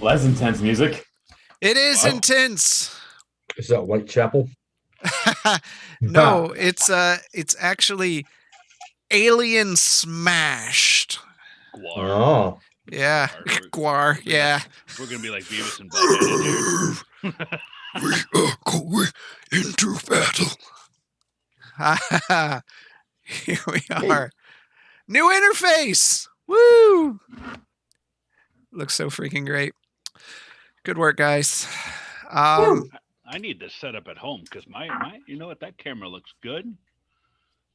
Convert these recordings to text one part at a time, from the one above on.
Well, that's intense music. It is Wow. intense. Is that Whitechapel? No, it's actually Alien Smashed. Guar. Oh. Yeah, Guar. Guar. Yeah. We're gonna be like Beavis and Butthead in here. We are going into battle. Here we are. New interface. Woo! Looks so freaking great. Good work, guys. I need this set up at home because my you know what, that camera looks good.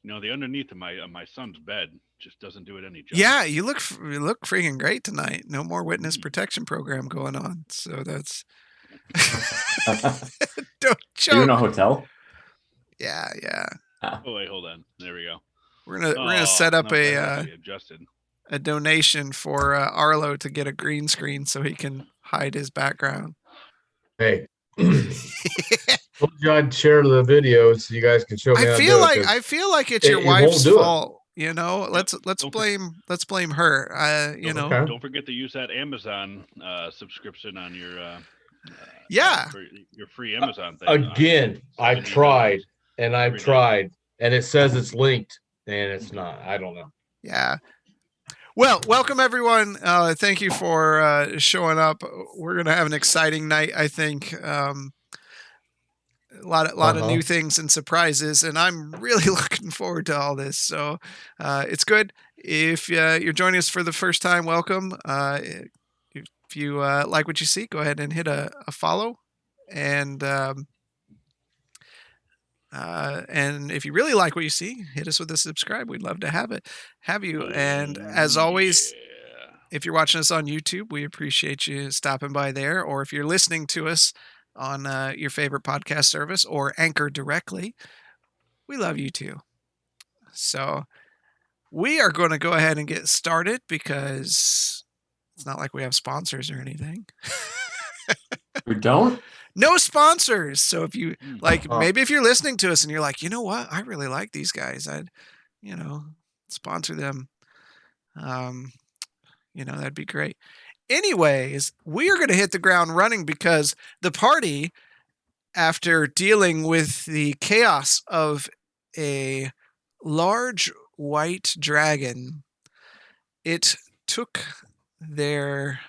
You know, the underneath of my son's bed just doesn't do it any justice. Yeah, you look freaking great tonight. No more witness protection program going on. So that's don't choke. Are you in a hotel? Yeah. Oh wait, hold on. There we go. We're gonna set up adjusted. a donation for Arlo to get a green screen so he can hide his background. Hey. Told you I'd share the video so you guys can show me. I feel like it's your wife's fault. You know, let's blame her. You know, don't forget to use that Amazon subscription on your for your free Amazon thing. Again, I've tried and it says it's linked and it's not. I don't know. Yeah. Well, welcome everyone. Thank you for showing up. We're gonna have an exciting night, I think. A lot of new things and surprises, and I'm really looking forward to all this. So it's good. If you're joining us for the first time, welcome. If you like what you see, go ahead and hit a follow, and if you really like what you see, hit us with a subscribe. We'd love to have you. And as always, if you're watching us on YouTube, we appreciate you stopping by there. Or if you're listening to us on your favorite podcast service or Anchor directly, we love you too. So we are going to go ahead and get started because it's not like we have sponsors or anything. We don't? No sponsors. So if you maybe if you're listening to us and you're like, you know what, I really like these guys, I'd, sponsor them. That'd be great. Anyways, we are going to hit the ground running because the party, after dealing with the chaos of a large white dragon, it took their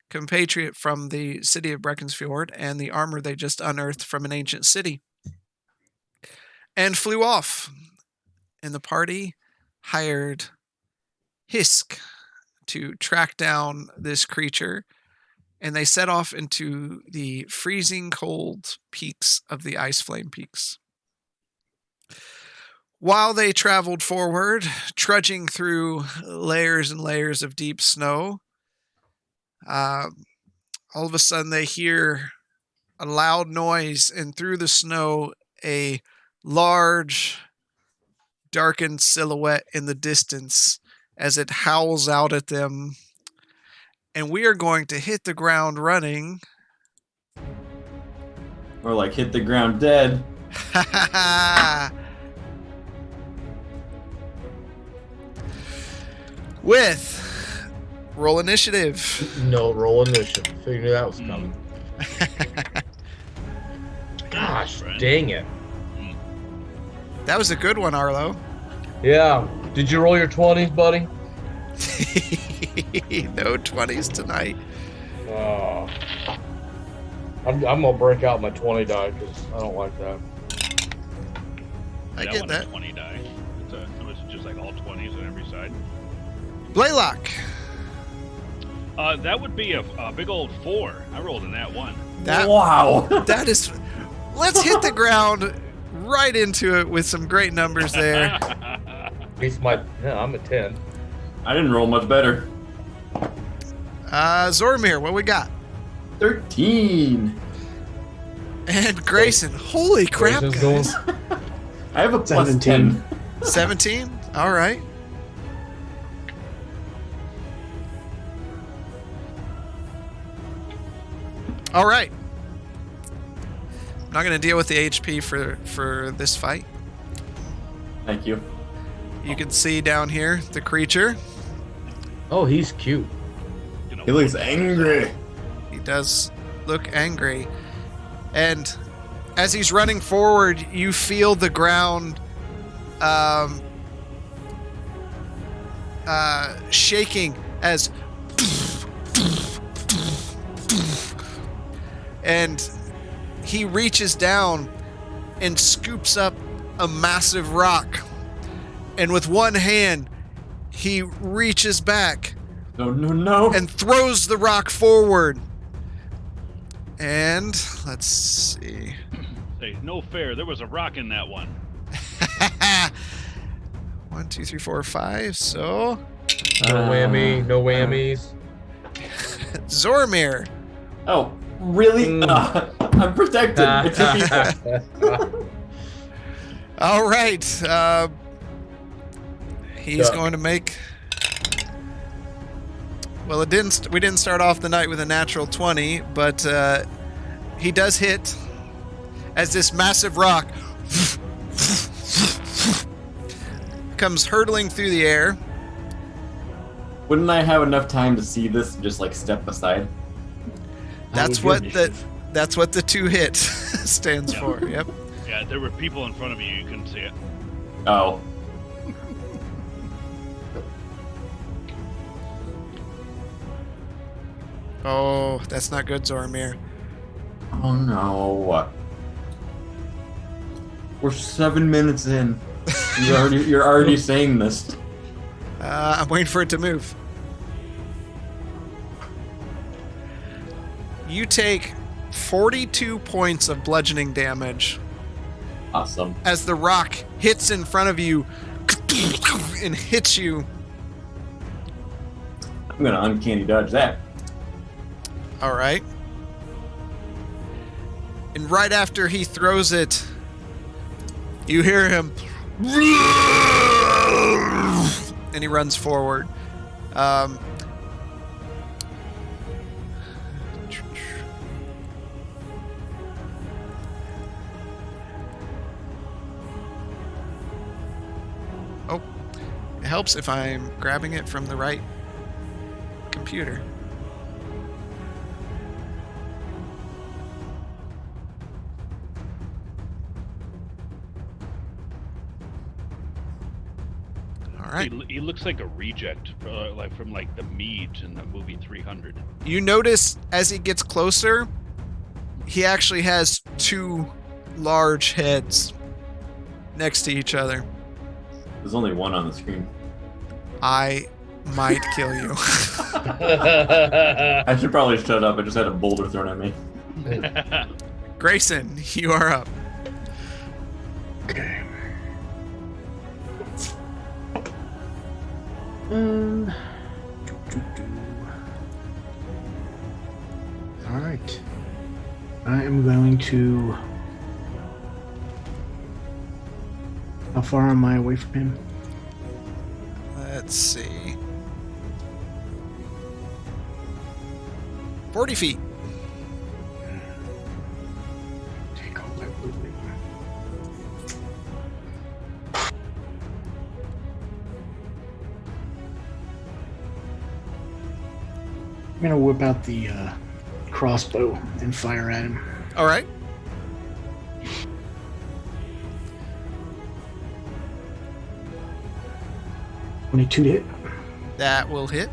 compatriot from the city of Beaconsfield and the armor they just unearthed from an ancient city and flew off. And the party hired Hisk to track down this creature, and they set off into the freezing cold peaks of the Ice Flame Peaks. While they traveled forward, trudging through layers and layers of deep snow, all of a sudden they hear a loud noise, and through the snow, a large, darkened silhouette in the distance as it howls out at them. And we are going to hit the ground running. Or like hit the ground dead. With roll initiative. No, roll initiative. Figured that was coming. Gosh, dang it. That was a good one, Arlo. Yeah. Did you roll your 20s, buddy? No 20s tonight. Oh. I'm going to break out my 20 die because I don't like that. I get that. 20 die. It's just like all 20s on every side. Blaylock. That would be a big old 4. I rolled in that one. Wow. That is... Let's hit the ground right into it with some great numbers there. I'm a 10. I didn't roll much better. Zoramir, what we got? 13. And Grayson, holy crap, guys. I have a plus 17. 17? All right. All right. I'm not going to deal with the HP for this fight. Thank you. You can see down here the creature. Oh, he's cute. know. He looks what- angry. He does look angry. And as he's running forward, you feel the ground shaking as and he reaches down and scoops up a massive rock, and with one hand he reaches back No. and throws the rock forward. And let's see. Say, no fair. There was a rock in that one. 1, 2, 3, 4, 5. So No whammy, no whammies. Zormir. Oh, really? I'm protected. It's a people. All right. He's Duck. going to make. Well, we didn't start off the night with a natural 20, but he does hit as this massive rock comes hurtling through the air. Wouldn't I have enough time to see this and just like step aside? That's what the 2 hit stands for. Yep. Yeah, there were people in front of you. You couldn't see it. Oh. Oh, that's not good, Zormir. Oh no. We're 7 minutes in. You're already saying this. I'm waiting for it to move. You take 42 points of bludgeoning damage Awesome. as the rock hits in front of you and hits you. I'm gonna uncanny dodge that. All right. And right after he throws it, you hear him. And he runs forward. Oh, it helps if I'm grabbing it from the right computer. All right. He looks like a reject, like from like the Meads in the movie 300. You notice as he gets closer, he actually has 2 large heads next to each other. There's only one on the screen. I might kill you. I should probably shut up. I just had a boulder thrown at me. Grayson, you are up. Okay. All right. I am going to. How far am I away from him? Let's see. 40 feet. Take all that with me. I'm gonna whip out the crossbow and fire at him. All right. $22 to hit. That will hit.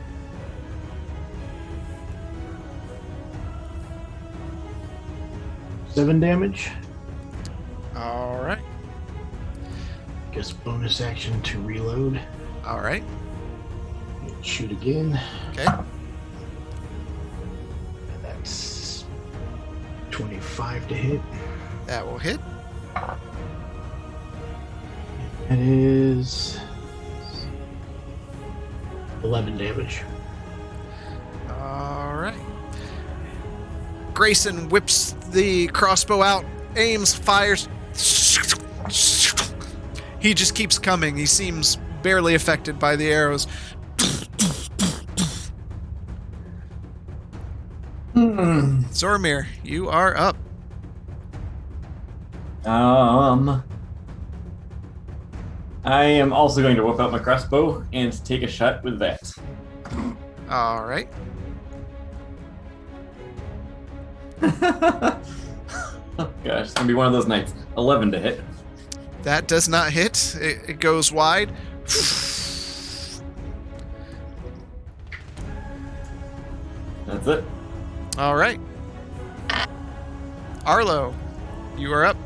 $7 damage. All right. Guess bonus action to reload. All right. Shoot again. Okay. And that's 25 to hit. That will hit. That is 11 damage. All right. Grayson whips the crossbow out, aims, fires. He just keeps coming. He seems barely affected by the arrows. Zormir, you are up. I am also going to whip out my crossbow and take a shot with that. All right. Oh, gosh, it's gonna be one of those nights. 11 to hit. That does not hit. It goes wide. That's it. All right. Arlo, you are up.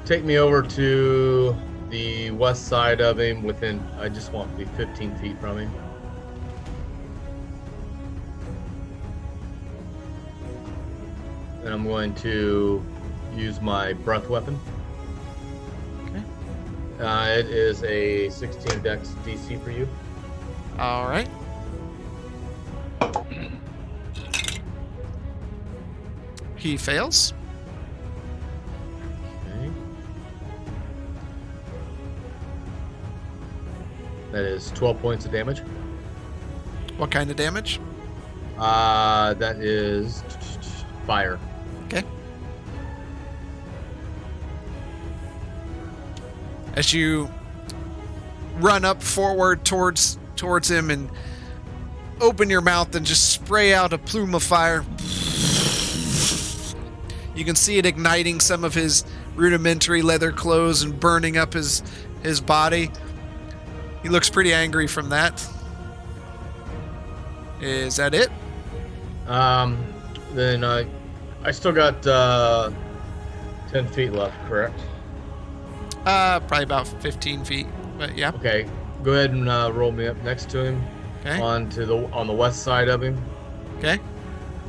Take me over to the west side of him within, I just want to be 15 feet from him. And I'm going to use my breath weapon. Okay. It is a 16 dex DC for you. All right. He fails. Okay. That is 12 points of damage. What kind of damage? That is fire. Okay. As you run up forward towards him and open your mouth and just spray out a plume of fire, you can see it igniting some of his rudimentary leather clothes and burning up his body. He looks pretty angry from that. Is that it? Then I still got 10 feet left, correct? Probably about 15 feet, but yeah. Okay, go ahead and roll me up next to him. Okay. On the west side of him, Okay.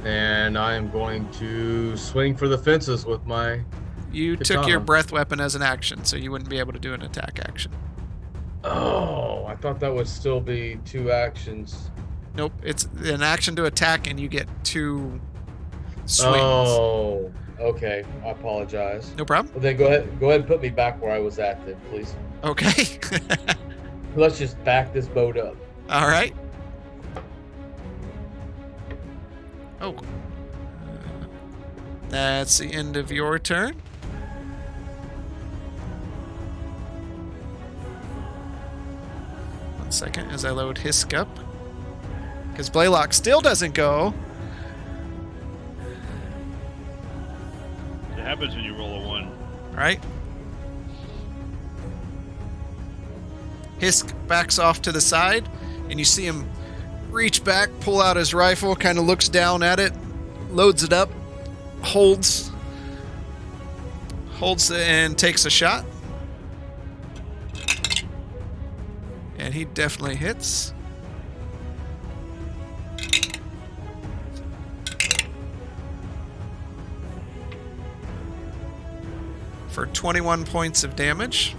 and I am going to swing for the fences with my. You took your Katana. breath weapon as an action, so you wouldn't be able to do an attack action. Oh, I thought that would still be 2 actions. Nope, it's an action to attack, and you get 2 swings. Oh, okay. I apologize. No problem. Well, then go ahead and put me back where I was at, then, please. Okay. Let's just back this boat up. All right. Oh. That's the end of your turn. One second as I load Hisk up. Because Blaylock still doesn't go. It happens when you roll a 1. All right. Hisk backs off to the side, and you see him reach back, pull out his rifle, kind of looks down at it, loads it up, holds it, and takes a shot. And he definitely hits. For 21 points of damage.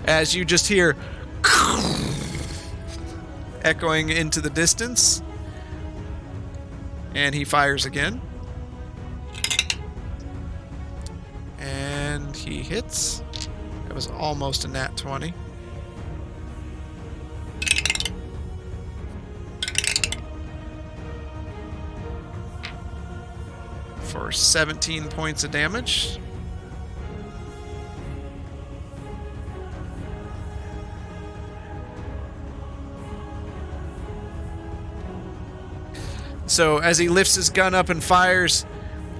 As you just hear echoing into the distance. And he fires again. And he hits. That was almost a nat 20. For 17 points of damage. So as he lifts his gun up and fires,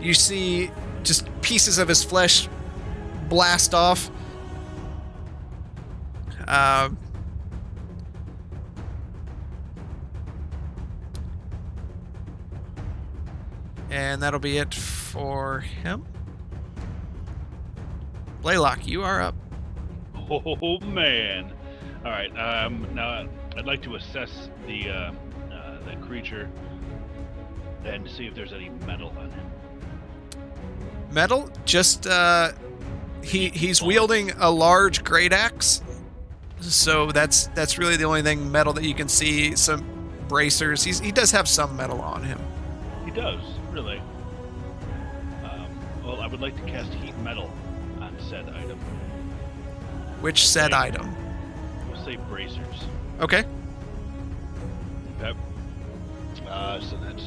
you see just pieces of his flesh blast off. And that'll be it for him. Blaylock, you are up. Oh man! All right. Now I'd like to assess the creature and see if there's any metal on him. Metal, just he's wielding a large great axe, so that's really the only thing metal that you can see. Some bracers. He does have some metal on him. He does, really. Well, I would like to cast heat metal on said item. Which said Right. item? We'll say bracers. Okay. Okay. So that's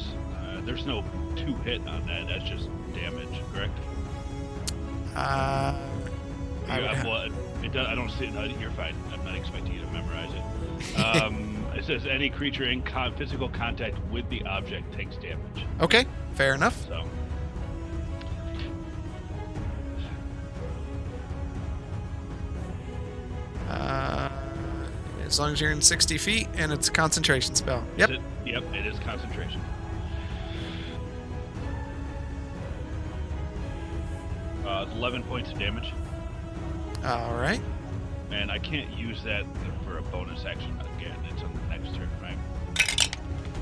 there's no 2 hit on that. That's just damage, correct? I would Well, it does, I don't see it. No, you're fine. I'm not expecting you to memorize it. says any creature in physical contact with the object takes damage. Okay, fair enough. So. As long as you're in 60 feet and it's a concentration spell. Yep. Yep, it is concentration. It's 11 points of damage. All right. And I can't use that for a bonus action again. It's on the next turn, right?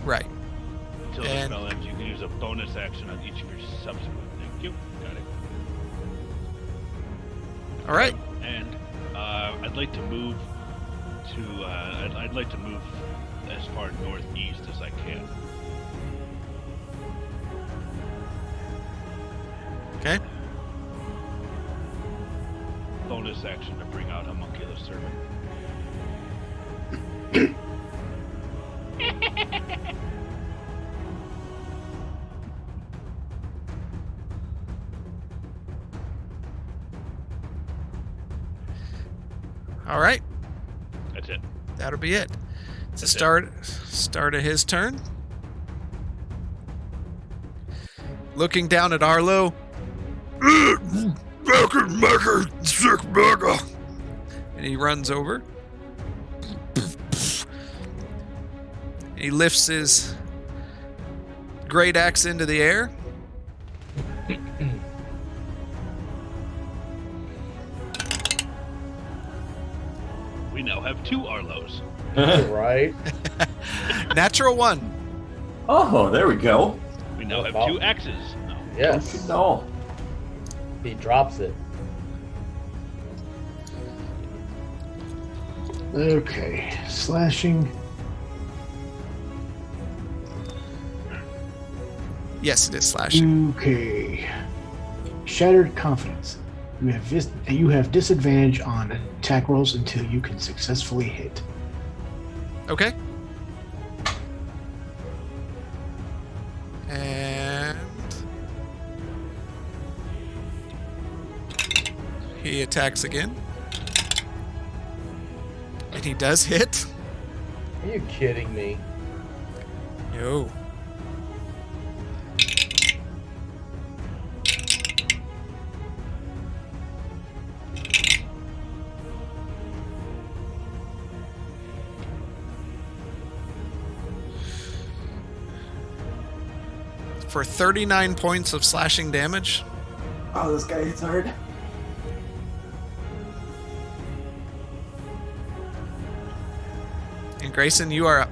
Right. Until the spell ends, you can use a bonus action on each of your subsequent. Thank you. Got it. All right. And I'd like to move to. I'd like to move as far northeast as I can. Okay. Bonus action to bring out Homunculus Servant. All right. That's it. That'll be it. It's the That's start of his turn. Looking down at Arlo. And he runs over. He lifts his great axe into the air. We now have 2 Arlos. Right? Natural 1. Oh, there we go. We now have 2 axes. No. Yes. No. He drops it. Okay, slashing. Yes, it is slashing. Okay. Shattered confidence. You have disadvantage on attack rolls until you can successfully hit. Okay. And he attacks again. And he does hit. Are you kidding me? No. For 39 points of slashing damage. Oh, this guy hits hard. And Grayson, you are up.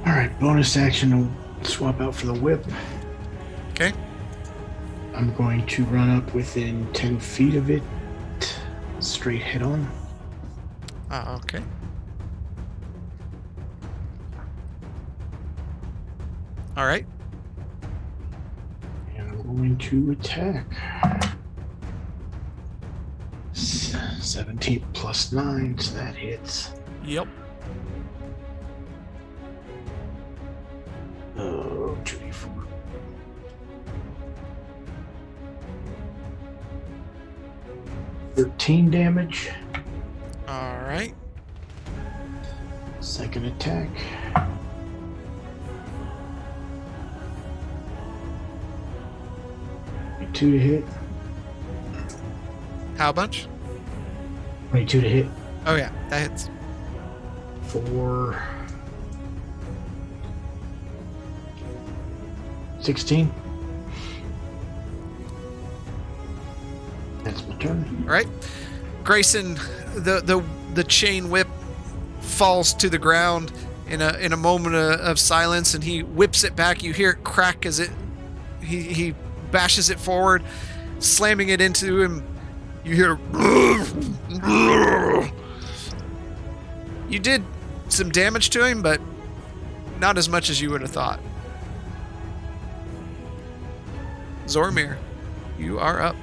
All right, bonus action to swap out for the whip. Okay. I'm going to run up within 10 feet of it. Straight head on. Okay. All right. And I'm going to attack. 17 plus 9, so that hits. Yep. Oh, 2d4. $13 damage. All right. Second attack. Two to hit. How much? 22 to hit. Oh yeah, that hits. For 16. That's my turn. All right. Grayson, the chain whip falls to the ground in a moment of silence, and he whips it back. You hear it crack as he bashes it forward, slamming it into him. You hear. You did some damage to him, but not as much as you would have thought. Zormir, you are up.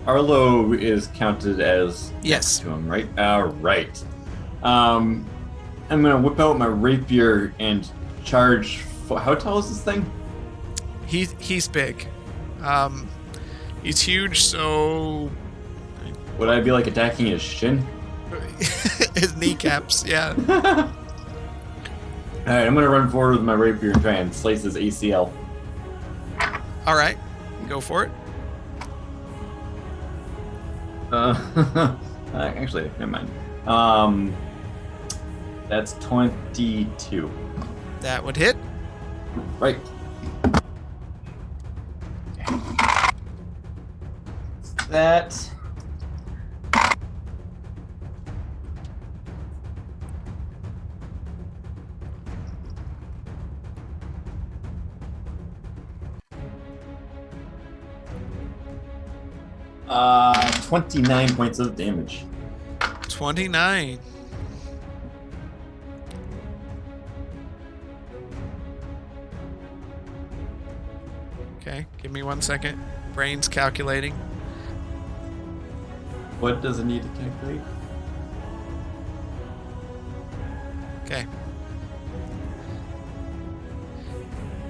Arlo is counted as Yes. to him, right? Right. I'm gonna whip out my rapier and charge. How tall is this thing? He's big. He's huge, so Would I be like attacking his shin? His kneecaps, yeah. All right, I'm gonna run forward with my rapier and try and slice his ACL. All right, go for it. Actually, never mind. That's 22. That would hit. Right. That. Uh, 29 points of damage. 29. Okay, give me 1 second. Brain's calculating. What does it need to calculate? Okay.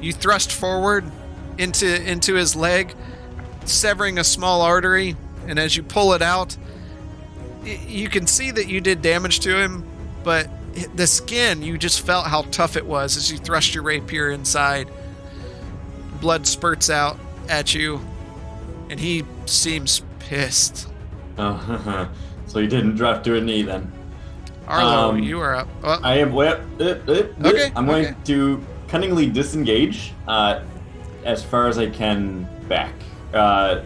You thrust forward into his leg, severing a small artery, and as you pull it out, you can see that you did damage to him, but the skin, you just felt how tough it was as you thrust your rapier inside. Blood spurts out at you, and he seems pissed. Oh, so you didn't drop to a knee then. Arlo, you are up. Oh, I am. Okay, I'm going okay. to cunningly disengage as far as I can back. Yeah,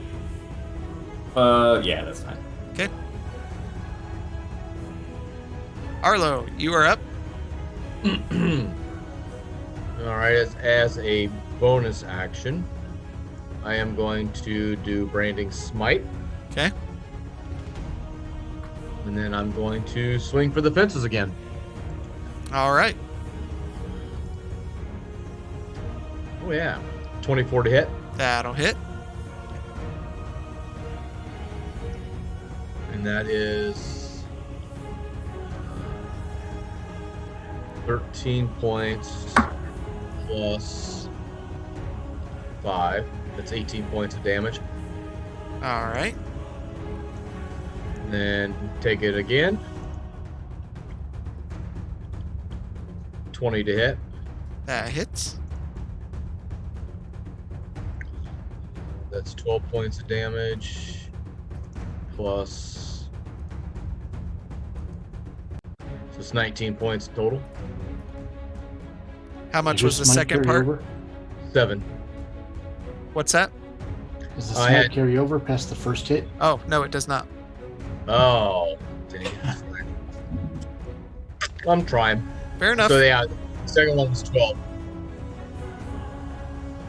that's fine. okay. Arlo, you are up. All right, as a bonus action, I am going to do Branding Smite, Okay. and then I'm going to swing for the fences again. All right. Oh yeah, 24 to hit. That'll hit. And that is 13 points plus 5. That's 18 points of damage. All right. And then take it again. 20 to hit. That hits. That's 12 points of damage plus. So it's 19 points total. How much Does was the Smite second carry part? over? 7. What's that? Does the I smite had- carry over past the first hit? Oh, no, it does not. Oh, dang. I'm trying. Fair enough. So yeah, the second one was 12.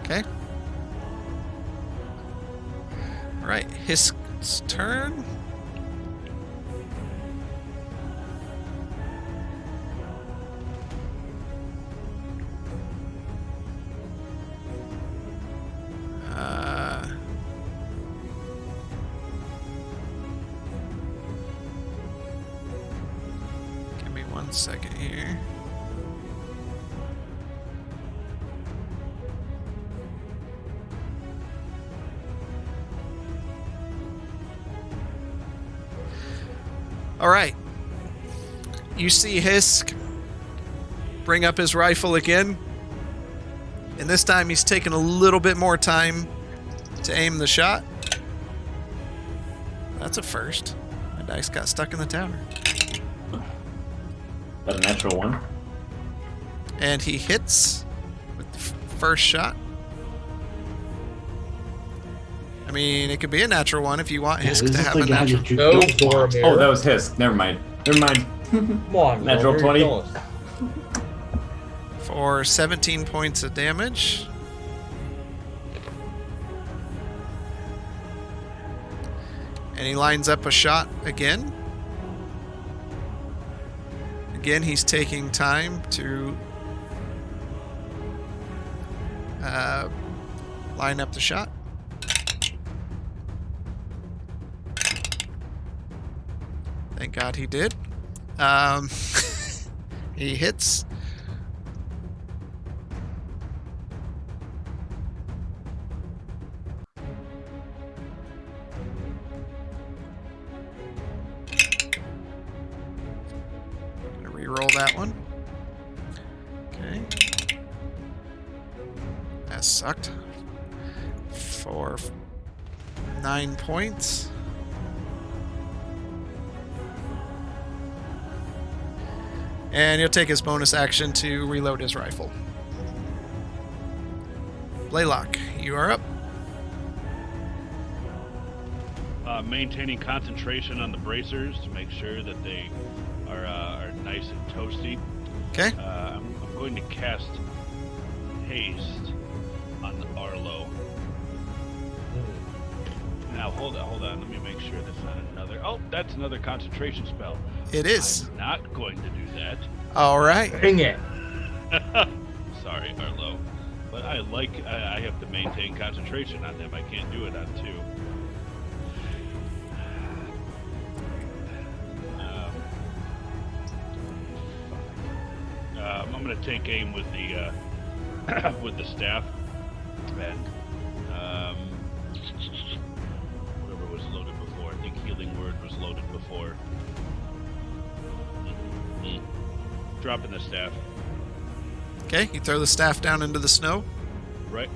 Okay. All right, Hisk's turn. Give me 1 second here. All right. You see Hisk bring up his rifle again. And this time he's taking a little bit more time to aim the shot. That's a first. My dice got stuck in the tower. Got a natural one. And he hits with the first shot. I mean, it could be a natural one if you want Yeah, Hisk this to is have the a guy natural. that you No, don't want. Boromir. Oh, that was his. Never mind. Never mind. Come on, Natural Boromir, 20. kill us. For 17 points of damage. And he lines up a shot again. Again, he's taking time to line up the shot. Thank God he did. He hits. Gonna re-roll that one. Okay. That sucked. For 9 points. And he'll take his bonus action to reload his rifle. Blaylock, you are up. Maintaining concentration on the bracers to make sure that they are nice and toasty. Okay. I'm going to cast haste on Arlo. Now hold on. Let me make sure that's not another. Oh, that's another concentration spell. It is. I'm not going to do that. All right. Dang it. Sorry, Arlo. But I have to maintain concentration on them. I can't do it on 2. I'm going to take aim with the with the staff, and whatever was loaded before. I think healing word was loaded before. Dropping the staff. Okay, you throw the staff down into the snow. Right.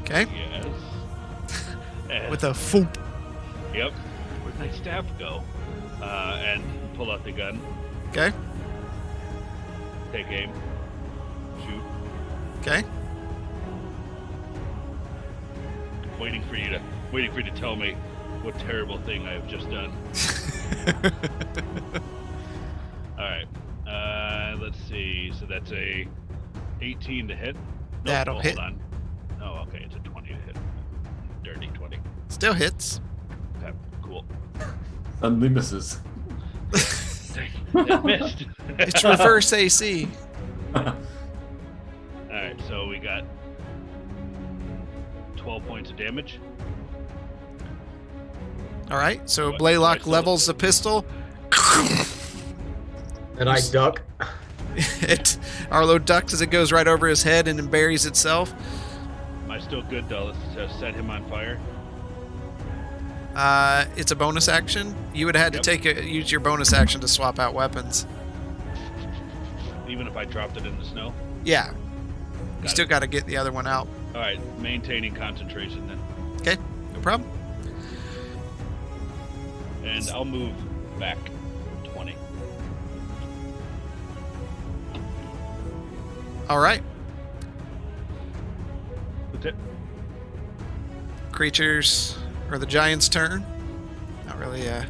Okay. Yes. With a foop. Yep. Where'd my staff go? And pull out the gun. Okay. Take aim. Shoot. Okay. Waiting for you to tell me what terrible thing I have just done. All right. Let's see. So that's a 18 to hit. Nope, That'll hit. Hold on. Oh, okay. It's a 20 to hit. Dirty 20. Still hits. Okay. Cool. Suddenly misses. It missed. It's reverse AC. All right. So we got 12 points of damage. All right, so What? Blaylock Right, so- levels the pistol. And I duck. Arlo ducks as it goes right over his head and then buries itself. Am I still good though? Let's set him on fire. It's a bonus action. You would have had to use your bonus action to swap out weapons. Even if I dropped it in the snow. Yeah. You Got still it. got to get the other one out. All right. Maintaining concentration then. Okay, no problem. And I'll move back 20. All right. That's it. Creatures, or the giant's turn. Not really a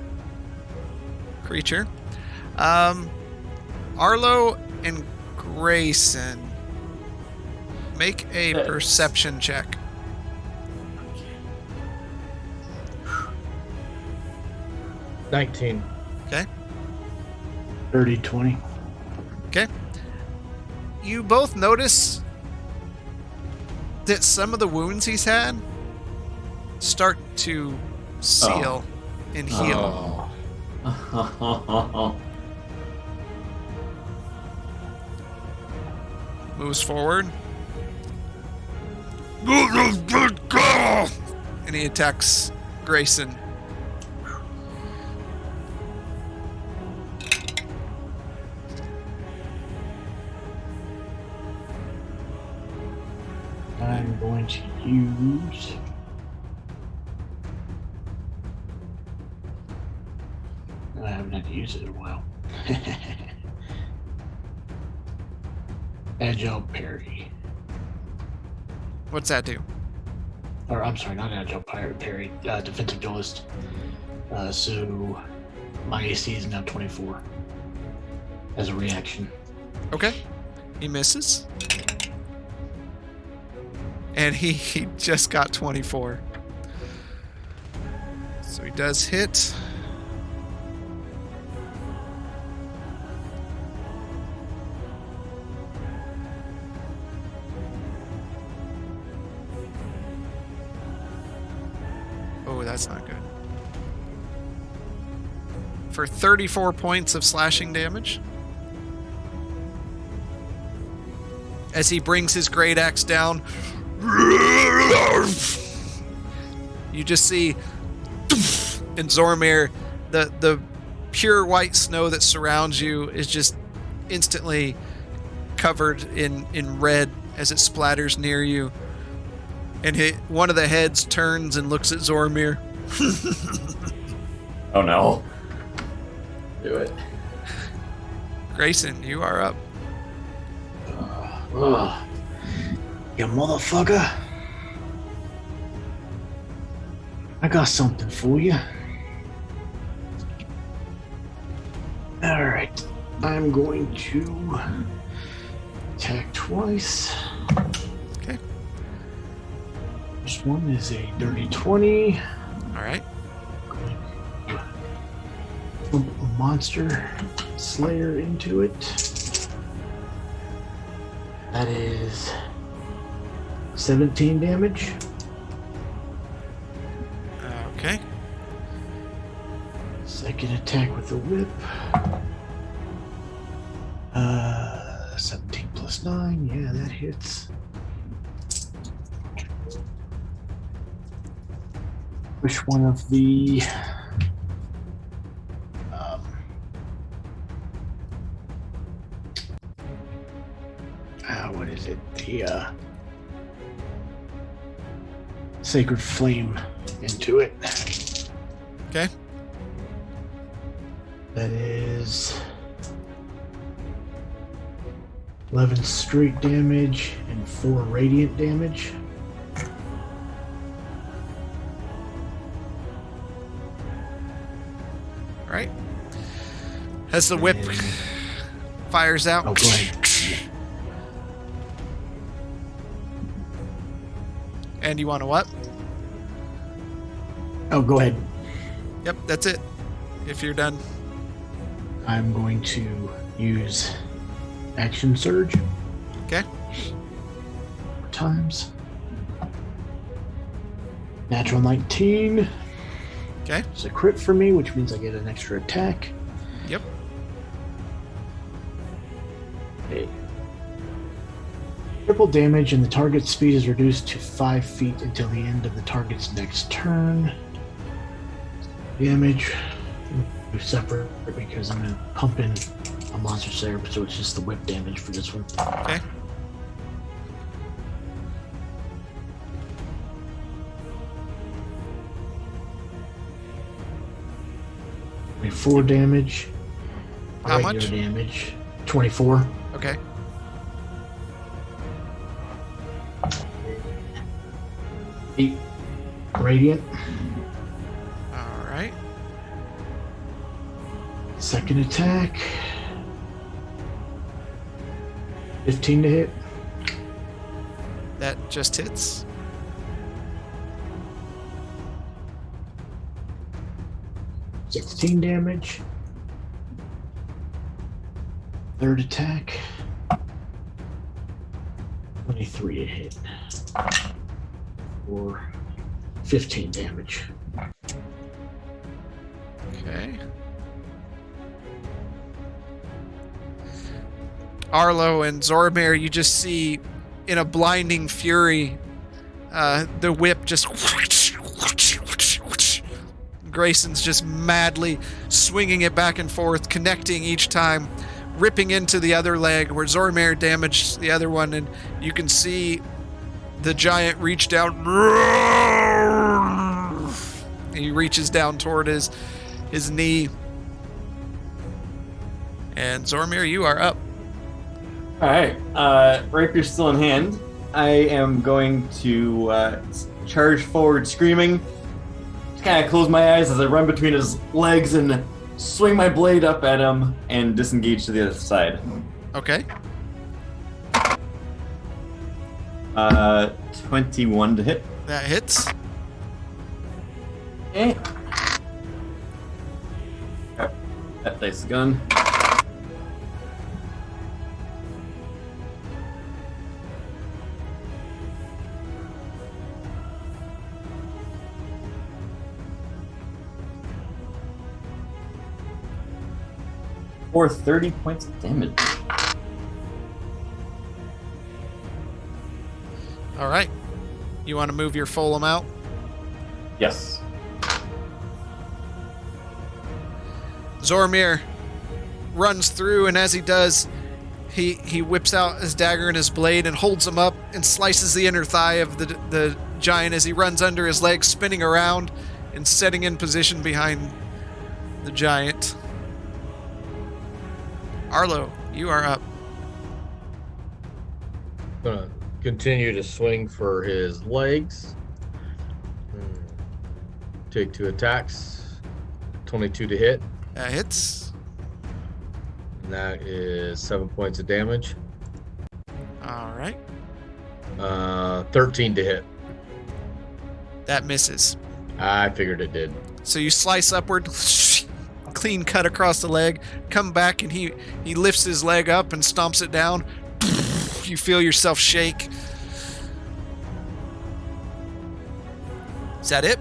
creature. Arlo and Grayson, make a Yes. perception check. 19. Okay. 30, 20. Okay. You both notice that some of the wounds he's had start to seal and heal. Oh. Moves forward. And he attacks Grayson. I'm going to use. I haven't had to use it in a while. Agile parry. What's that do? Or I'm sorry, not agile parry. Defensive duelist. So my AC is now 24 as a reaction. Okay. He misses. And he just got 24. So he does hit. Oh, that's not good. For 34 points of slashing damage. As he brings his great axe down, you just see, and Zormir, the pure white snow that surrounds you is just instantly covered in red as it splatters near you. And one of the heads turns and looks at Zormir. Oh no. Do it. Grayson, you are up. You motherfucker. I got something for you. Alright. I'm going to attack twice. Okay. First one is a dirty 20. All right. Put a monster slayer into it. That is 17 damage. Okay. Second attack with the whip. 17 plus 9. Yeah, that hits. Which one of the what is it? The Sacred Flame into it. Okay. That is 11 straight damage and 4 radiant damage. All right. As the whip fires out. Oh, go ahead. And you want to what? Oh, go ahead. Yep, that's it. If you're done. I'm going to use Action Surge. Okay. 4 times. Natural 19. Okay. It's a crit for me, which means I get an extra attack. Yep. Okay. Triple damage, and the target's speed is reduced to 5 feet until the end of the target's next turn. Damage. Separate because I'm going to pump in a monster slayer, so it's just the whip damage for this one. Okay. Okay, 4 damage. How Regular much? damage. 24. Okay. Eight radiant. All right. Second attack. 15 to hit. That just hits. $16 damage. Third attack. 23 to hit. For 15 damage. Okay. Arlo and Zoromir, you just see in a blinding fury the whip just Grayson's just madly swinging it back and forth, connecting each time, ripping into the other leg where Zoromir damaged the other one, and you can see the giant reach down. He reaches down toward his knee. And Zoromir, you are up. All right. Rapier's still in hand. I am going to charge forward, screaming. Just kind of close my eyes as I run between his legs and swing my blade up at him and disengage to the other side. Okay. 21 to hit. That hits. Okay. That dice is gone. For 30 points of damage. All right. You want to move your full amount? Yes. Zormir runs through, and as he does, he whips out his dagger and his blade and holds him up and slices the inner thigh of the giant as he runs under his legs, spinning around and setting in position behind the giant. Arlo, you are up. Gonna continue to swing for his legs. Take 2 attacks. 22 to hit. That hits. And that is 7 points of damage. All right. 13 to hit. That misses. I figured it did. So you slice upward, clean cut across the leg, come back, and he lifts his leg up and stomps it down. You feel yourself shake. Is that it?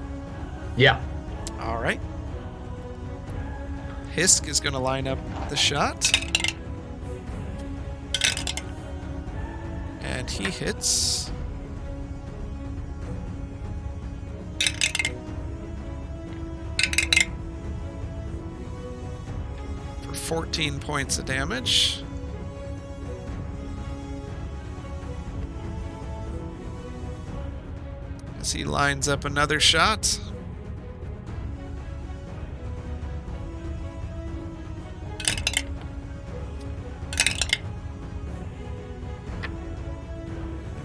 Yeah. All right. Hisk is going to line up the shot. And he hits. For 14 points of damage. As he lines up another shot.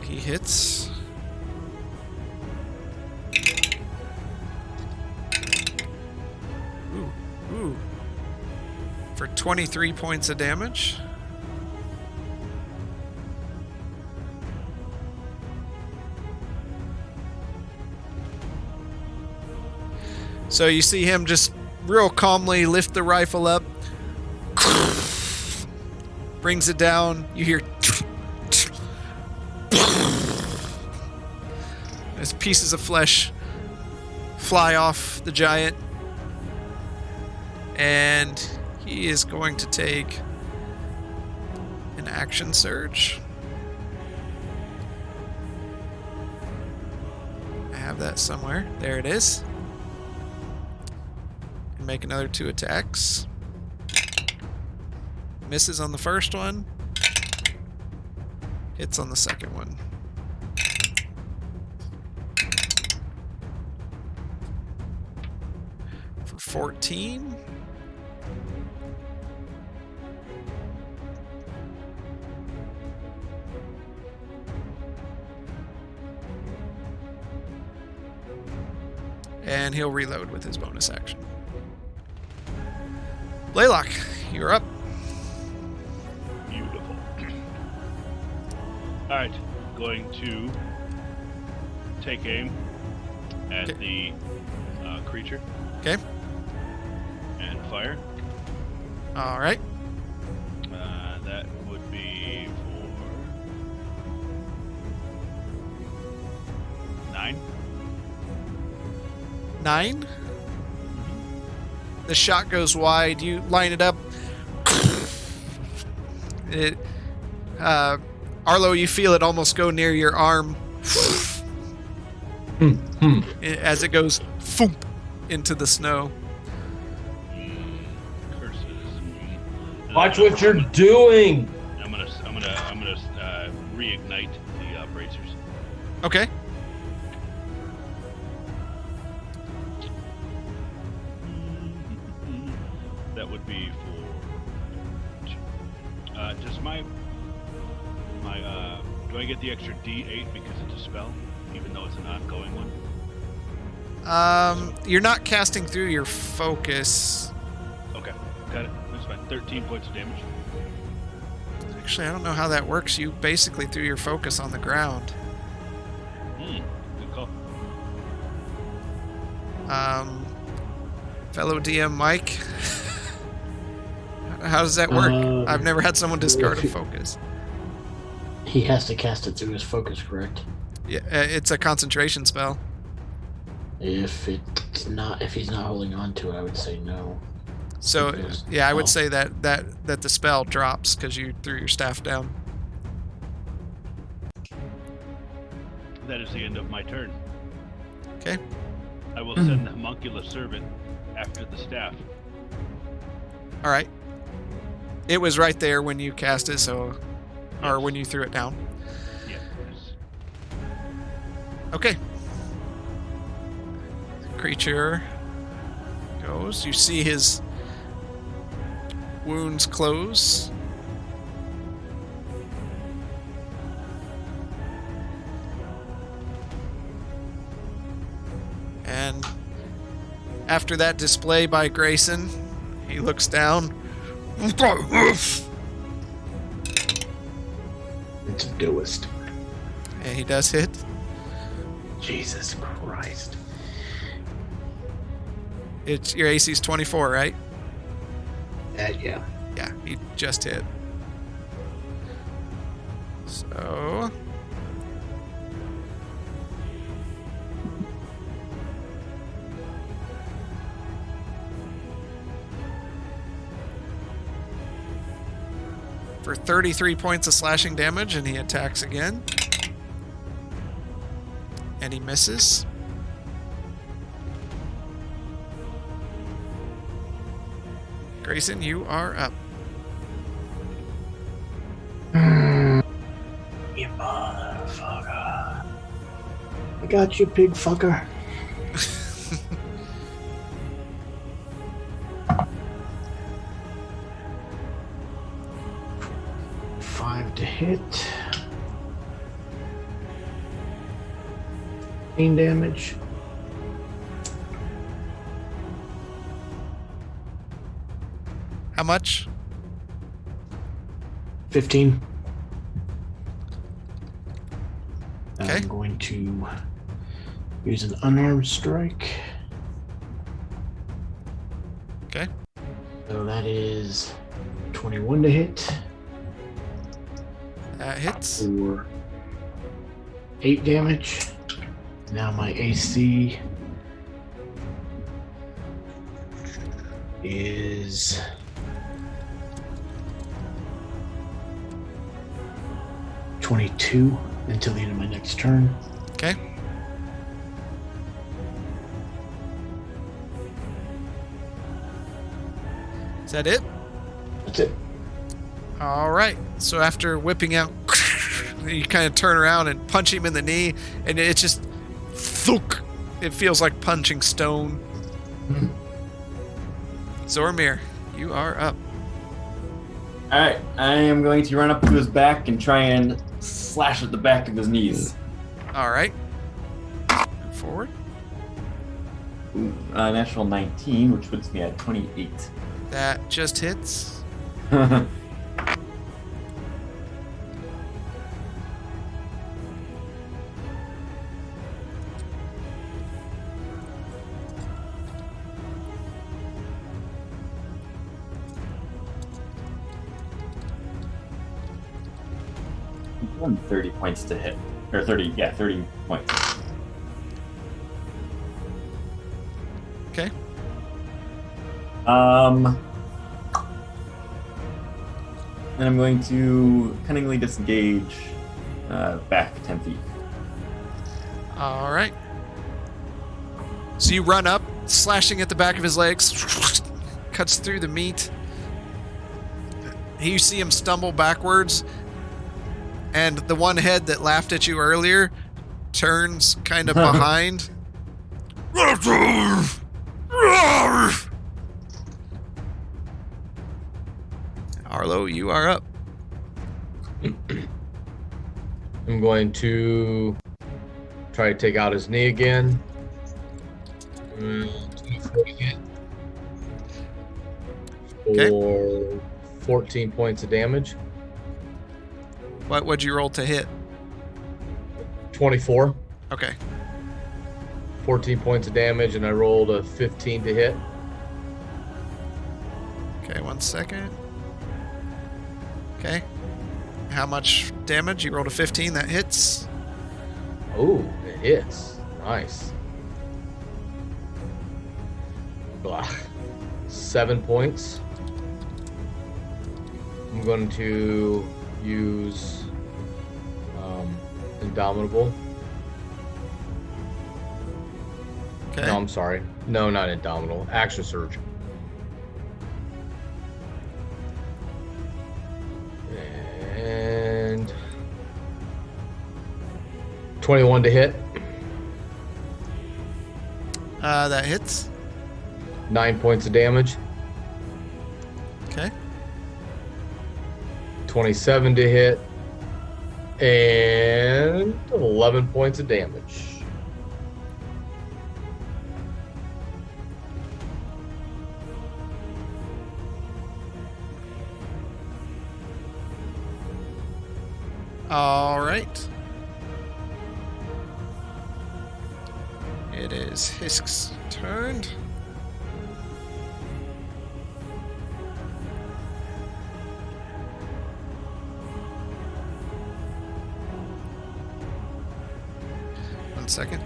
He hits. Ooh. For 23 points of damage. So you see him just real calmly lift the rifle up, brings it down. You hear as pieces of flesh fly off the giant, and he is going to take an action surge. I have that somewhere. There it is. Make another 2 attacks. Misses on the first one. Hits on the second one. For 14. And he'll reload with his bonus action. Blaylock, you're up. Beautiful. Alright, going to take aim at the creature. Okay. And fire. All right. That would be for 9. 9. The shot goes wide. You line it up. Arlo, you feel it almost go near your arm as it goes foomp into the snow. Curses. Watch what you're doing. I'm gonna reignite the bracers. Okay. That would be for. Does my do I get the extra D8 because it's a spell, even though it's an ongoing one? You're not casting through your focus. Okay, got it. That's fine. 13 points of damage. Actually, I don't know how that works. You basically threw your focus on the ground. Good call. Fellow DM Mike, how does that work? I've never had someone discard a focus. He has to cast it through his focus, correct? Yeah, it's a concentration spell. If he's not holding on to it, I would say no. So Because- yeah, I would say that the spell drops because you threw your staff down. That is the end of my turn. Okay. I will send the homunculus servant after the staff. All right. It was right there when you cast it, so, or when you threw it down. Yes. Okay. The creature goes. You see his wounds close. And after that display by Grayson, he looks down. It's a doist. And he does hit. Jesus Christ. It's your AC's 24, right? Yeah. Yeah, he just hit. So for 33 points of slashing damage, and he attacks again. And he misses. Grayson, you are up. You motherfucker. I got you, pig fucker. Five to hit. 15 damage. How much? 15. Okay. I'm going to use an unarmed strike. Okay. So that is 21 to hit That hits. for 8 damage. Now my AC is 22 until the end of my next turn. Okay. Is that it? That's it. All right. So after whipping out, you kind of turn around and punch him in the knee, and it just thunk. It feels like punching stone. Zormir, you are up. Alright, I am going to run up to his back and try and slash at the back of his knees. All right. Move forward. Ooh, natural 19, which puts me at 28. That just hits. One 30 points to hit. Or 30 points. Okay. Then I'm going to cunningly disengage back 10 feet. All right. So you run up, slashing at the back of his legs, cuts through the meat. You see him stumble backwards, and the one head that laughed at you earlier turns kind of behind. Arlo, you are up. I'm going to try to take out his knee again. 24 to hit. Okay. For 14 points of damage. What would you roll to hit? 24. Okay. 14 points of damage, and I rolled a 15 to hit. Okay, 1 second. Okay. How much damage? You rolled a 15, that hits. Oh, it hits. Nice. Blah. 7 points. I'm going to use Indomitable. Okay. No, I'm sorry. No, not Indomitable. Action Surge. 21 to hit. That hits. 9 points of damage. Okay. 27 to hit. And 11 points of damage. All right. It is Hisk's turn. One second.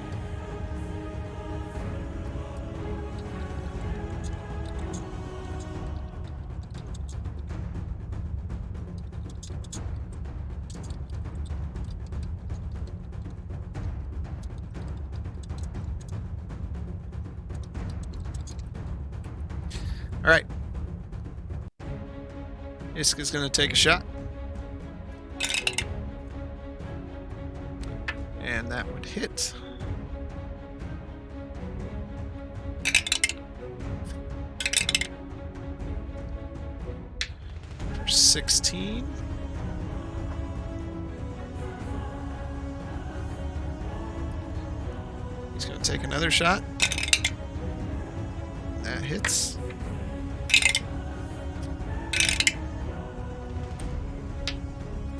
All right. Isk is going to take a shot. And that would hit. For 16. He's going to take another shot. That hits.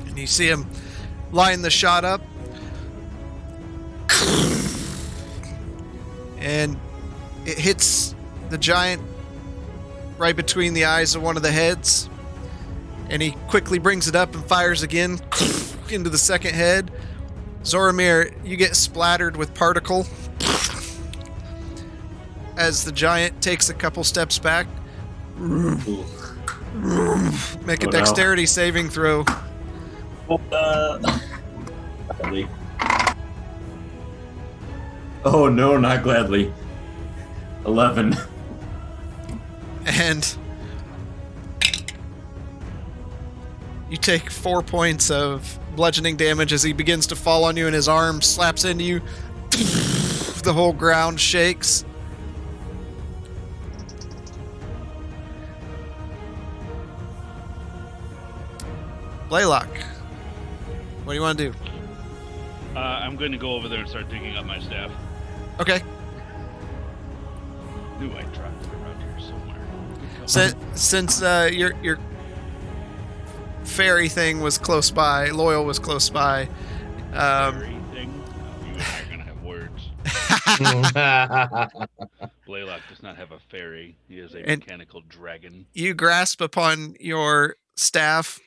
And you see him line the shot up. And it hits the giant right between the eyes of one of the heads. And he quickly brings it up and fires again into the second head. Zoramir, you get splattered with particle as the giant takes a couple steps back. Make a dexterity saving throw. Gladly. Oh no, not gladly. 11. And you take 4 points of bludgeoning damage as he begins to fall on you and his arm slaps into you. The whole ground shakes. Blaylock, what do you want to do? I'm going to go over there and start digging up my staff. Okay. Knew I dropped it around here somewhere. Since your fairy thing was close by, Loyal was close by. Fairy thing? Oh, you and I are going to have words. Blaylock does not have a fairy. He is a mechanical dragon. You grasp upon your staff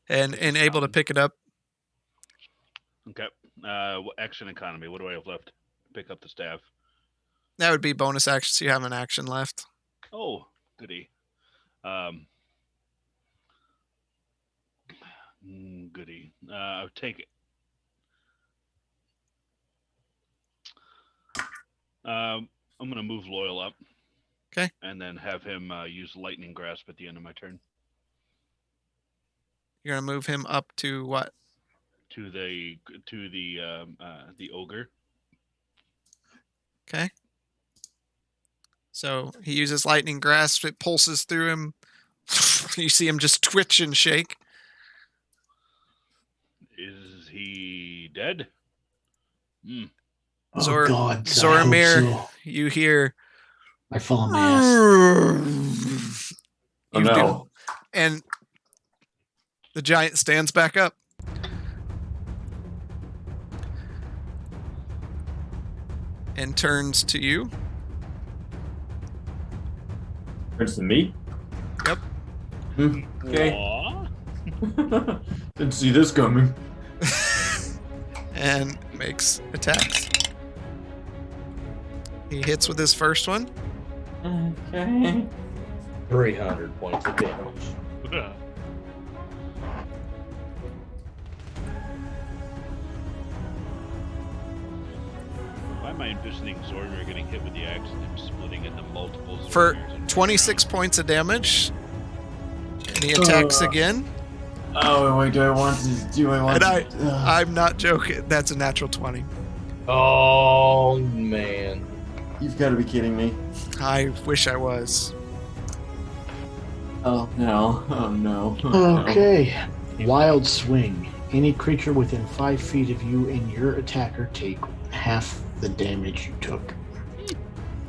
and able to pick it up. Okay. Action economy. What do I have left? Pick up the staff. That would be bonus action, so you have an action left. Oh, goody. Goody. I'll take it. I'm going to move Loyal up. Okay. And then have him use Lightning Grasp at the end of my turn. You're going to move him up to what? To the ogre. Okay. So he uses Lightning Grasp. It pulses through him. You see him just twitch and shake. Is he dead? Oh God, Zoramir, I hope so. you hear. I fall on my ass. Oh no. And the giant stands back up. And turns to you. Turns to me? Yep. Okay. Aw. Didn't see this coming. And makes attacks. He hits with his first one. Okay. 300 points of damage. Why am I envisioning Zoramir getting hit with the axe and him splitting into multiples? For 26 points of damage. And he attacks again. Oh, wait, do I want And to... I'm not joking. That's a natural 20. Oh man. You've got to be kidding me. I wish I was. Oh, no. Oh, no. Oh, no. Okay. Wild Swing. Any creature within 5 feet of you and your attacker take half the damage you took.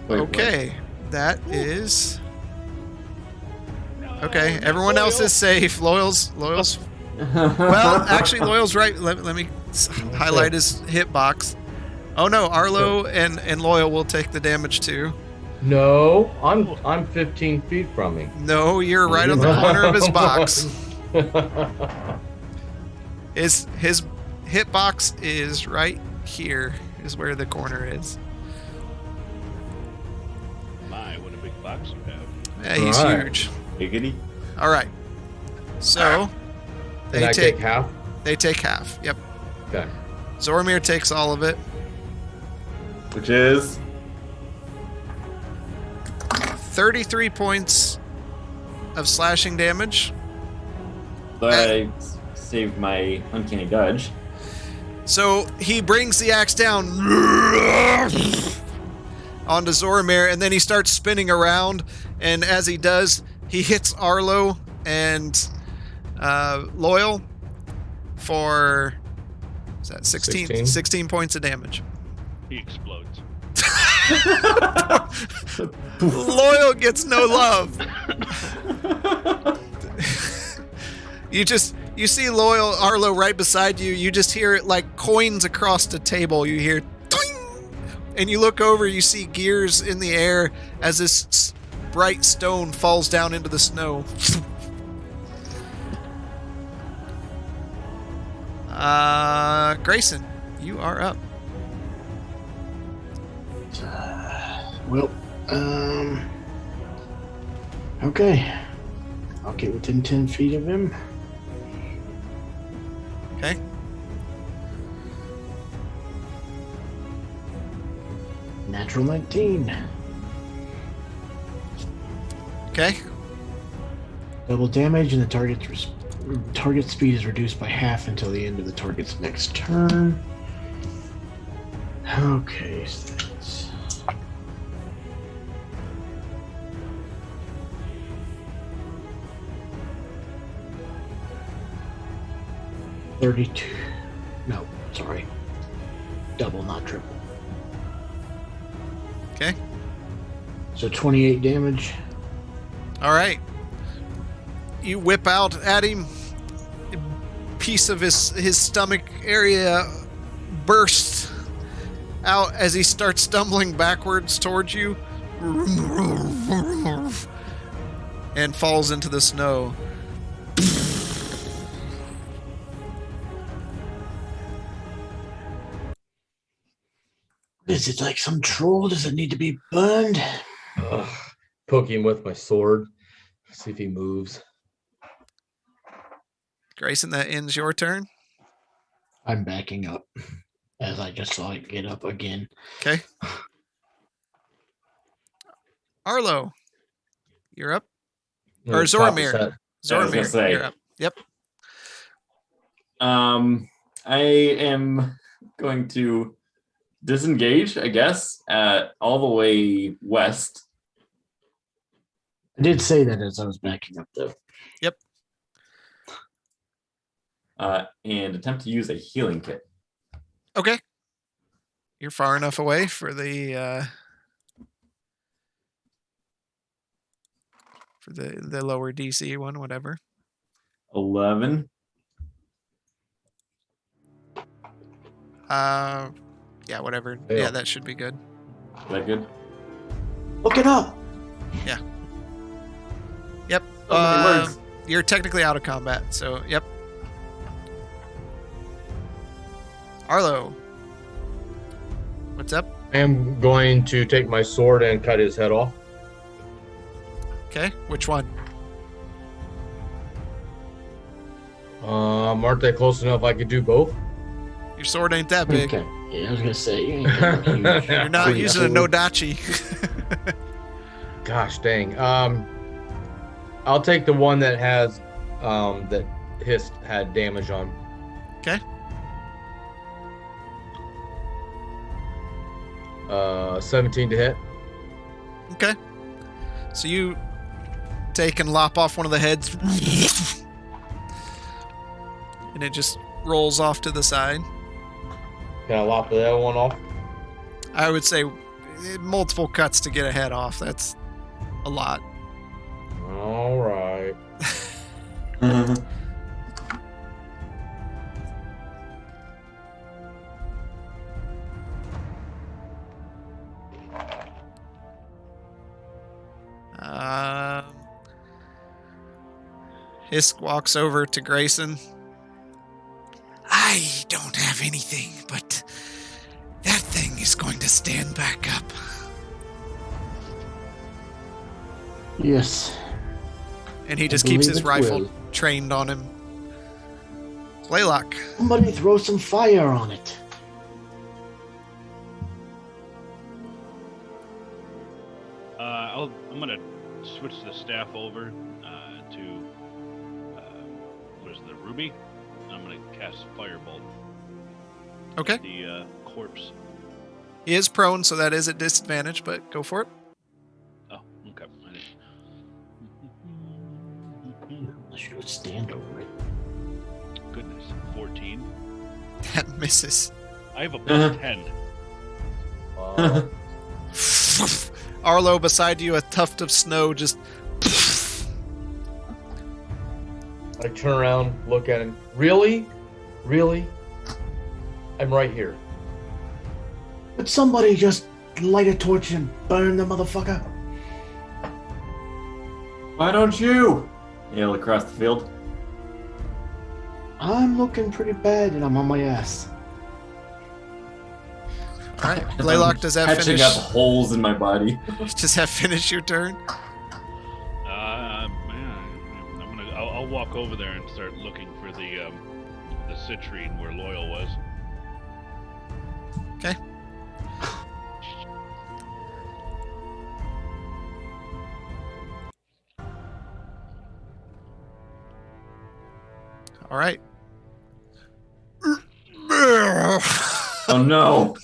Wait, Okay. That is... Okay, No, everyone else Loyal. is safe. Loyal's... what? Well, actually, Loyal's right. Let me highlight his hitbox. Oh no, Arlo and Loyal will take the damage too. No, I'm 15 feet from him. No, you're right on the corner of his box. His hitbox is right here, is where the corner is. My, what a big box you have. Yeah, he's Right. huge. Giggity. All right. So And I take half. They take half. Yep. Okay. Zoromir takes all of it. Which is... 33 points of slashing damage. So I saved my uncanny dodge. So he brings the axe down onto Zoromir, and then he starts spinning around. And as he does, he hits Arlo and Loyal for, is that 16? 16 points of damage. He explodes. Loyal gets no love. You see Loyal Arlo right beside you. You just hear it like coins across the table. You hear twing, and you look over. You see gears in the air as this bright stone falls down into the snow. Grayson, you are up. Well, okay. I'll get within 10 feet of him. Okay. Natural 19. Okay. Double damage, and the target speed is reduced by half until the end of the target's next turn. Okay, so that's... $32. No, sorry. Double, not triple. Okay. So 28 damage. All right. You whip out at him. A piece of his stomach area bursts out as he starts stumbling backwards towards you and falls into the snow. Is it like some troll? Does it need to be burned? Poke him with my sword. See if he moves. Grayson, that ends your turn. I'm backing up as I just saw it get up again. Okay. Arlo, you're up. Or Zoromir. I was Zoromir, gonna say. you're up. Yep. I am going to disengage, I guess, all the way west. I did say that as I was backing up, though. Yep. And attempt to use a healing kit. Okay. You're far enough away for the lower DC one, whatever. 11. Yeah, whatever. Fail. Yeah, that should be good. Is that good? Look it up! Yep. So many words. You're technically out of combat, so yep. Arlo, what's up? I am going to take my sword and cut his head off. Okay, which one? Aren't they close enough I could do both? Your sword ain't that big. Okay. Yeah, I was gonna say, you ain't got a huge- You're not Pretty using a sword. Nodachi. Gosh dang. I'll take the one that has that Hist had damage on. Okay. 17 to hit. Okay. So you take and lop off one of the heads, and it just rolls off to the side. Can I lop the other one off? I would say multiple cuts to get a head off. That's a lot. All right. Hisk walks over to Grayson. I don't have anything, but that thing is going to stand back up. Yes. And he just I keeps believe his it rifle will. trained on him. Blaylock. Somebody throw some fire on it. I'm gonna switch the staff over to what is the ruby? I'm gonna cast firebolt. Okay. At the corpse. He is prone, so that is at disadvantage, but go for it. Oh, okay. Unless you would stand over it. Goodness, 14. That misses. I have a plus 10. Arlo, beside you, a tuft of snow just... I turn around, look at him. Really? Really? I'm right here. But somebody just light a torch and burn the motherfucker. Why don't you? Yell across the field. I'm looking pretty bad and I'm on my ass. All right, Blaylock, does that Patching finish? up holes in my body. Does that finish your turn? Man, I'll walk over there and start looking for the citrine where Loyal was. Okay. All right. Oh no.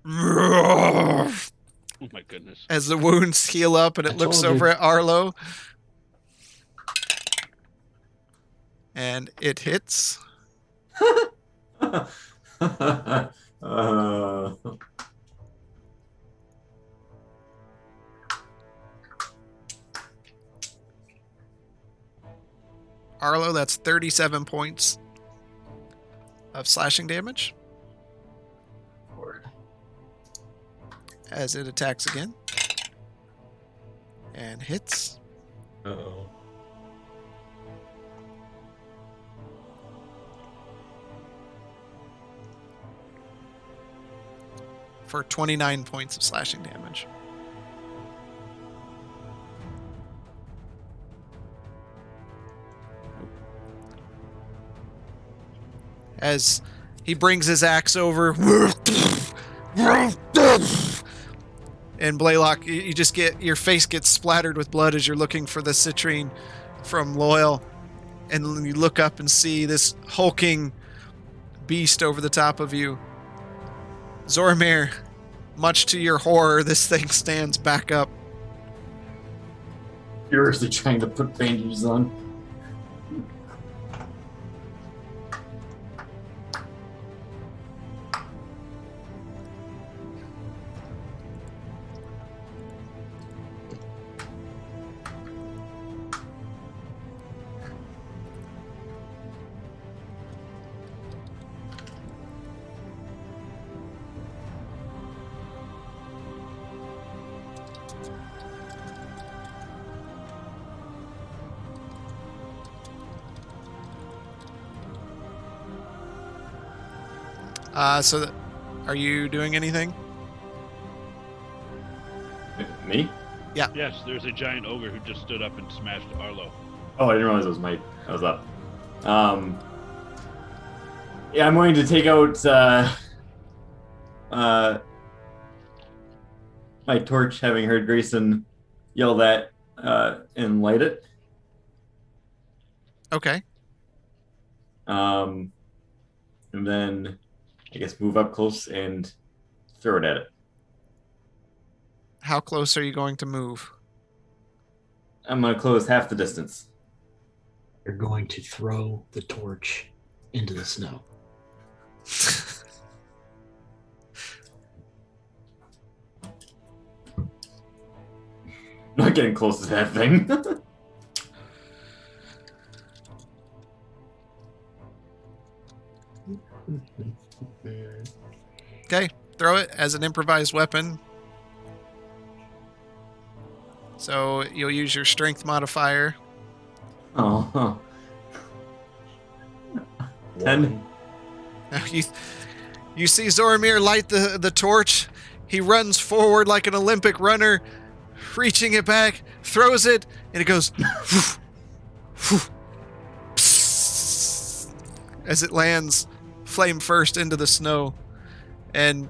Oh my goodness. As the wounds heal up and it I looks told you. over at Arlo. And it hits. Arlo, that's 37 points of slashing damage. As it attacks again. And hits. Uh-oh. For 29 points of slashing damage. As he brings his axe over. And Blaylock, you just get, your face gets splattered with blood as you're looking for the citrine from Loyal. And you look up and see this hulking beast over the top of you. Zormir, much to your horror, this thing stands back up. Furiously trying to put bandages on. Are you doing anything? Me? Yes, there's a giant ogre who just stood up and smashed Arlo. Oh, I didn't realize it was Mike. I was up. Yeah, I'm going to take out my torch, having heard Grayson yell that, and light it. Okay. And then I guess move up close and throw it at it. How close are you going to move? I'm gonna close half the distance. You're going to throw the torch into the snow. Not getting close to that thing. Okay, throw it as an improvised weapon. So you'll use your strength modifier. Oh, huh. 10. You see Zoromir light the torch. He runs forward like an Olympic runner, reaching it back, throws it, and it goes as it lands flame first into the snow. And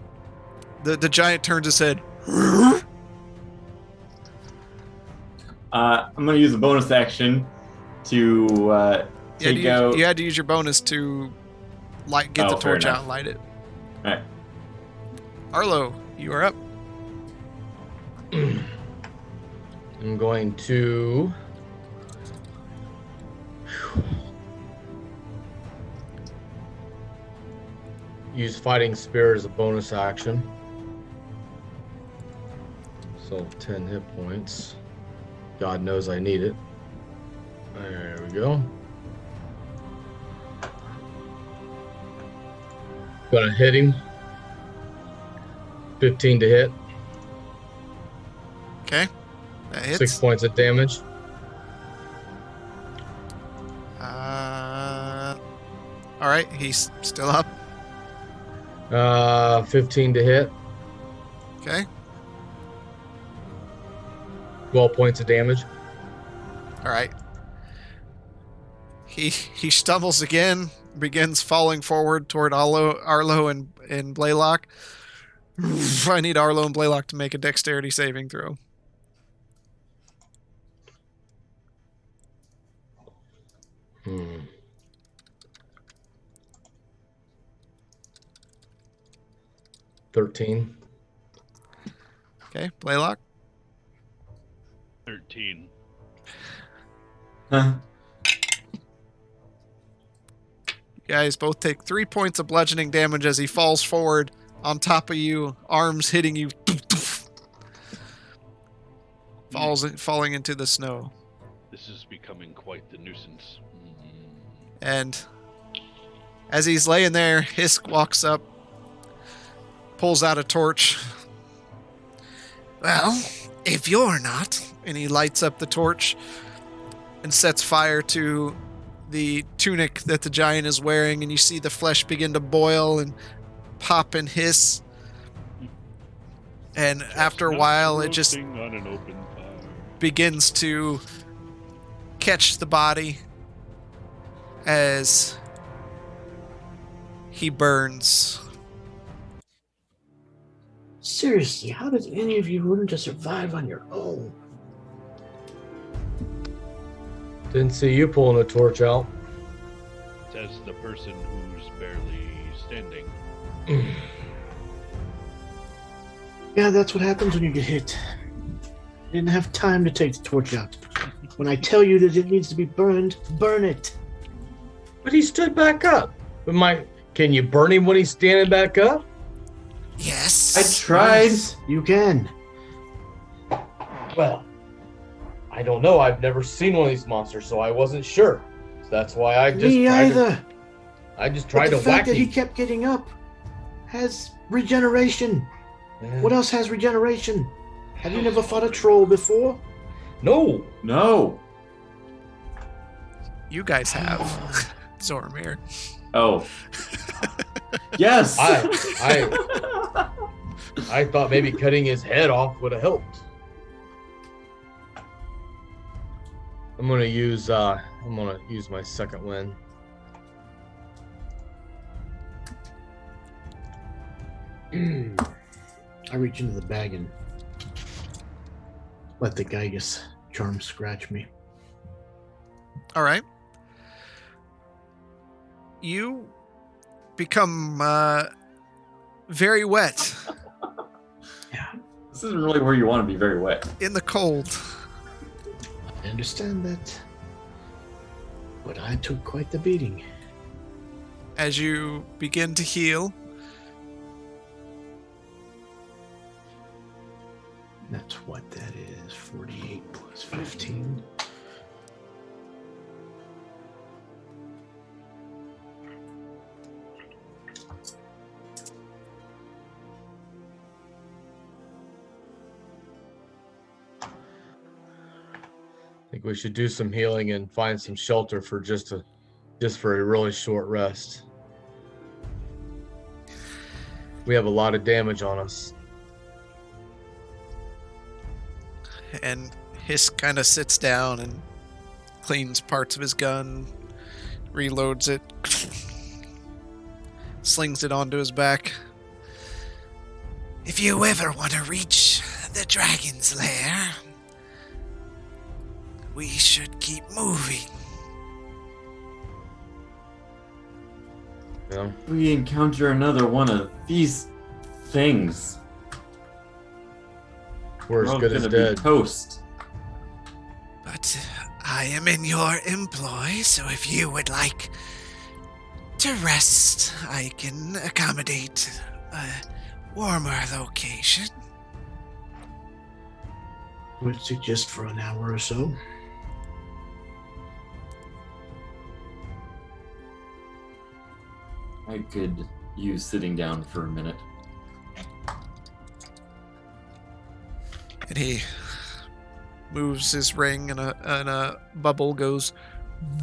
the giant turns his head. I'm gonna use a bonus action to take out. You had to use your bonus to get the fair torch out enough. and light it. All right. Arlo, you are up. I'm going to use Fighting Spear as a bonus action. So 10 hit points. God knows I need it. There we go. Gonna hit him. 15 to hit. Okay, that hits. 6 points of damage. All right, he's still up. 15 to hit. Okay, 12 points of damage. all right. He stumbles again, begins falling forward toward Arlo and Blaylock. I need Arlo and Blaylock to make a dexterity saving throw. Hmm. $13. Okay, Blaylock. 13. Huh. You guys both take 3 points of bludgeoning damage as he falls forward on top of you, arms hitting you. Falling into the snow. This is becoming quite the nuisance. And as he's laying there, Hisk walks up, pulls out a torch. Well, if you're not, and he lights up the torch and sets fire to the tunic that the giant is wearing, and you see the flesh begin to boil and pop and hiss. And after a while, it just On an open fire. begins to catch the body as he burns. Seriously, how did any of you learn to survive on your own? Didn't see you pulling a torch out. Says the person who's barely standing. Yeah, that's what happens when you get hit. I didn't have time to take the torch out. When I tell you that it needs to be burned, burn it. But he stood back up. Can you burn him when he's standing back up? Yes. I tried. Yes, you can. Well, I don't know. I've never seen one of these monsters, so I wasn't sure. So that's why I just Me tried either. I just But tried the to fact whack that he him. kept getting up has regeneration. Yeah. What else has regeneration? Have you never fought a troll before? No. No. You guys have. Zoromir. Oh. Yes. I thought maybe cutting his head off would have helped. I'm gonna use my second win. I reach into the bag and let the Gygus charm scratch me. All right. you become very wet This isn't really where you want to be very wet. in the cold. I understand that. But I took quite the beating. As you begin to heal, That's what that is. 48 plus 15. I think we should do some healing and find some shelter for just for a really short rest. We have a lot of damage on us. and Hiss kind of sits down and cleans parts of his gun, reloads it, slings it onto his back. If you ever want to reach the dragon's lair, we should keep moving. You know? If we encounter another one of these things, We're as all good as gonna dead. be toast. But I am in your employ, so if you would like to rest, I can accommodate a warmer location. Would suggest for an hour or so. I could use sitting down for a minute. And he moves his ring, and a bubble goes.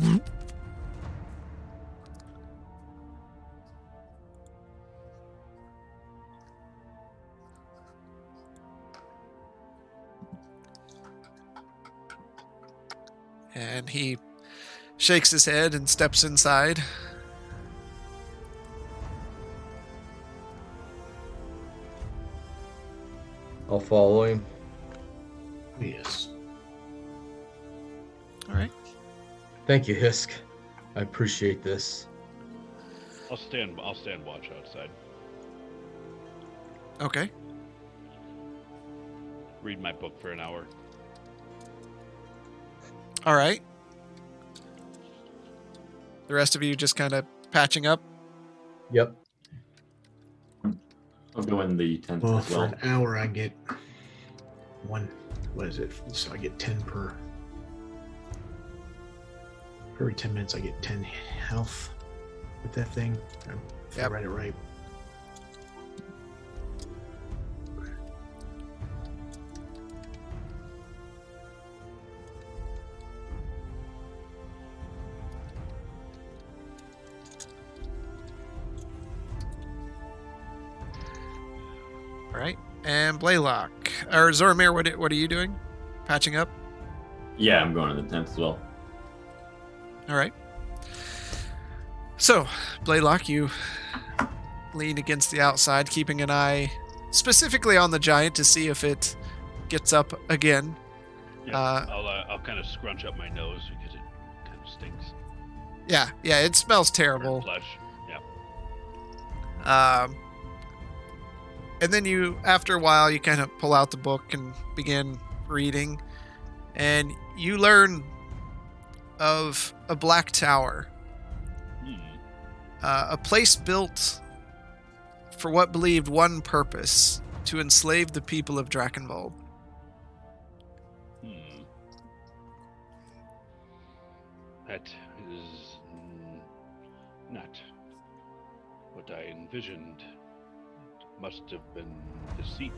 Whoop. And he shakes his head and steps inside. I'll follow him. Yes. All right. Thank you, Hisk. I appreciate this. I'll stand watch outside. Okay. Read my book for an hour. All right. The rest of you just kind of patching up. Yep. I'll go in the tent Well, as for well. an hour, I get one. What is it? So I get 10 per. Every 10 minutes, I get 10 health with that thing. If I Yep. read it right. All right. And Blaylock. Or Zormir, what are you doing? Patching up? Yeah, I'm going to the tent as well. All right. So, Blaylock, you lean against the outside, keeping an eye specifically on the giant to see if it gets up again. Yeah, Uh, I'll kind of scrunch up my nose because it kind of stinks. Yeah, it smells Burnt terrible. flesh. Yeah. And then you, after a while, you kind of pull out the book and begin reading, and you learn of a black tower, a place built for what believed one purpose: to enslave the people of Drakenwald. That is not what I envisioned. It must have been deceit.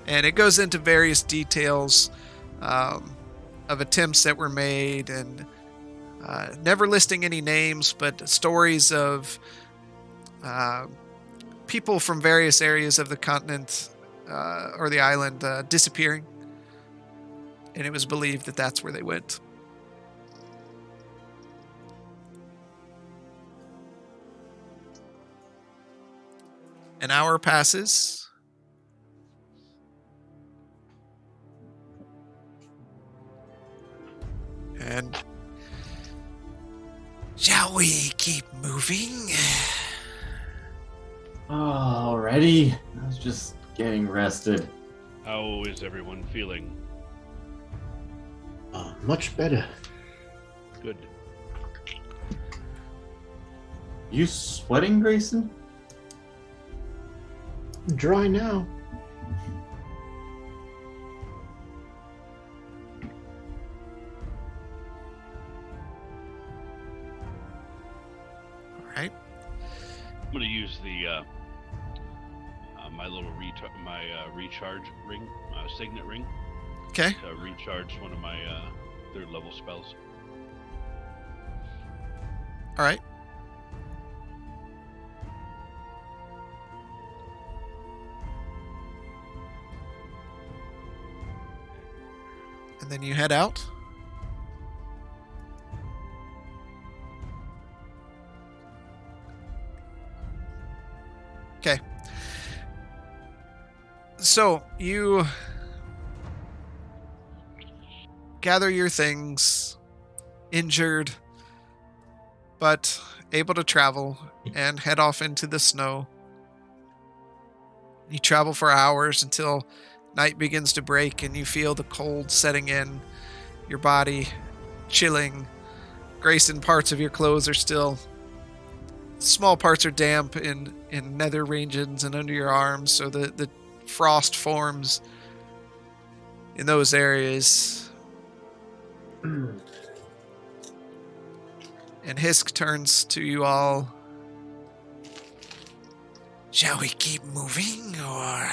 And it goes into various details of attempts that were made, and never listing any names, but stories of people from various areas of the continent or the island disappearing. And it was believed that that's where they went. An hour passes. And shall we keep moving? Alrighty. I was just getting rested. How is everyone feeling? Much better. Good. You sweating, Grayson? Dry now. All right. I'm gonna use the my little recharge ring, signet ring, Okay. to recharge one of my 3rd level spells. All right. And then you head out. Okay. So you gather your things, injured, but able to travel, and head off into the snow. You travel for hours until night begins to break and you feel the cold setting in, your body chilling. Grayson, parts of your clothes are still, small parts are damp in nether regions and under your arms, so the frost forms in those areas. And Hisk turns to you all. Shall we keep moving or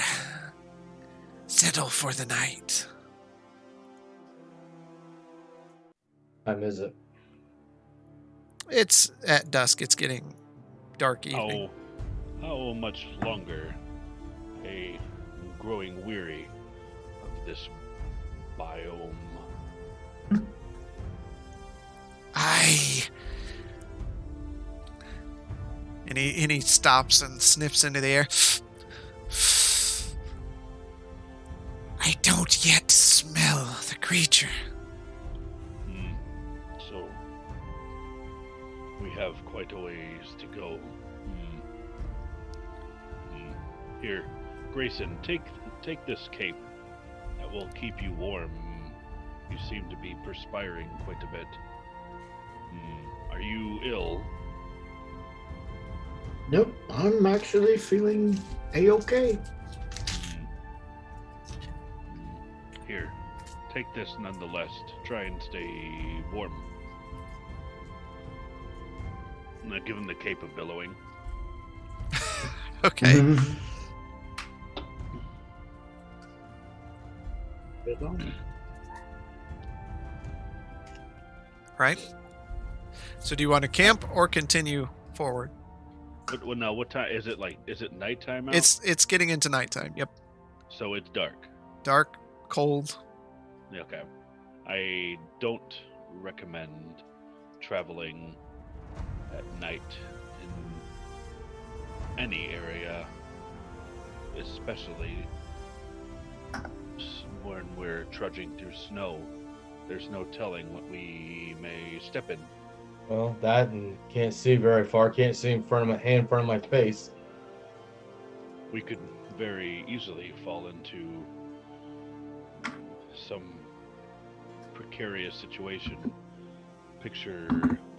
settle for the night? Time is it? It's at dusk. It's getting dark evening. How much longer? I'm growing weary of this biome. And he stops and sniffs into the air. I don't yet smell the creature. So we have quite a ways to go. Here, Grayson, take this cape. That will keep you warm. You seem to be perspiring quite a bit. Are you ill? Nope, I'm actually feeling A-okay. Here, take this nonetheless to try and stay warm. And I give him the cape of billowing. Okay. Right. So do you want to camp or continue forward? Well, now, what time is it? Is it nighttime out? It's getting into nighttime. Yep. So it's dark. Dark, cold. Okay. I don't recommend traveling at night in any area, especially when we're trudging through snow. There's no telling what we may step in. Well, that and can't see very far. Can't see in front of my hand, in front of my face. We could very easily fall into some precarious situation. Picture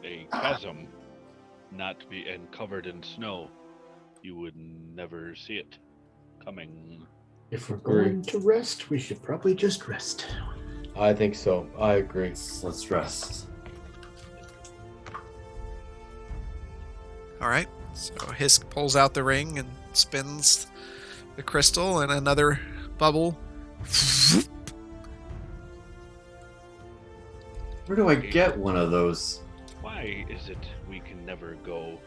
a chasm, and covered in snow. You would never see it coming. If we're going to rest, we should probably just rest. I think so. I agree. Let's rest. All right. So Hisk pulls out the ring and spins the crystal, and another bubble. Where do I get one of those? Why is it we can never go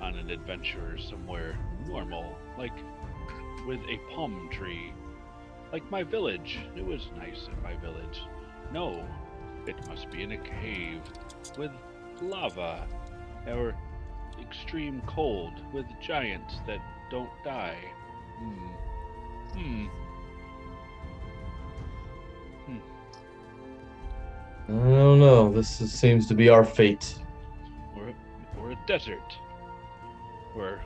on an adventure somewhere normal, like with a palm tree? Like my village. It was nice in my village. No, it must be in a cave with lava or extreme cold with giants that don't die. I don't don't know. Seems to be our fate. Or a desert. Or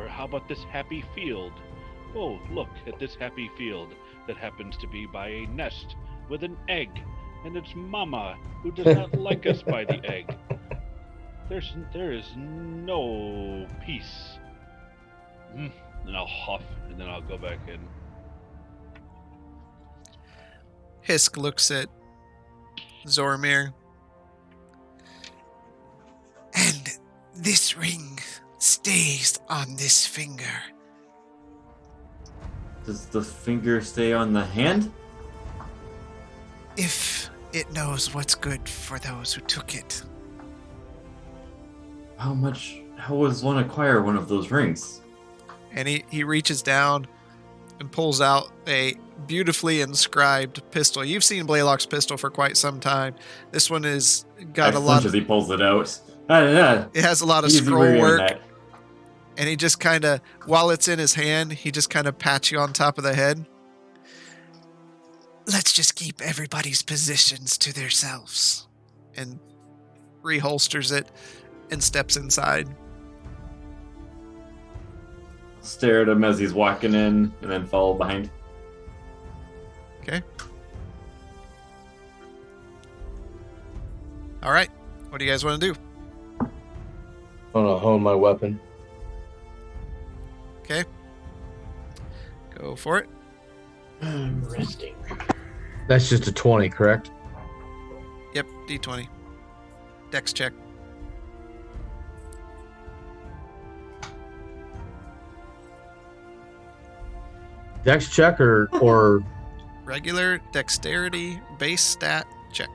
how about this happy field? Oh, look at this happy field that happens to be by a nest with an egg, and it's Mama who does not like us by the egg. There is no peace. And I'll huff, and then I'll go back in. Hisk looks at Zormir. And this ring stays on this finger. Does the finger stay on the hand? If it knows what's good for those who took it. How does one acquire one of those rings? And he reaches down and pulls out a beautifully inscribed pistol. You've seen Blaylock's pistol for quite some time. This one is got a lot as he pulls it out. It has a lot of scroll work. And he just kind of, while it's in his hand, he just kind of pats you on top of the head. Let's just keep everybody's positions to themselves. And reholsters it and steps inside. Stare at him as he's walking in and then follow behind. Okay. All right. What do you guys want to do? I want to hone my weapon. Okay. Go for it. I'm resting. That's just a 20, correct? Yep, D20. Dex check. Dex check or Regular dexterity base stat check.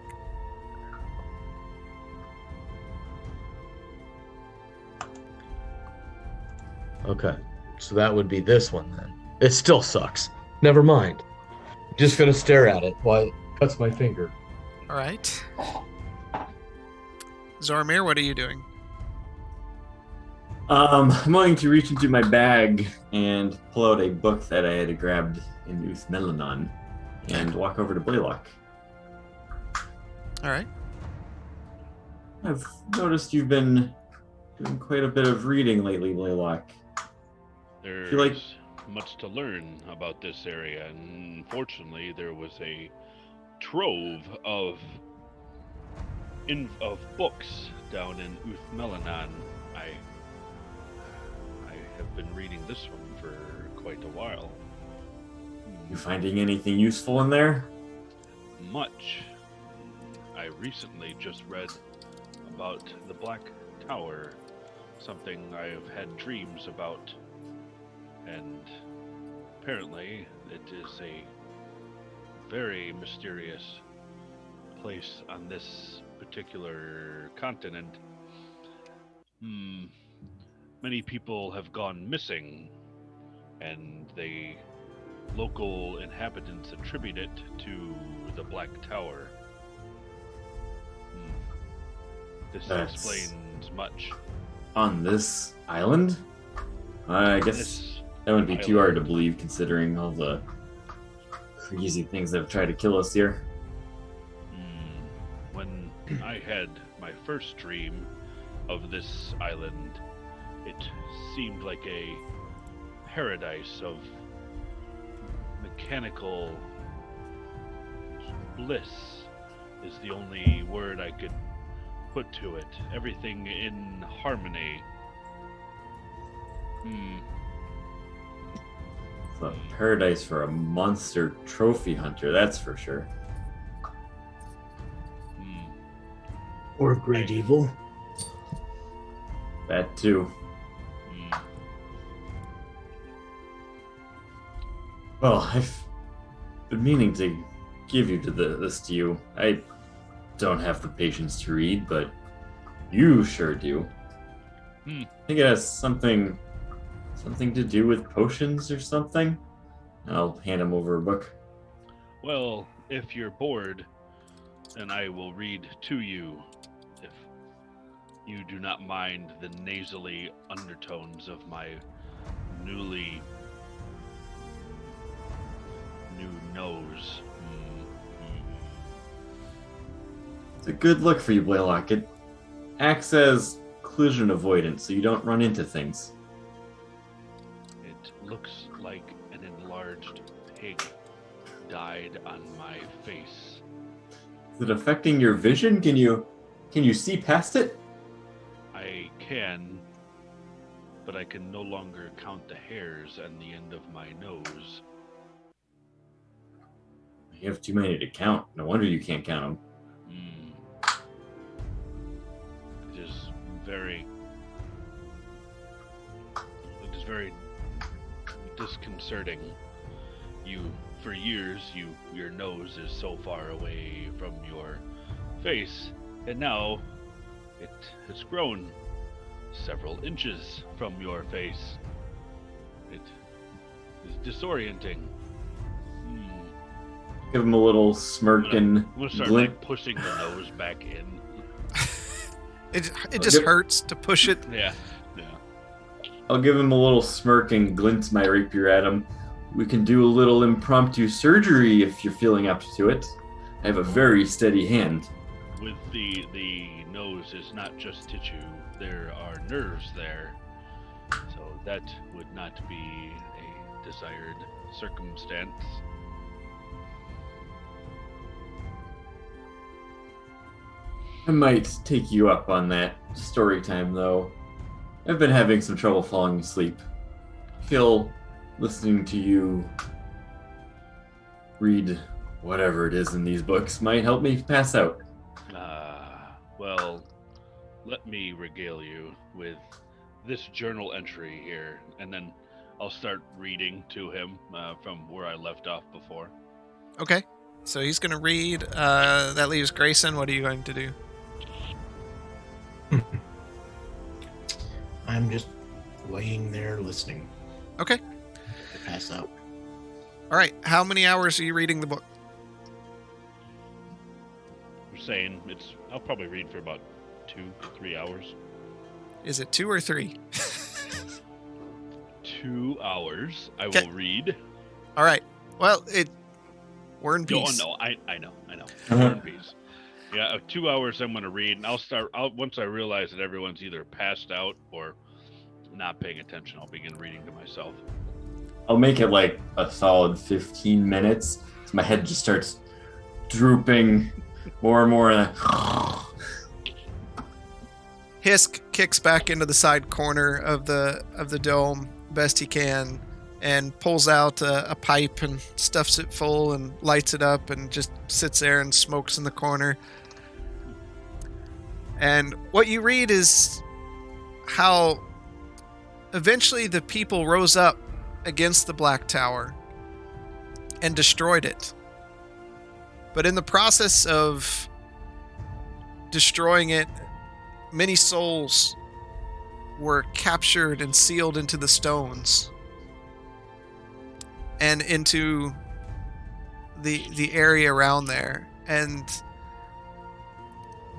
Okay. So that would be this one then. It still sucks. Never mind. Just gonna stare at it while it cuts my finger. All right. Zormir, what are you doing? I'm going to reach into my bag and pull out a book that I had grabbed in Uth Melanon and walk over to Blaylock. All right. I've noticed you've been doing quite a bit of reading lately, Blaylock. There's much to learn about this area, and unfortunately, there was a trove of books down in Uth Melanon. I have been reading this one for quite a while. You finding anything useful in there? Much. I recently just read about the Black Tower, something I have had dreams about. And apparently it is a very mysterious place on this particular continent. Many people have gone missing, and the local inhabitants attribute it to the Black Tower. This explains much. On this island? I guess that wouldn't be too hard to believe, considering all the crazy things that have tried to kill us here. When I had my first dream of this island, it seemed like a paradise of mechanical bliss is the only word I could put to it. Everything in harmony. It's a paradise for a monster trophy hunter, that's for sure. Or great evil. That too. Well, I've been meaning to give this to you. I don't have the patience to read, but you sure do. I think it has something to do with potions or something. I'll hand him over a book. Well, if you're bored, then I will read to you, if you do not mind the nasally undertones of my new nose. It's a good look for you, Blaylock. It acts as collision avoidance, so you don't run into things. It looks like an enlarged pig died on my face. Is it affecting your vision? Can you see past it? I can, but I can no longer count the hairs on the end of my nose. You have too many to count. No wonder you can't count them. It is very disconcerting. For years, your nose is so far away from your face, and now it has grown several inches from your face. It is disorienting. Give him a little smirk and I'm gonna start glint. like pushing the nose back in. It just hurts to push it. Yeah. I'll give him a little smirk and glint my rapier at him. We can do a little impromptu surgery if you're feeling up to it. I have a very steady hand. With the nose is not just tissue, there are nerves there. So that would not be a desired circumstance. I might take you up on that story time, though. I've been having some trouble falling asleep. I feel listening to you read whatever it is in these books might help me pass out. Well, let me regale you with this journal entry here, and then I'll start reading to him from where I left off before. Okay. So he's going to read. That leaves Grayson. What are you going to do? I'm just laying there listening. Okay. To pass out. All right. How many hours are you reading the book? I'm saying I'll probably read for about 2-3 hours. Is it 2 or 3? 2 hours. I Okay. will read. All right. Well, we're in peace. No, I know. We're in peace. Yeah, 2 hours I'm going to read, and once I realize that everyone's either passed out or not paying attention, I'll begin reading to myself. I'll make it like a solid 15 minutes. So my head just starts drooping more and more. Hisk kicks back into the side corner of the dome best he can and pulls out a pipe and stuffs it full and lights it up and just sits there and smokes in the corner. And what you read is how eventually the people rose up against the Black Tower and destroyed it. But in the process of destroying it, many souls were captured and sealed into the stones and into the area around there, and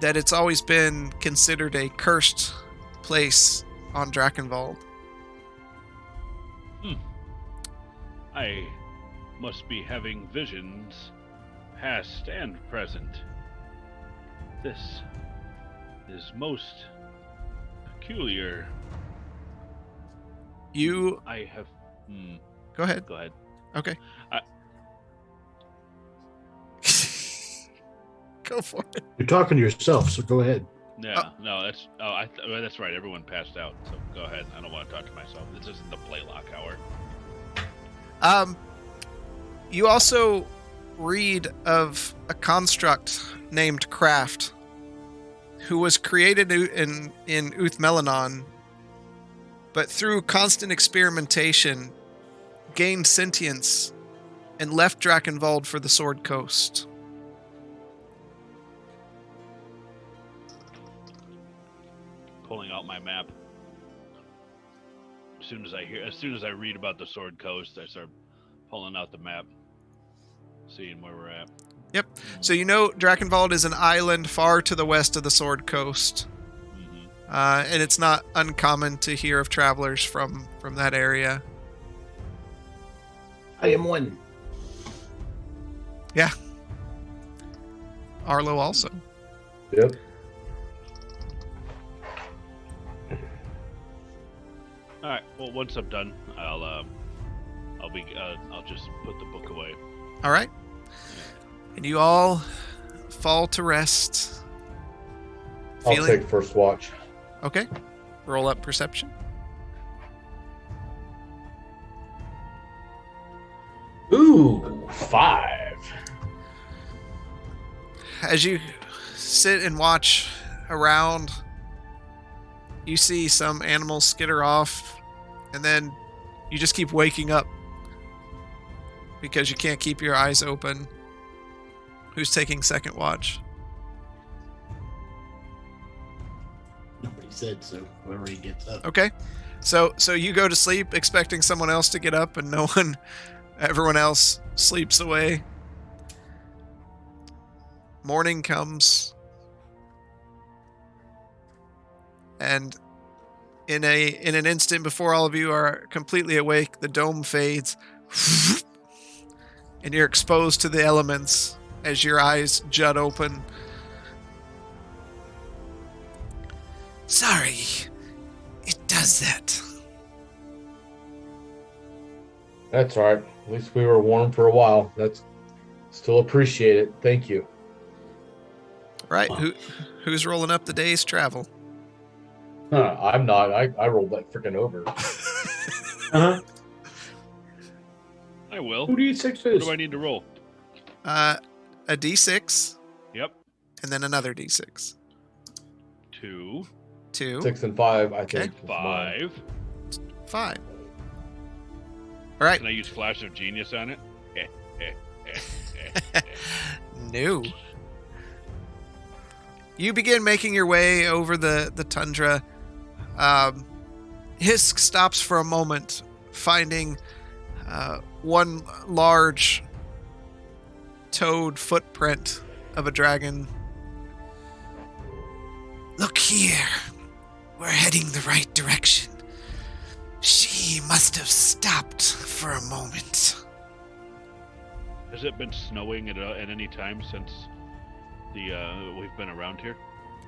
that it's always been considered a cursed place on Drakenwald. I must be having visions, past and present. This is most peculiar. I have... Go ahead. Go ahead. Okay. Go for it. You're talking to yourself, so go ahead. Yeah, no, that's... that's right, everyone passed out, so go ahead. I don't want to talk to myself. This isn't the Blaylock hour. You also read of a construct named Craft, who was created in Uthmelanon, but through constant experimentation, gained sentience and left Drakenwald for the Sword Coast. Pulling out my map. As soon as I read about the Sword Coast, I start pulling out the map, seeing where we're at. Yep. So you know Drakenwald is an island far to the west of the Sword Coast. And it's not uncommon to hear of travelers from that area. I am one. Yeah. Arlo also. Yep. All right. Well, once I'm done, I'll just put the book away. All right. And you all fall to rest. I'll take first watch. Okay. Roll up perception. Ooh, 5. As you sit and watch around, you see some animals skitter off, and then you just keep waking up because you can't keep your eyes open. Who's taking second watch? Nobody said so. Whoever he gets up. Okay. So you go to sleep expecting someone else to get up, and everyone else sleeps away. Morning comes, and in an instant before all of you are completely awake, the dome fades, and you're exposed to the elements as your eyes jut open. Sorry, it does that. That's all right. At least we were warm for a while. That's still appreciate it. Thank you. Right, who's rolling up the day's travel? I'm not. I rolled that freaking over. Uh-huh. I will. Who do you think What is? do I need to roll? A D6, Yep. and then another D6. 2, 2, 6 and 5, I Okay. think. is mine. 5. 5. All right. Can I use Flash of Genius on it? No. You begin making your way over the tundra. Hisk stops for a moment, finding one large toed footprint of a dragon. Look here. We're heading the right direction. She must have stopped for a moment. Has it been snowing at any time since we've been around here?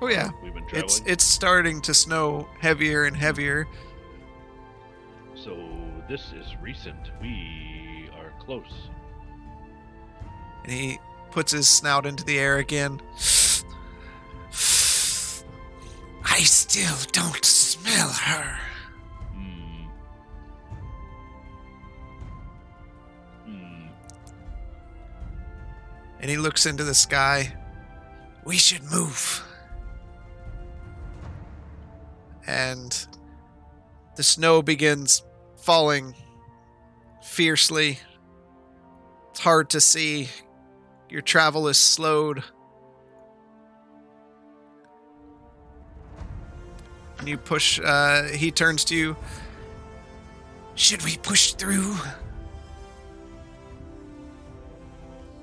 Oh yeah. We've been traveling. It's starting to snow heavier and heavier. So this is recent. We are close. And he puts his snout into the air again. I still don't smell her. And he looks into the sky. We should move. And the snow begins falling fiercely. It's hard to see. Your travel is slowed. And you push, he turns to you. Should we push through?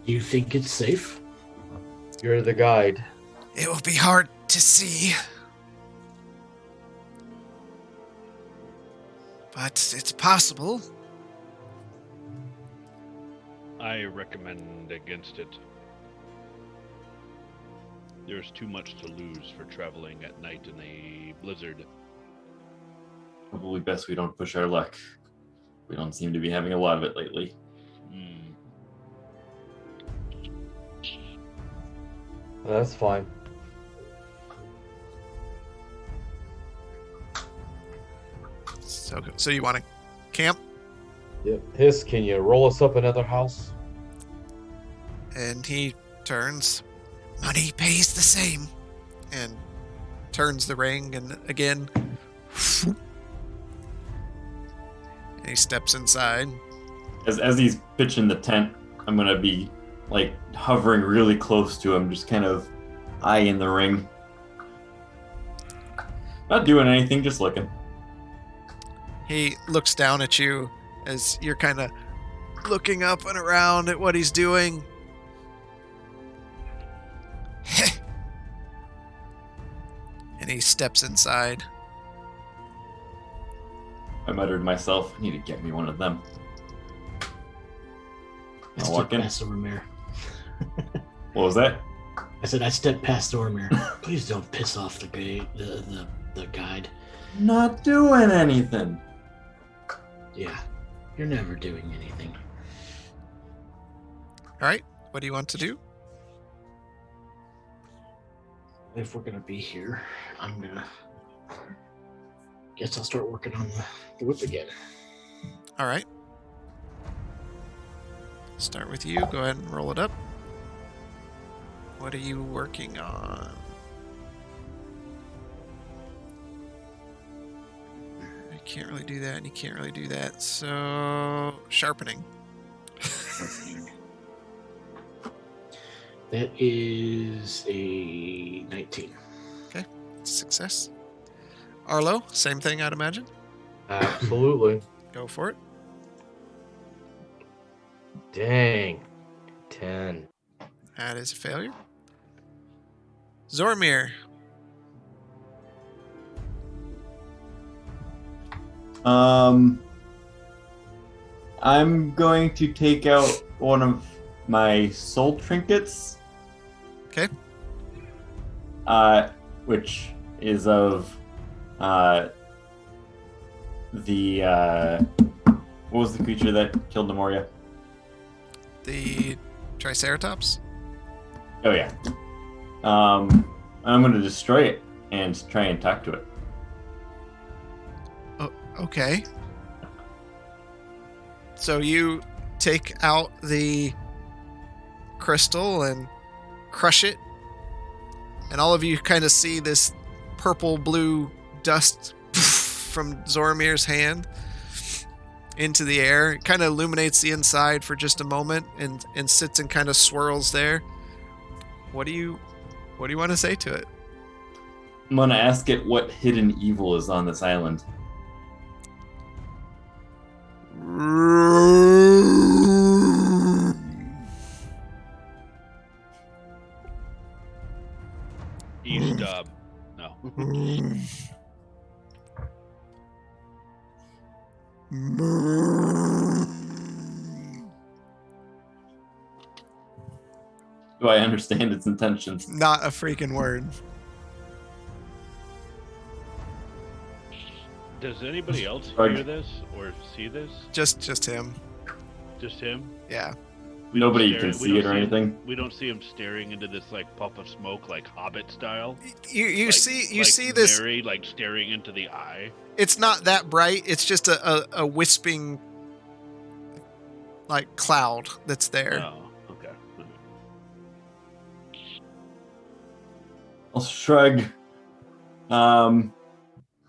You think it's safe? You're the guide. It will be hard to see. But it's possible. I recommend against it. There's too much to lose for traveling at night in a blizzard. Probably best we don't push our luck. We don't seem to be having a lot of it lately. That's fine. So you want to camp? Yep. Hiss, can you roll us up another house? And he turns. Money pays the same. And turns the ring and again. And he steps inside. As he's pitching the tent, I'm gonna be like hovering really close to him, just kind of eye in the ring. Not doing anything, just looking. He looks down at you as you're kind of looking up and around at what he's doing. And he steps inside. I muttered to myself, I need to get me one of them. Let's I'll walk get in. past over there. What was that? I said I stepped past Zormir. Please don't piss off the guide. Not doing anything. Yeah, you're never doing anything. All right. What do you want to do? If we're gonna be here, I'm gonna. Guess I'll start working on the whip again. All right. Start with you. Go ahead and roll it up. What are you working on? You can't really do that, and you can't really do that. So, sharpening. That is a 19. Success. Arlo, same thing, I'd imagine. Absolutely. Go for it. Dang. 10. That is a failure. Zormir. I'm going to take out one of my soul trinkets. Okay. Which is of the what was the creature that killed Nemoria? The Triceratops. Oh yeah. I'm going to destroy it and try and talk to it. Okay. So you take out the crystal and crush it, and all of you kind of see this purple-blue dust from Zormir's hand into the air. It kind of illuminates the inside for just a moment and sits and kind of swirls there. What do you want to say to it? I'm going to ask it what hidden evil is on this island. E-stub. No. Do I understand its intentions? Not a freaking word. Does anybody else Right. hear this or see this? Just him. Just him? Yeah. We don't Nobody stare- can we see don't it or him- anything. We don't see him staring into this like puff of smoke, like Hobbit style. You Like- see like this. Mary, like staring into the eye. It's not that bright. It's just a wisping like cloud that's there. Oh, okay. I'll shrug, and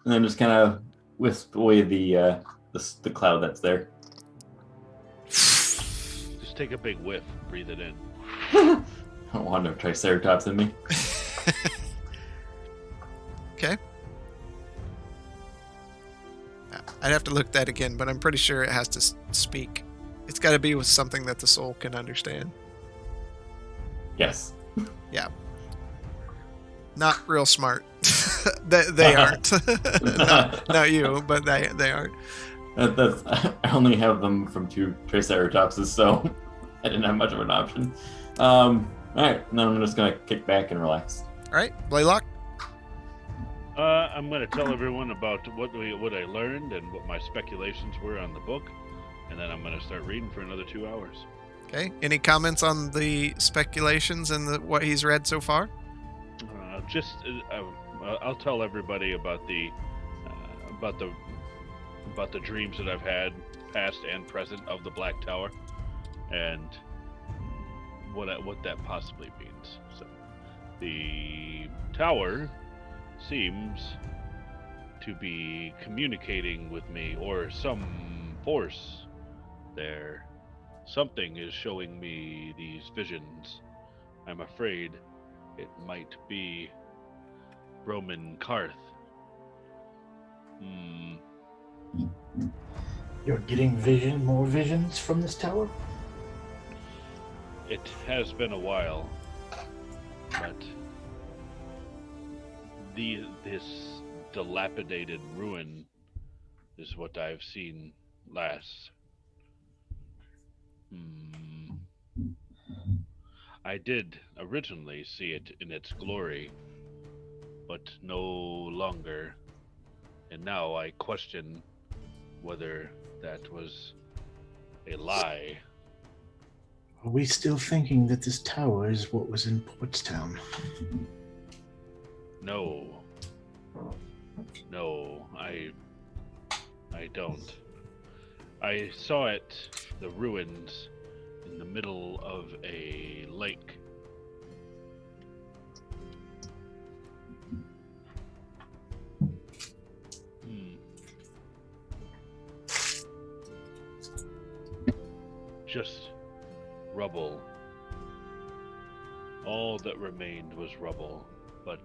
then just kind of wisp away the cloud that's there. Just take a big whiff, breathe it in. I don't want no Triceratops in me. Okay. I'd have to look that again, but I'm pretty sure it has to speak. It's got to be with something that the soul can understand. Yes. Not real smart. they aren't. not you, but they aren't. That's I only have them from 2 Triceratopses, so I didn't have much of an option. All right, then I'm just gonna kick back and relax. All right, Blaylock. I'm going to tell everyone about what I learned and what my speculations were on the book, and then I'm going to start reading for another 2 hours. Okay. Any comments on the speculations and what he's read so far? I'll tell everybody about the dreams that I've had, past and present, of the Black Tower, and what that possibly means. So, the tower seems to be communicating with me, or some force there. Something is showing me these visions. I'm afraid it might be Roman Karth. You're getting more visions from this tower? It has been a while, but this dilapidated ruin is what I've seen last. I did originally see it in its glory, but no longer. And now I question whether that was a lie. Are we still thinking that this tower is what was in Portstown? No. No, I don't. I saw it, the ruins, in the middle of a lake. Just rubble. All that remained was rubble, but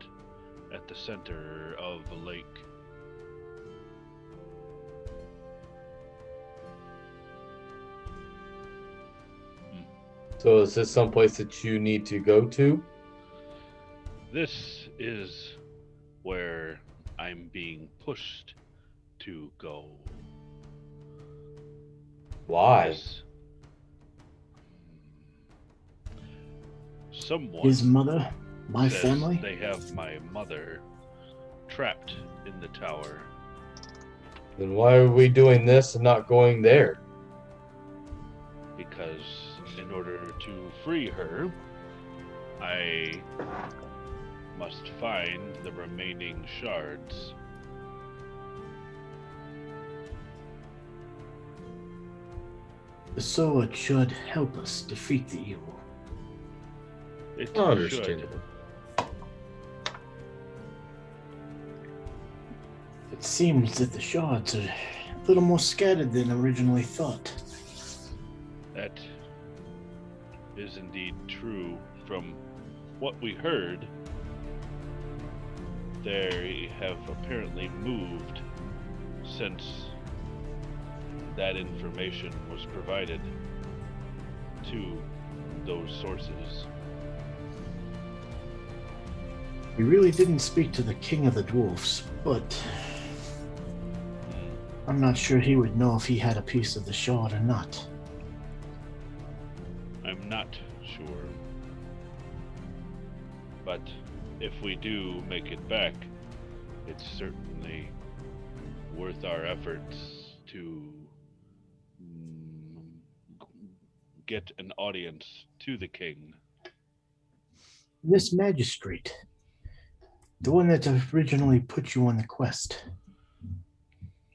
at the center of the lake. So is this someplace that you need to go to? This is where I'm being pushed to go. Why? This- Someone His mother? My says family? they have my mother trapped in the tower. Then why are we doing this and not going there? Because in order to free her, I must find the remaining shards. The sword should help us defeat the evil. It Understandable. It seems that the shards are a little more scattered than originally thought. That is indeed true. From what we heard, they have apparently moved since that information was provided to those sources. We really didn't speak to the king of the dwarfs, but I'm not sure he would know if he had a piece of the shard or not. I'm not sure. But if we do make it back, it's certainly worth our efforts to get an audience to the king. This magistrate, the one that originally put you on the quest,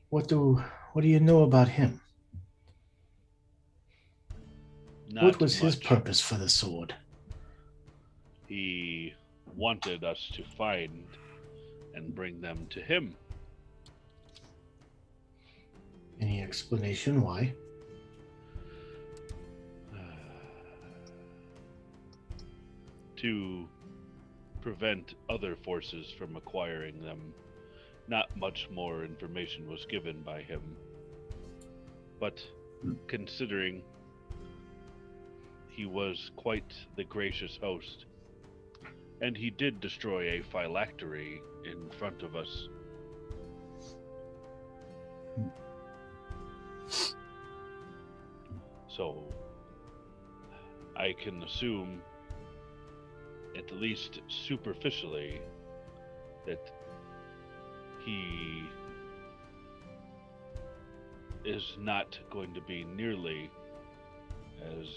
what do you know about him? Not What was his much. purpose for the sword? He wanted us to find and bring them to him. Any explanation why? To prevent other forces from acquiring them. Not much more information was given by him. But considering he was quite the gracious host, and he did destroy a phylactery in front of us. So I can assume, at least superficially, that he is not going to be nearly as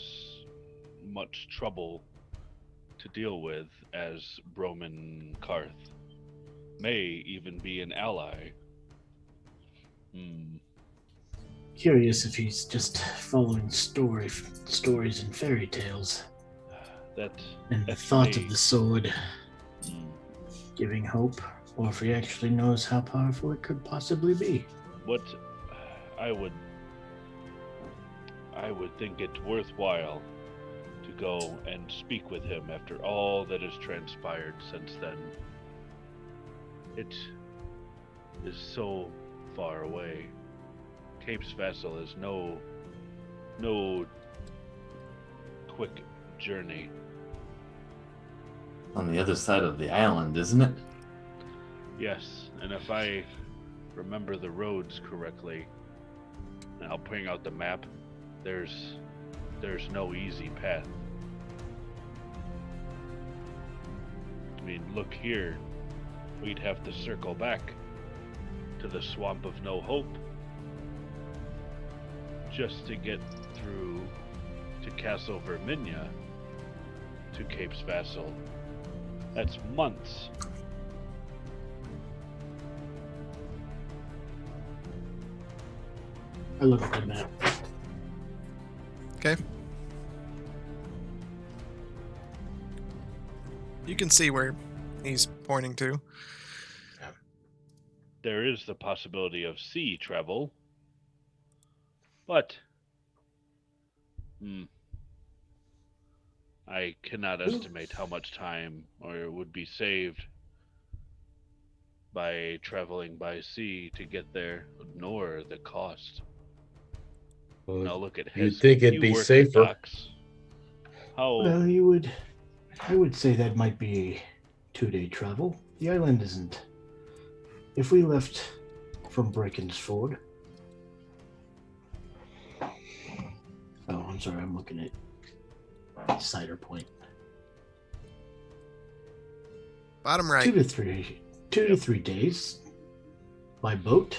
much trouble to deal with as Broman Karth. May even be an ally. Curious if he's just following stories and fairy tales. And the thought of the sword giving hope, or if he actually knows how powerful it could possibly be. What I would think it worthwhile to go and speak with him after all that has transpired since then. It is so far away. Cape's Vassal is no quick journey. On the other side of the island, isn't it? Yes, and if I remember the roads correctly, and I'll bring out the map, there's no easy path. mean, look here. We'd have to circle back to the Swamp of No Hope just to get through to Castle Verminia to Cape's Vassal. That's months. I look at the map. Okay. You can see where he's pointing to. There is the possibility of sea travel, but I cannot estimate how much time or would be saved by traveling by sea to get there, nor the cost. Well, Now look at you'd think it'd be safer. How? Well, I would say that might be a 2-day travel. The island isn't. If we left from Bracken's-Ford. Oh, I'm sorry, I'm looking at Cider Point. Bottom right. 2 to 3 days by boat.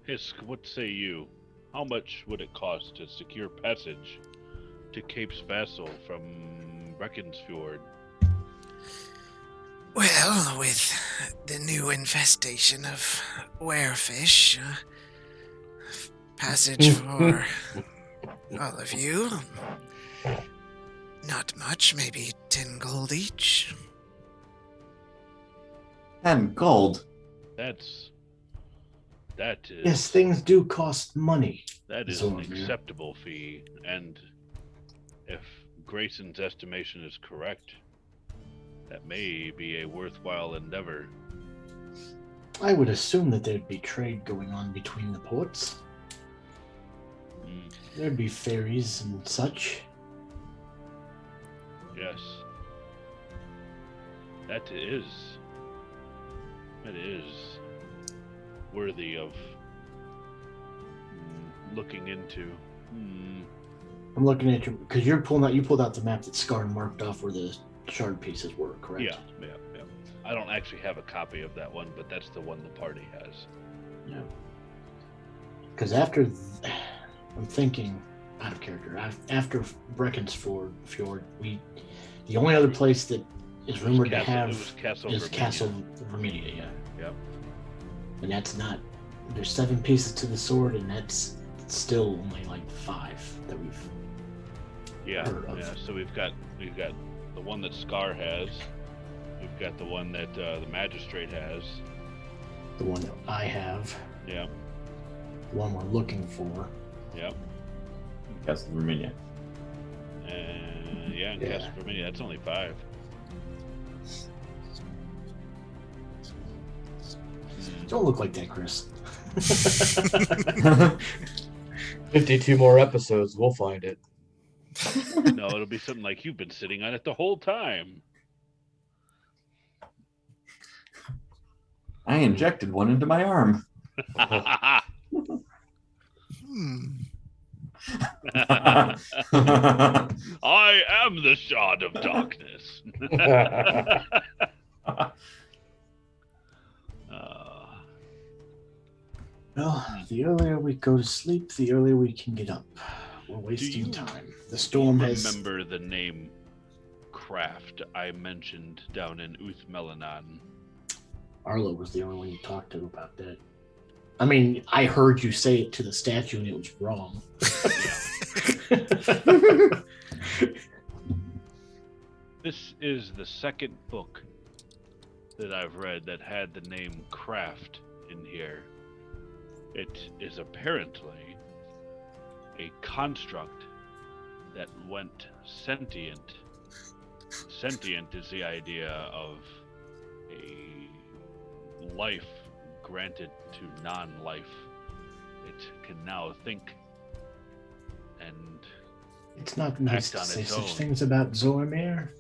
Hisk, what say you? How much would it cost to secure passage to Cape's Vassal from Brecken'sfjord? Well, with the new infestation of werefish, passage for all of you. Not much, maybe 10 gold each. 10 gold? That is... Yes, things do cost money. That is an acceptable fee, and if Grayson's estimation is correct, that may be a worthwhile endeavor. I would assume that there'd be trade going on between the ports. There'd be ferries and such. Yes. That is worthy of looking into. I'm looking at you because you pulled out the map that Scar marked off where the shard pieces were, correct? Yeah. I don't actually have a copy of that one, but that's the one the party has. Yeah. Because I'm thinking out of character. After Brecken'sfjord, the only other place that is rumored to have is Castle Verminia. Yeah. Yep. And that's not. There's 7 pieces to the sword, and that's still only like 5 that we've heard of. Yeah. So we've got the one that Scar has. We've got the one that the magistrate has. The one that I have. Yeah. The one we're looking for. Yep. Castle Verminia. Castle Verminia. That's only 5. Don't look like that, Chris. 52 more episodes, we'll find it. No, it'll be something like you've been sitting on it the whole time. I injected one into my arm. I am the Shard of Darkness. Well, the earlier we go to sleep, the earlier we can get up. We're wasting time. The storm has... Remember the name Craft I mentioned down in Uthmelanan? Arlo was the only one you talked to about that. I mean, I heard you say it to the statue and it was wrong. This is the second book that I've read that had the name Craft in here. It is apparently a construct that went sentient. Sentient is the idea of a life granted to non-life. It can now think and it's not nice to say such own. things about Zormir.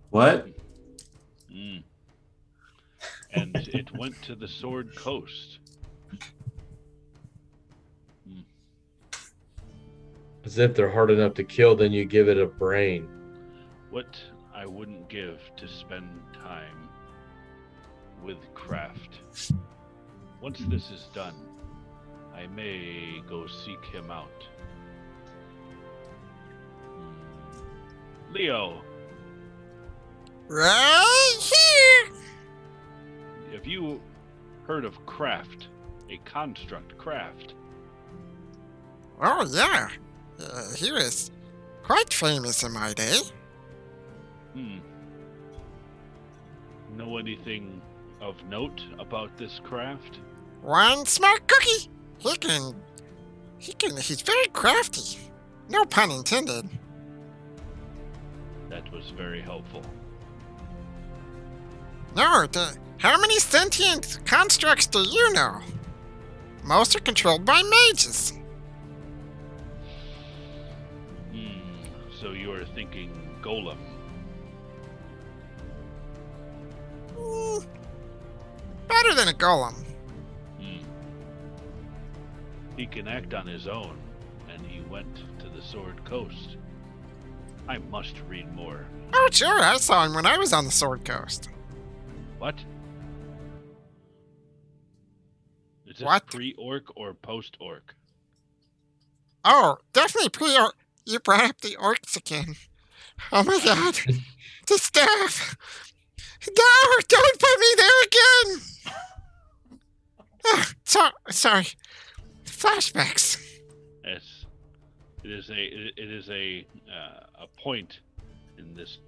What? And it went to the Sword Coast. As if they're hard enough to kill, then you give it a brain. what I wouldn't give to spend time with Kraft. Once this is done, I may go seek him out. Leo, Right here. have you heard of Kraft? A construct Kraft? Oh, yeah. He was quite famous in my day. Know anything of note about this Kraft? One smart cookie. He's very crafty. No pun intended. That was very helpful. No, how many sentient constructs do you know? Most are controlled by mages. So you are thinking Golem. Better than a golem. He can act on his own, and he went to the Sword Coast. I must read more. Oh, sure, I saw him when I was on the Sword Coast. What? Is this What? pre-orc or post-orc? Oh, definitely pre-orc. You brought up the orcs again. Oh my god. The staff. No, don't put me there again. Sorry. Flashbacks. Yes. It is a point in this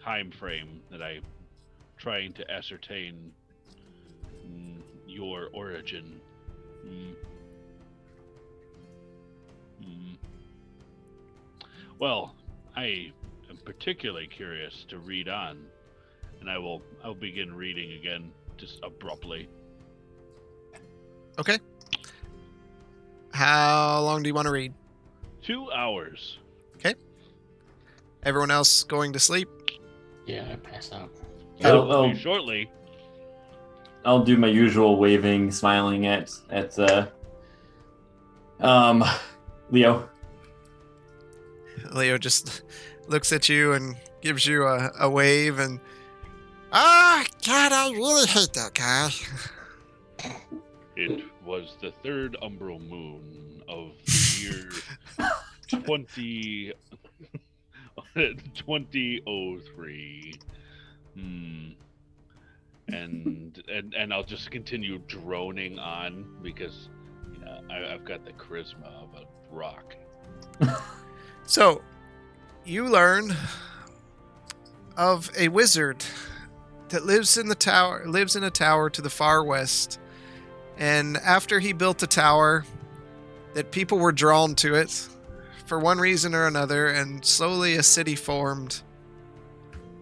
time frame that I'm trying to ascertain your origin. Well, I am particularly curious to read on, and I'll begin reading again just abruptly. Okay. How long do you want to read? 2 hours. Everyone else going to sleep? Yeah, I pass out. Shortly. I'll do my usual waving, smiling at Leo. Leo just looks at you and gives you a wave and... Oh, God, I really hate that guy. It was the third umbral moon of the year 2003. And I'll just continue droning on because I've got the charisma of a rock. So, you learn of a wizard that lives in a tower to the far west. And after he built a tower, that people were drawn to it for one reason or another, and slowly a city formed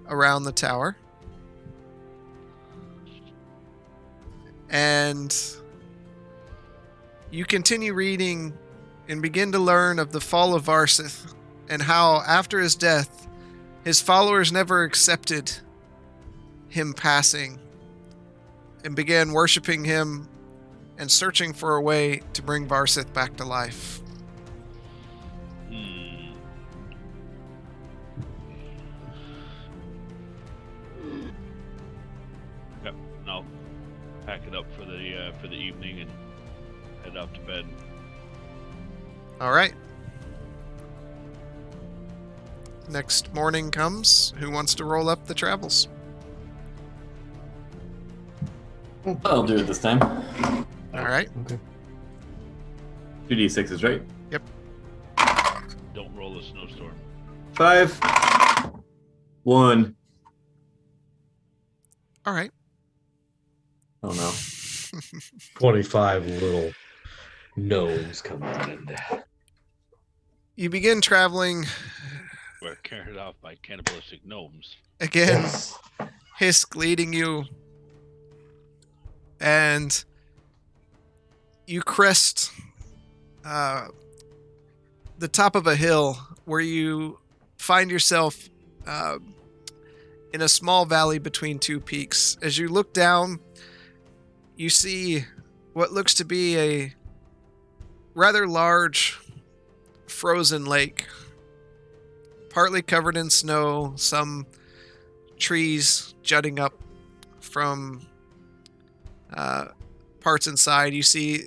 around the tower. And you continue reading and begin to learn of the fall of Varsith and how, after his death, his followers never accepted him passing and began worshiping him and searching for a way to bring Varsith back to life. Yep, and I'll pack it up for the evening and head up to bed. All right. Next morning comes. Who wants to roll up the travels? I'll do it this time. All right. Okay. 2d6s, right? Yep. Don't roll a snowstorm. 5. 1. All right. Oh no. 25 little gnomes come running. You begin traveling We're carried off by cannibalistic gnomes. again. Yes. Hisk leading you, and you crest the top of a hill where you find yourself in a small valley between two peaks. As you look down, you see what looks to be a rather large frozen lake partly covered in snow, some trees jutting up from parts inside. You see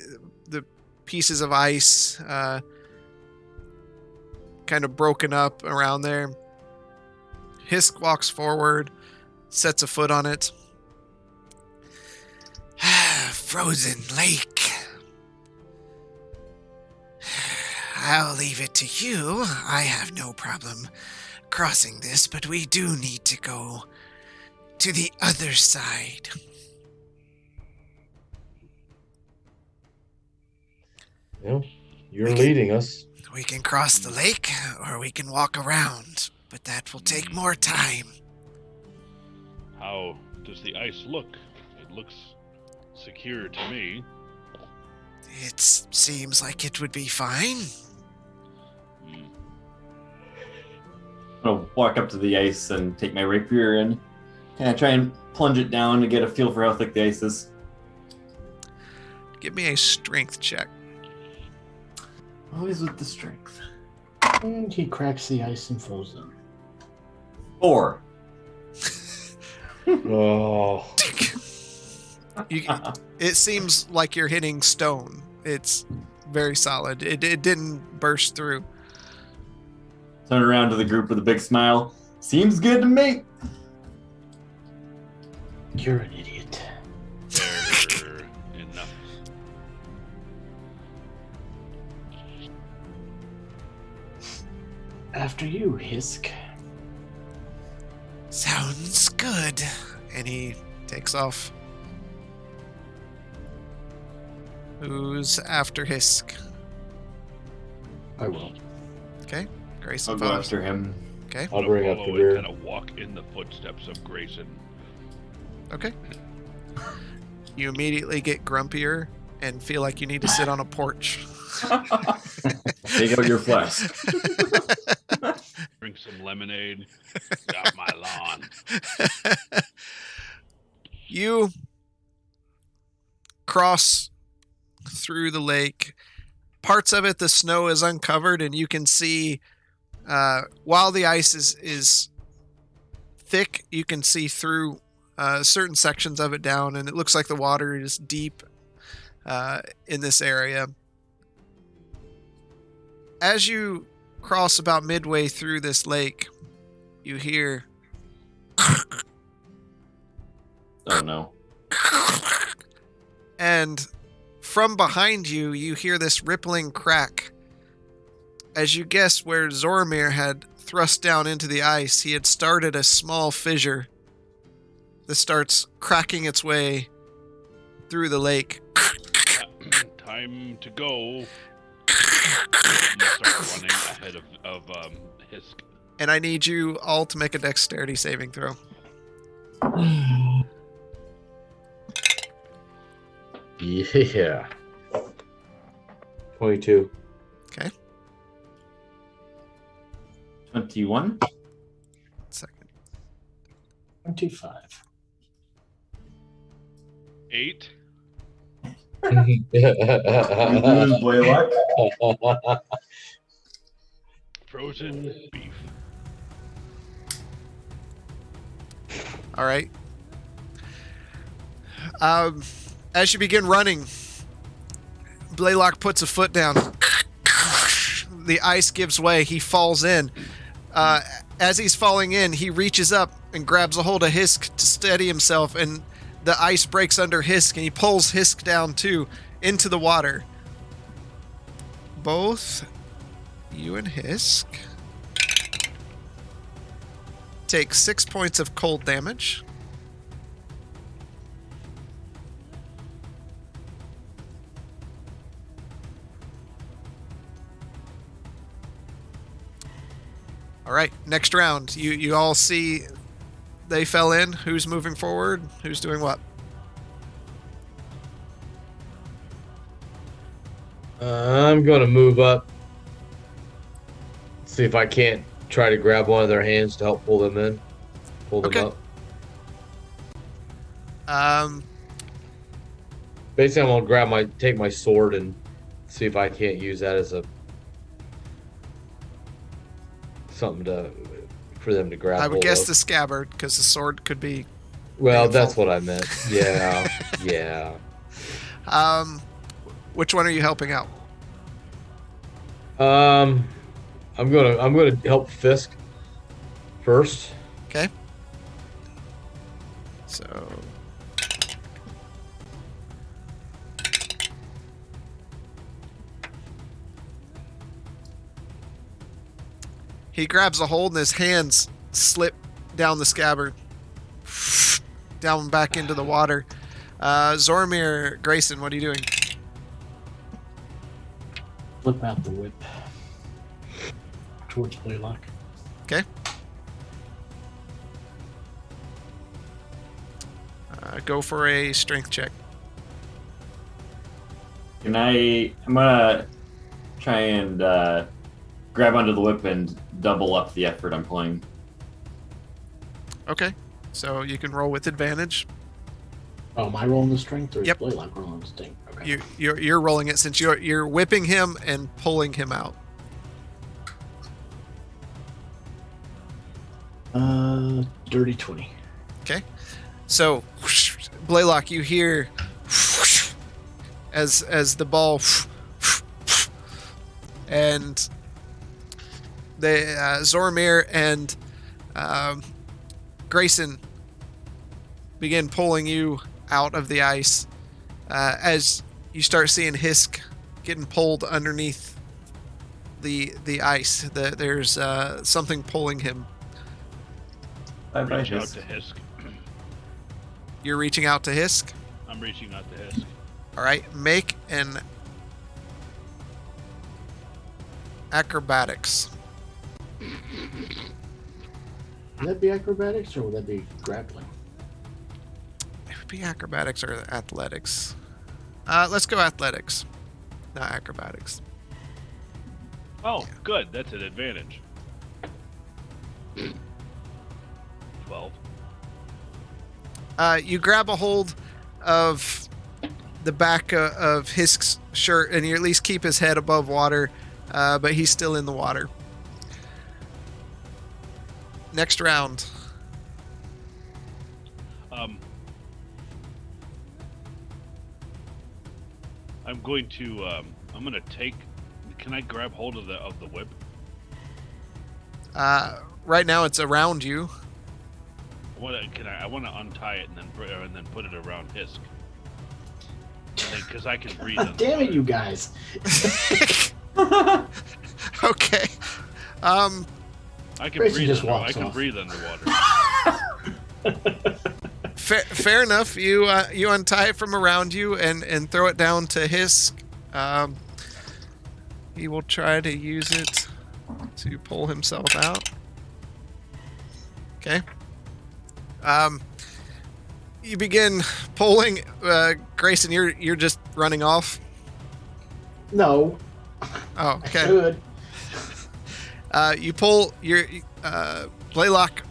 the pieces of ice kind of broken up around there. Hisk walks forward, sets a foot on it. Frozen lake. I'll leave it to you. I have no problem crossing this, but we do need to go to the other side. Well, you're leading us. We can cross the lake, or we can walk around, but that will take more time. How does the ice look? It looks secure to me. It seems like it would be fine. I'm gonna walk up to the ice and take my rapier and kind of try and plunge it down to get a feel for how thick the ice is. Give me a strength check. Always with the strength. And he cracks the ice and falls down. 4. Oh. It seems like you're hitting stone. It's very solid. It didn't burst through. Turn around to the group with a big smile. Seems good to me. You're an idiot. Fair enough. After you, Hisk. Sounds good. And he takes off. Who's after Hisk? I will. Okay. Grayson I'll go follows. after him. Okay. I'll bring up the Follow rear. and kind of walk in the footsteps of Grayson. Okay. You immediately get grumpier and feel like you need to sit on a porch. Take out your flask. Drink some lemonade. Got my lawn. You cross through the lake. Parts of it, the snow is uncovered, and you can see, while the ice is thick, you can see through certain sections of it down, and it looks like the water is deep in this area. As you cross about midway through this lake, you hear Oh no. and from behind you, you hear this rippling crack. As you guess where Zoromir had thrust down into the ice, he had started a small fissure that starts cracking its way through the lake. Time to go. And start running ahead of Hisk. And I need you all to make a dexterity saving throw. Yeah. 22. Okay. 21. Second. 25. 8. Blaylock. Frozen beef. All right. As you begin running, Blaylock puts a foot down. The ice gives way. He falls in. As he's falling in, he reaches up and grabs a hold of Hisk to steady himself, and the ice breaks under Hisk, and he pulls Hisk down too into the water. Both you and Hisk take 6 points of cold damage. All right, next round. You all see they fell in. Who's moving forward? Who's doing what? I'm going to move up. See if I can't try to grab one of their hands to help pull them in. Pull them Okay. up. Basically, I'm going to take my sword and see if I can't use that as a something for them to grab. I would guess of. the scabbard, because the sword could be. Well, painful. that's what I meant. Yeah, yeah. Which one are you helping out? I'm gonna help Fisk first. Okay. So. He grabs a hold and his hands slip down the scabbard. Down back into the water. Zormir, Grayson, what are you doing? Flip out the whip towards Blaylock. Okay. Go for a strength check. I'm gonna try and grab onto the whip and double up the effort I'm pulling. Okay. So you can roll with advantage. Oh, am I rolling the strength or is Yep. Blaylock rolling the strength? Okay. You're rolling it since you're whipping him and pulling him out. Dirty 20. Okay. So Blaylock, you hear as the ball and the Zormir and Grayson begin pulling you out of the ice as you start seeing Hisk getting pulled underneath the ice. There's something pulling him. Bye-bye, Reach out Hisk. to Hisk. You're reaching out to Hisk. I'm reaching out to Hisk. All right, make an acrobatics. Would that be acrobatics or would that be grappling? It would be acrobatics or athletics. Let's go athletics, not acrobatics. Oh, good. That's an advantage. 12. You grab a hold of the back of Hisk's shirt, and you at least keep his head above water, but he's still in the water. Next round. I'm going to. I'm going to take. Can I grab hold of the whip? Right now, it's around you. I want to untie it and then put it around Hisk. Because I can breathe. Damn it, you guys! Okay. I can Grayson breathe. just I walks can off. breathe underwater. Fair enough. You untie it from around you and throw it down to Hisk. He will try to use it to pull himself out. Okay. You begin pulling. Grayson, you're just running off. No. Oh, I okay. could. You pull your Blaylock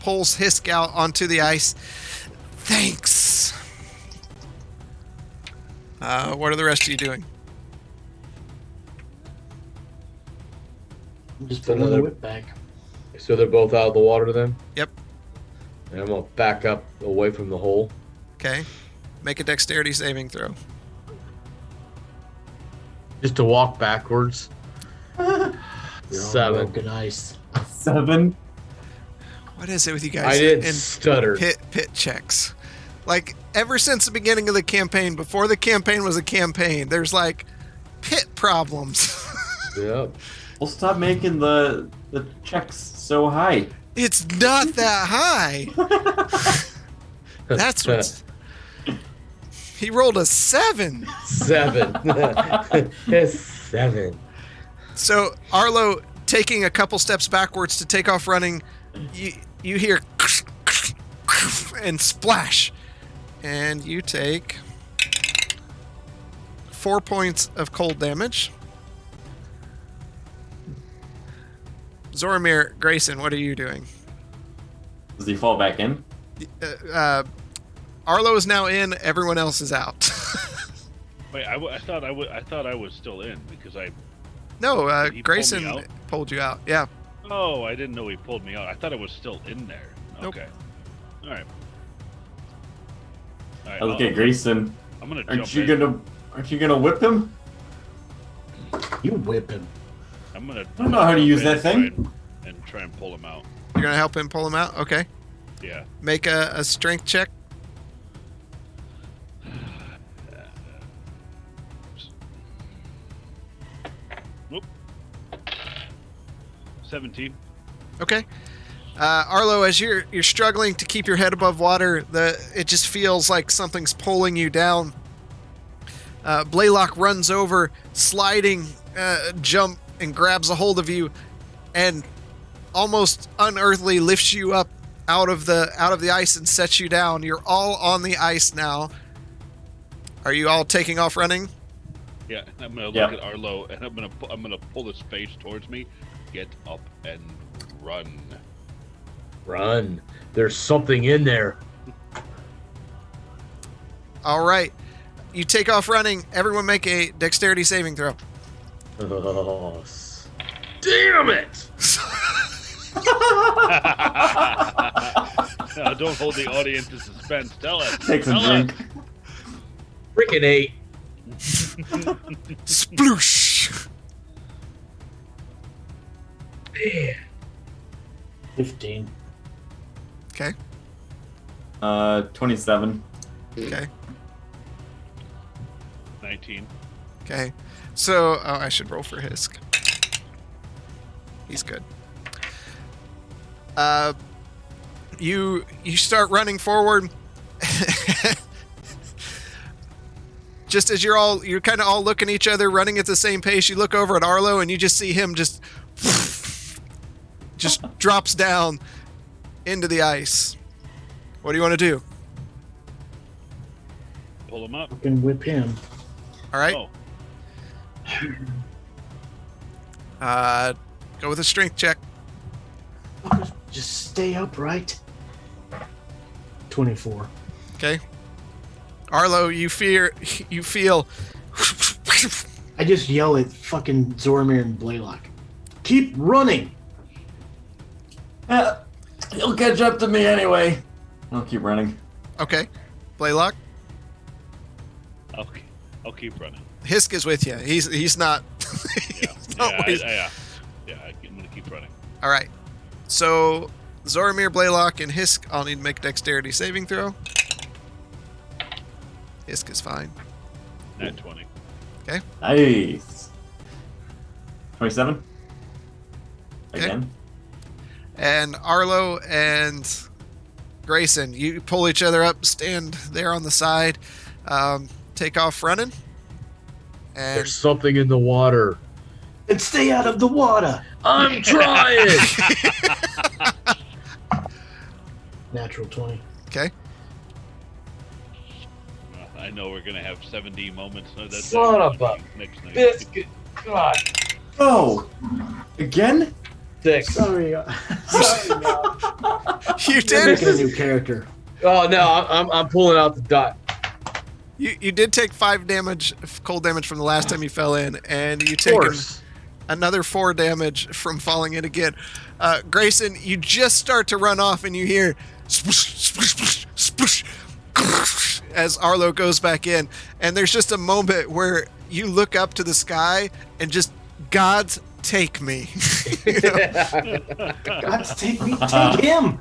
pulls Hisk out onto the ice. Thanks. What are the rest of you doing? I'm just So pulling the another- whip back. So they're both out of the water then? Yep. And I'm gonna back up away from the hole. Okay. Make a dexterity saving throw. Just to walk backwards. You're on 7. broken ice. 7. What is it with you guys? I did and stutter. pit checks. Like ever since the beginning of the campaign, before the campaign was a campaign, there's like pit problems. Yep. We'll stop making the checks so high. It's not that high. That's what. He rolled a 7. 7. It's 7. So Arlo taking a couple steps backwards to take off running, you hear and splash, and you take 4 points of cold damage. Zormir, Grayson, what are you doing? Does he fall back in? Arlo is now in. Everyone else is out. Wait, I thought I was still in because I. No, Did he pull me Grayson out? pulled you out. Yeah. Oh, I didn't know he pulled me out. I thought it was still in there. Nope. Okay. All right. I look at Grayson. I'm gonna Aren't jump you in. Aren't you gonna whip him? You whip him. I'm gonna. I don't know how to use that thing. And try and pull him out. You're gonna help him pull him out? Okay. Yeah. Make a strength check. Whoop. 17. Okay. Arlo, as you're struggling to keep your head above water, it just feels like something's pulling you down. Blaylock runs over, sliding jump, and grabs a hold of you, and almost unearthly lifts you up out of the ice and sets you down. You're all on the ice now. Are you all taking off running? Yeah, and I'm gonna look at Arlo, and I'm gonna pull his face towards me. Get up and run. Run. There's something in there. All right. You take off running. Everyone make a dexterity saving throw. Oh, damn it! Now, don't hold the audience to suspense. Tell us. Take some drink. Freaking 8. Sploosh. Man. 15. Okay. 27. Okay. 19. Okay. So, I should roll for Hisk. He's good. You start running forward. Just as you're kind of all looking at each other, running at the same pace, you look over at Arlo and you just see him just drops down into the ice. What do you want to do? Pull him up. You can whip him. All right. Oh. Go with a strength check. Just stay upright. 24. Okay. Arlo, you feel. I just yell at fucking Zoramir and Blaylock. Keep running! He'll catch up to me anyway. I'll keep running. Okay. Blaylock. I'll keep running. Hisk is with you. He's not. Yeah, I'm gonna keep running. All right. So Zoramir, Blaylock, and Hisk all need to make dexterity saving throw. Hisk is fine. Nat 20. Okay. Nice. 27. Okay. Again. And Arlo and Grayson, you pull each other up, stand there on the side, take off running. And There's something in the water. And stay out of the water! I'm trying! Natural 20. okay. I know we're gonna have 7D moments. No, that's Son of a next night. biscuit. God. Oh! Again? 6. Sorry. Sorry, no. You You're did. making a new character. Oh no, I'm pulling out the dot. You did take 5 damage, cold damage from the last time you fell in, and you Of take course. another 4 damage from falling in again. Grayson, you just start to run off, and you hear sploosh, sploosh, sploosh, sploosh, as Arlo goes back in, and there's just a moment where you look up to the sky and just, God, take me. You know? God, take me. Take him.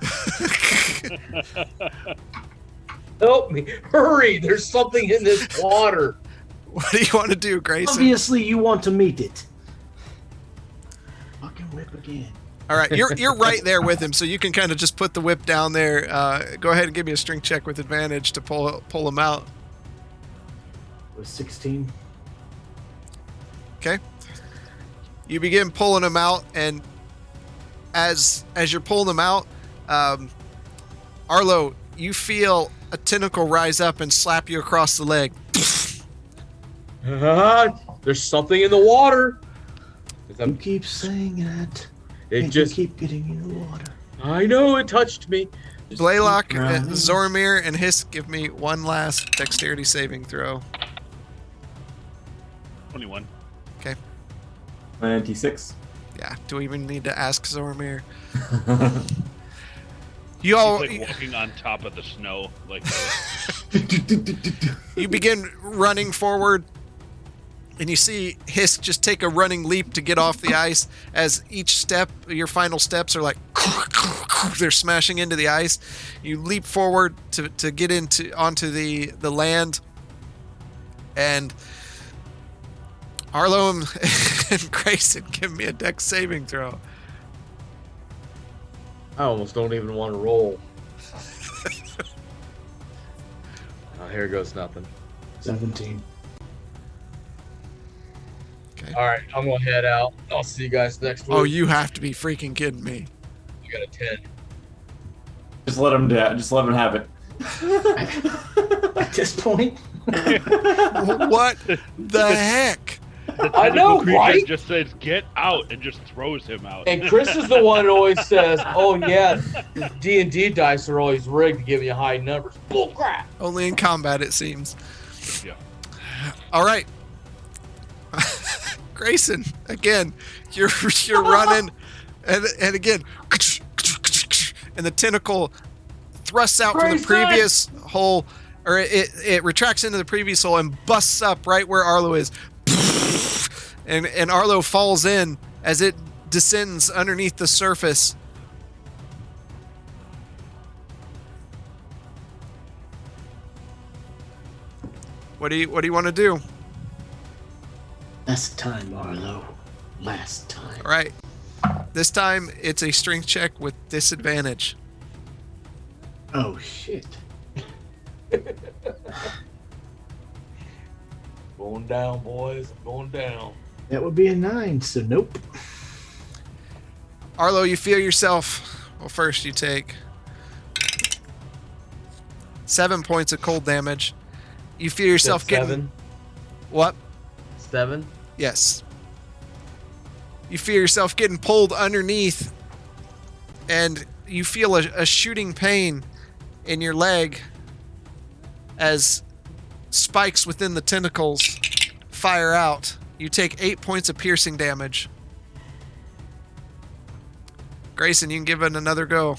Help me. Hurry. There's something in this water. What do you want to do, Grayson? Obviously, you want to meet it. Fucking whip again. All right, you're right there with him, so you can kind of just put the whip down there. Go ahead and give me a strength check with advantage to pull him out. It was 16. Okay. You begin pulling him out, and as you're pulling him out, Arlo, you feel a tentacle rise up and slap you across the leg. There's something in the water. You keep saying that. It and just. you keep getting in the water. I know it touched me. Blaylock, running. Zoramir, and Hisk, give me one last dexterity saving throw. 21. 96. Yeah. Do we even need to ask Zormir? You all. He's like walking on top of the snow, like. You begin running forward, and you see Hiss just take a running leap to get off the ice. As each step, your final steps are like they're smashing into the ice. You leap forward to get onto the land, and Arlo and Grayson, give me a dex saving throw. I almost don't even want to roll. Here goes nothing. 17. Okay. All right, I'm gonna head out. I'll see you guys next week. Oh, you have to be freaking kidding me. I got a 10. Just let him have it. At this point? What the heck? The I know, creature right? just says, "Get out," and just throws him out. And Chris is the one who always says, "Oh yeah, D&D dice are always rigged to give you high numbers." Bull crap. Only in combat, it seems. Yeah. All right. Grayson, again, you're running, and again, and the tentacle thrusts out from the Grayson! previous hole, or it retracts into the previous hole and busts up right where Arlo is. And Arlo falls in as it descends underneath the surface. What do you want to do? Last time, Arlo. Last time. All right. This time it's a strength check with disadvantage. Oh, shit. Going down, boys. Going down. That would be a 9, so nope. Arlo, you feel yourself. Well, first you take 7 points of cold damage. You feel yourself getting 7. what? 7. Yes. You feel yourself getting pulled underneath, and you feel a shooting pain in your leg as spikes within the tentacles fire out. You take 8 points of piercing damage. Grayson, you can give it another go.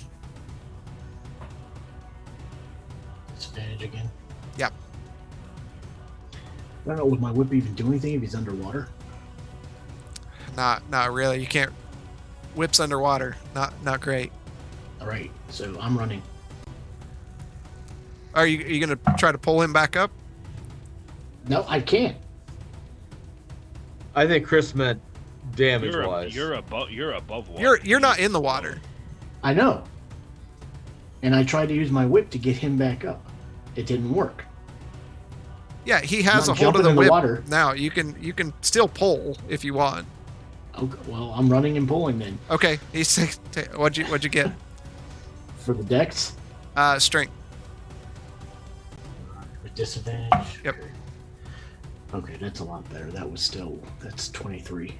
Disadvantage again. Yep. I don't know, would my whip even do anything if he's underwater? Not really. You can't. Whips underwater. Not great. Alright, so I'm running. Are you gonna try to pull him back up? No, I can't. I think Chris meant damage-wise. You're above water. You're not in the water. I know. And I tried to use my whip to get him back up. It didn't work. Yeah, he has I'm a hold of jumping the in the whip water. now. You can still pull if you want. Okay, well, I'm running and pulling then. Okay, he's what'd you get? For the dex, Strength. with disadvantage. Yep. Okay, that's a lot better. That's 23.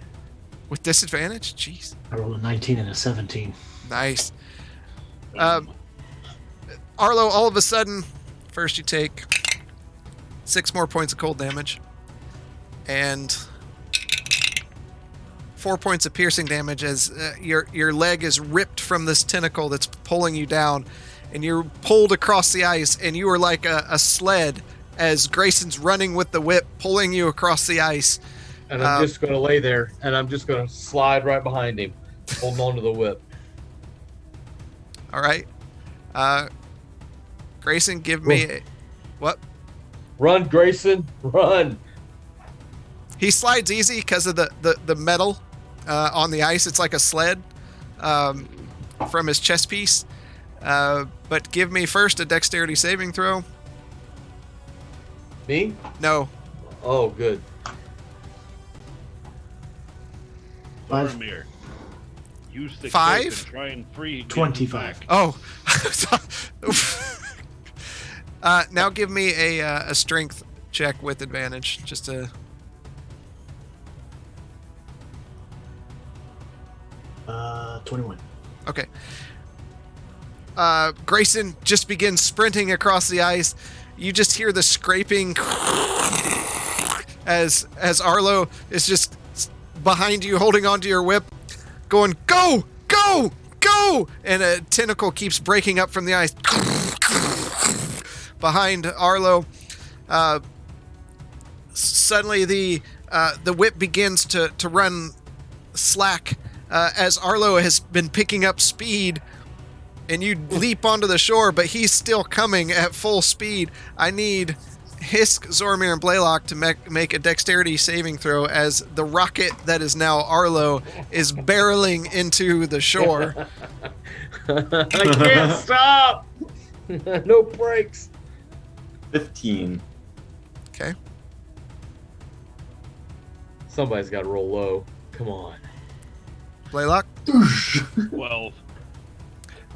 With disadvantage? Jeez. I rolled a 19 and a 17. Nice. Arlo, all of a sudden, first you take 6 more points of cold damage, and 4 points of piercing damage as your leg is ripped from this tentacle that's pulling you down, and you're pulled across the ice, and you are like a sled as Grayson's running with the whip, pulling you across the ice. And I'm just going to lay there, and I'm just going to slide right behind him, holding on to the whip. All right. Grayson, give me what? Run, Grayson, run. He slides easy because of the metal on the ice. It's like a sled from his chest piece. But give me first a dexterity saving throw. Me? No. Oh, good. Boromir, use the 5? cliff and try and free. 25. Oh. Now give me a strength check with advantage. Just to... 21. Okay. Grayson just begins sprinting across the ice. You just hear the scraping as Arlo is just behind you, holding onto your whip. going, go, go, go! And a tentacle keeps breaking up from the ice. Behind Arlo, suddenly the whip begins to run slack as Arlo has been picking up speed, and you leap onto the shore, but he's still coming at full speed. I need Hisk, Zormir, and Blaylock to make a dexterity saving throw as the rocket that is now Arlo is barreling into the shore. I can't stop! No brakes. 15. Okay. Somebody's got to roll low. Come on. Blaylock? 12.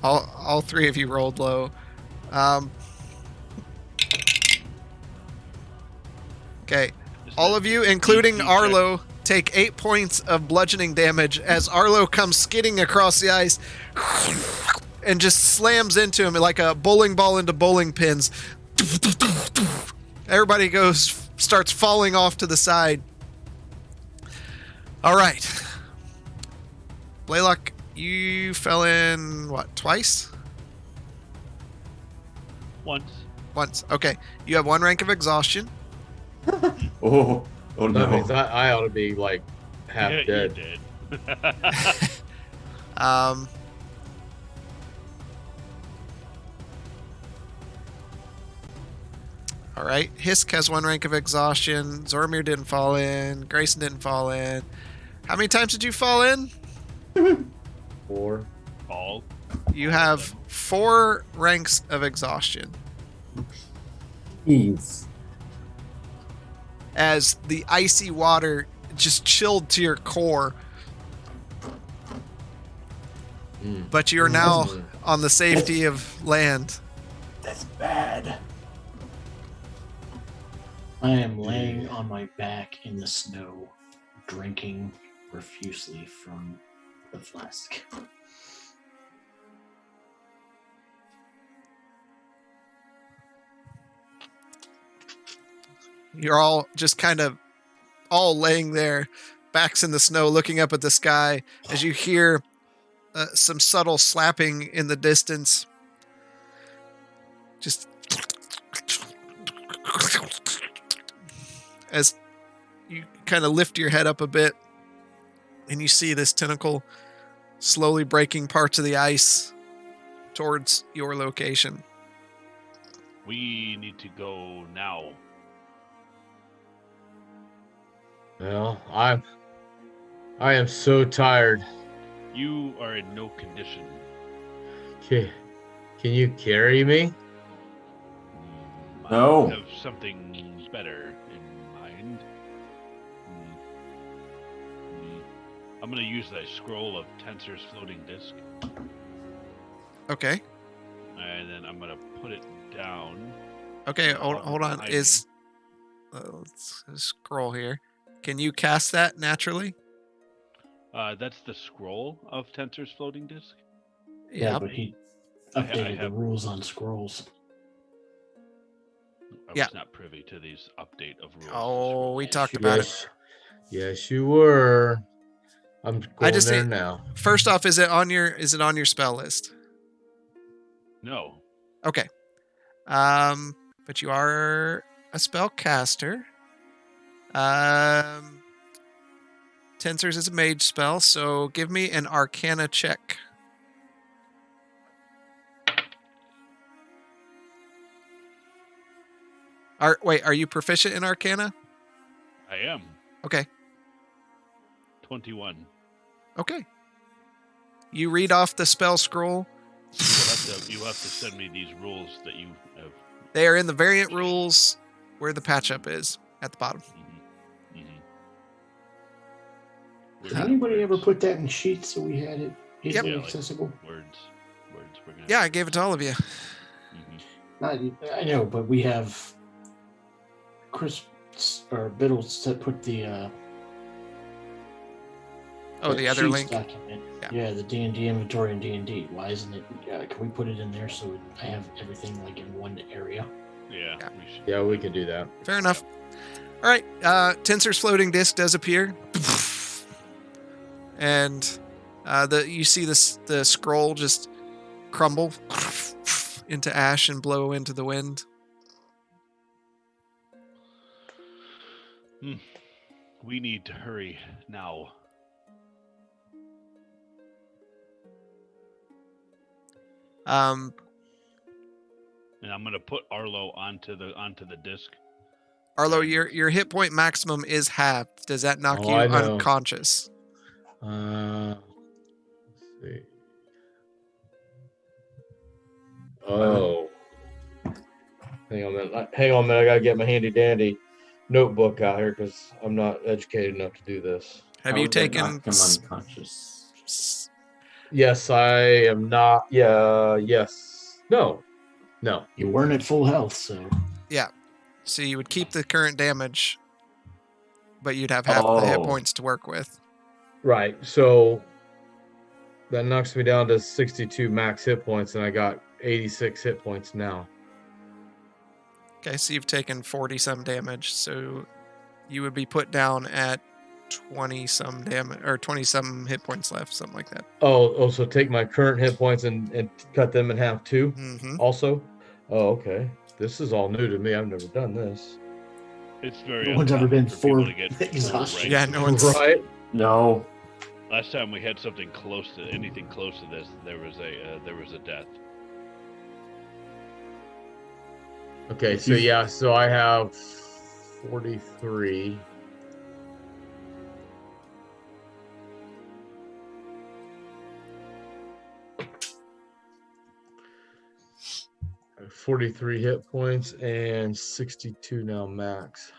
All three of you rolled low. Okay. All of you, including Arlo, take 8 points of bludgeoning damage as Arlo comes skidding across the ice and just slams into him like a bowling ball into bowling pins. Everybody starts falling off to the side. All right. Blaylock, you fell in, what, twice? Once. Okay. You have 1 rank of exhaustion. Oh That no. means I ought to be like half Yeah, dead. you did. All right. Hisk has 1 rank of exhaustion. Zormir didn't fall in. Grayson didn't fall in. How many times did you fall in? 4. All. You have 4 ranks of exhaustion Jeez. as the icy water just chilled to your core. But you're now on the safety of land. That's bad. I am laying on my back in the snow, drinking profusely from the flask. You're all just kind of all laying there, backs in the snow, looking up at the sky as you hear some subtle slapping in the distance. Just as you kind of lift your head up a bit and you see this tentacle slowly breaking parts of the ice towards your location. We need to go now. Well, I am so tired. You are in no condition. Can you carry me? No. I have something better in mind. I'm going to use that scroll of Tensor's floating disc, Okay. and then I'm going to put it down. Okay, hold on. behind Is let's scroll here. Can you cast that naturally? That's the scroll of Tensor's floating disc. Yeah, but he updated have- the rules on scrolls. I Yeah. was not privy to these update of rules. Oh, we talked about it. Yes, you were. I'm going just there need- now. First off, is it on your spell list? No. Okay. But you are a spell caster. Tensors is a mage spell, so give me an Arcana check. Are you proficient in Arcana? I am. Okay. 21. Okay. You read off the spell scroll. You have to send me these rules that you have. They are in the variant rules where the patch up is at the bottom. Did anybody ever put that in sheets so we had it easily Yeah, like accessible? Words. We're gonna Yeah, I gave it to all of you. I know, but we have Chris or Biddles to put the The other Sheets link. document. Yeah. Yeah, the D&D inventory and D&D. Why isn't it? Can we put it in there so I have everything like in one area? Yeah. Yeah. We should. Yeah, we can do that. Fair enough. All right. Tensor's floating disc does appear. And You see the scroll just crumble into ash and blow into the wind. We need to hurry now. Um, And I'm gonna put Arlo onto the disc. Arlo, your hit point maximum is halved. Does that knock you I know. unconscious? Let's see. Oh. Hang on a minute. I gotta get my handy dandy notebook out here because I'm not educated enough to do this. Have How you would that taken knock him unconscious? Yes, I am not. Yeah. Yes. No. You weren't at full health, so Yeah. So you would keep the current damage, but you'd have half the hit points to work with. Right. So that knocks me down to 62 max hit points, and I got 86 hit points now. Okay, so you've taken 40-some damage, so you would be put down at 20-some damage, or 20-some hit points left, something like that. Oh, so take my current hit points and cut them in half too? Mm-hmm. Also? Oh, okay. This is all new to me. I've never done this. It's very no one's ever been for people for to get exhaustion. Yeah, no one's... Right? No. Last time we had something close to anything close to this, there was a death. Okay, so yeah, so I have 43. I have 43 hit points and 62 now max.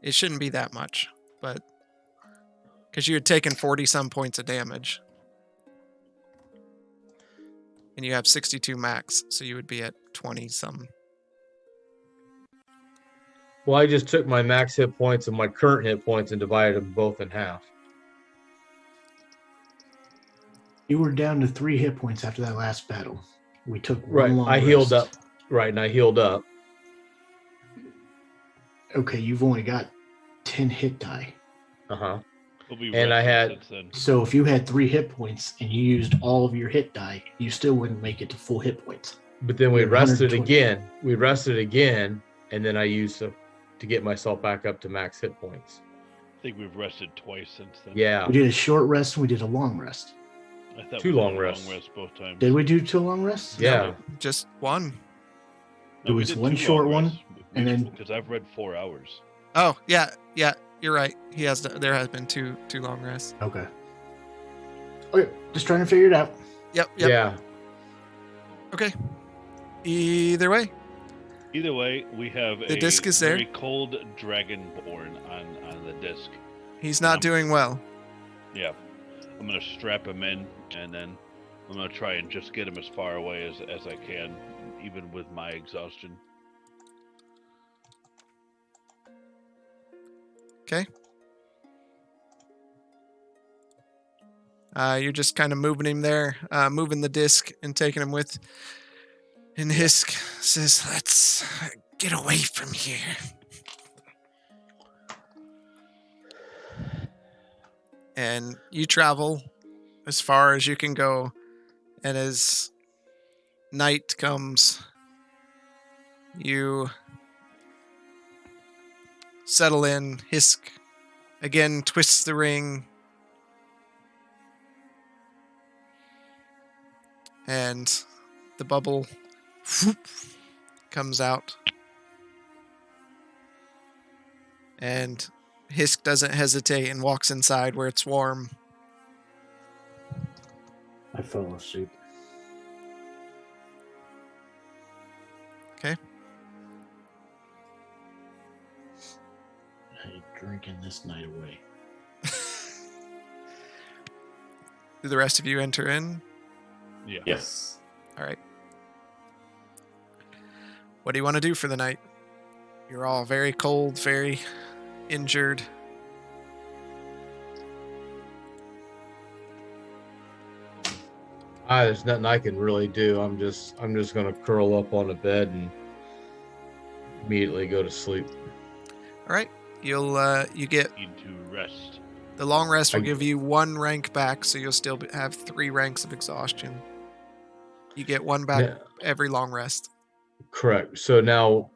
It shouldn't be that much, but... Because you had taken 40-some points of damage. And you have 62 max, so you would be at 20-some. Well, I just took my max hit points and my current hit points and divided them both in half. You were down to 3 hit points after that last battle. We took Right, one long I healed up. rest. Right, and I healed up. Okay, you've only got 10 hit die. Uh-huh. We'll be And I rested had- since then. So if you had 3 hit points and you used all of your hit die, you still wouldn't make it to full hit points. But then we You're rested 120. again. We rested again, and then I used to get myself back up to max hit points. I think we've rested twice since then. Yeah. We did a short rest and we did a long rest. I thought Two we did long a rests. long rest both times. Did we do 2 long rests? Yeah. Just one. There we was did one 2 short long one, rests. and then- because I've read 4 hours. Oh, yeah, you're right. There has been two long rests. Okay. Okay, just trying to figure it out. Yep. Yeah. Okay. Either way, Either way, we have The disc is there. very cold dragonborn on the disc. he's not doing well. Yeah. I'm going to strap him in, and then I'm going to try and just get him as far away as I can, even with my exhaustion. Okay. You're just kind of moving him there, moving the disc and taking him with. And Hisk says, Let's get away from here. and you travel as far as you can go. And as night comes, you settle in. Hisk again twists the ring. And the bubble comes out. And Hisk doesn't hesitate and walks inside where it's warm. I fell asleep. Okay. I ain't drinking this night away. Do the rest of you enter in? Yeah. Yes. All right. What do you want to do for the night? You're all very cold, very injured. There's nothing I can really do. I'm just gonna curl up on the bed and immediately go to sleep. All right. You get Need to rest. the long rest will give you 1 rank back, so you'll still have 3 ranks of exhaustion. You get 1 back every long rest. Correct. So now,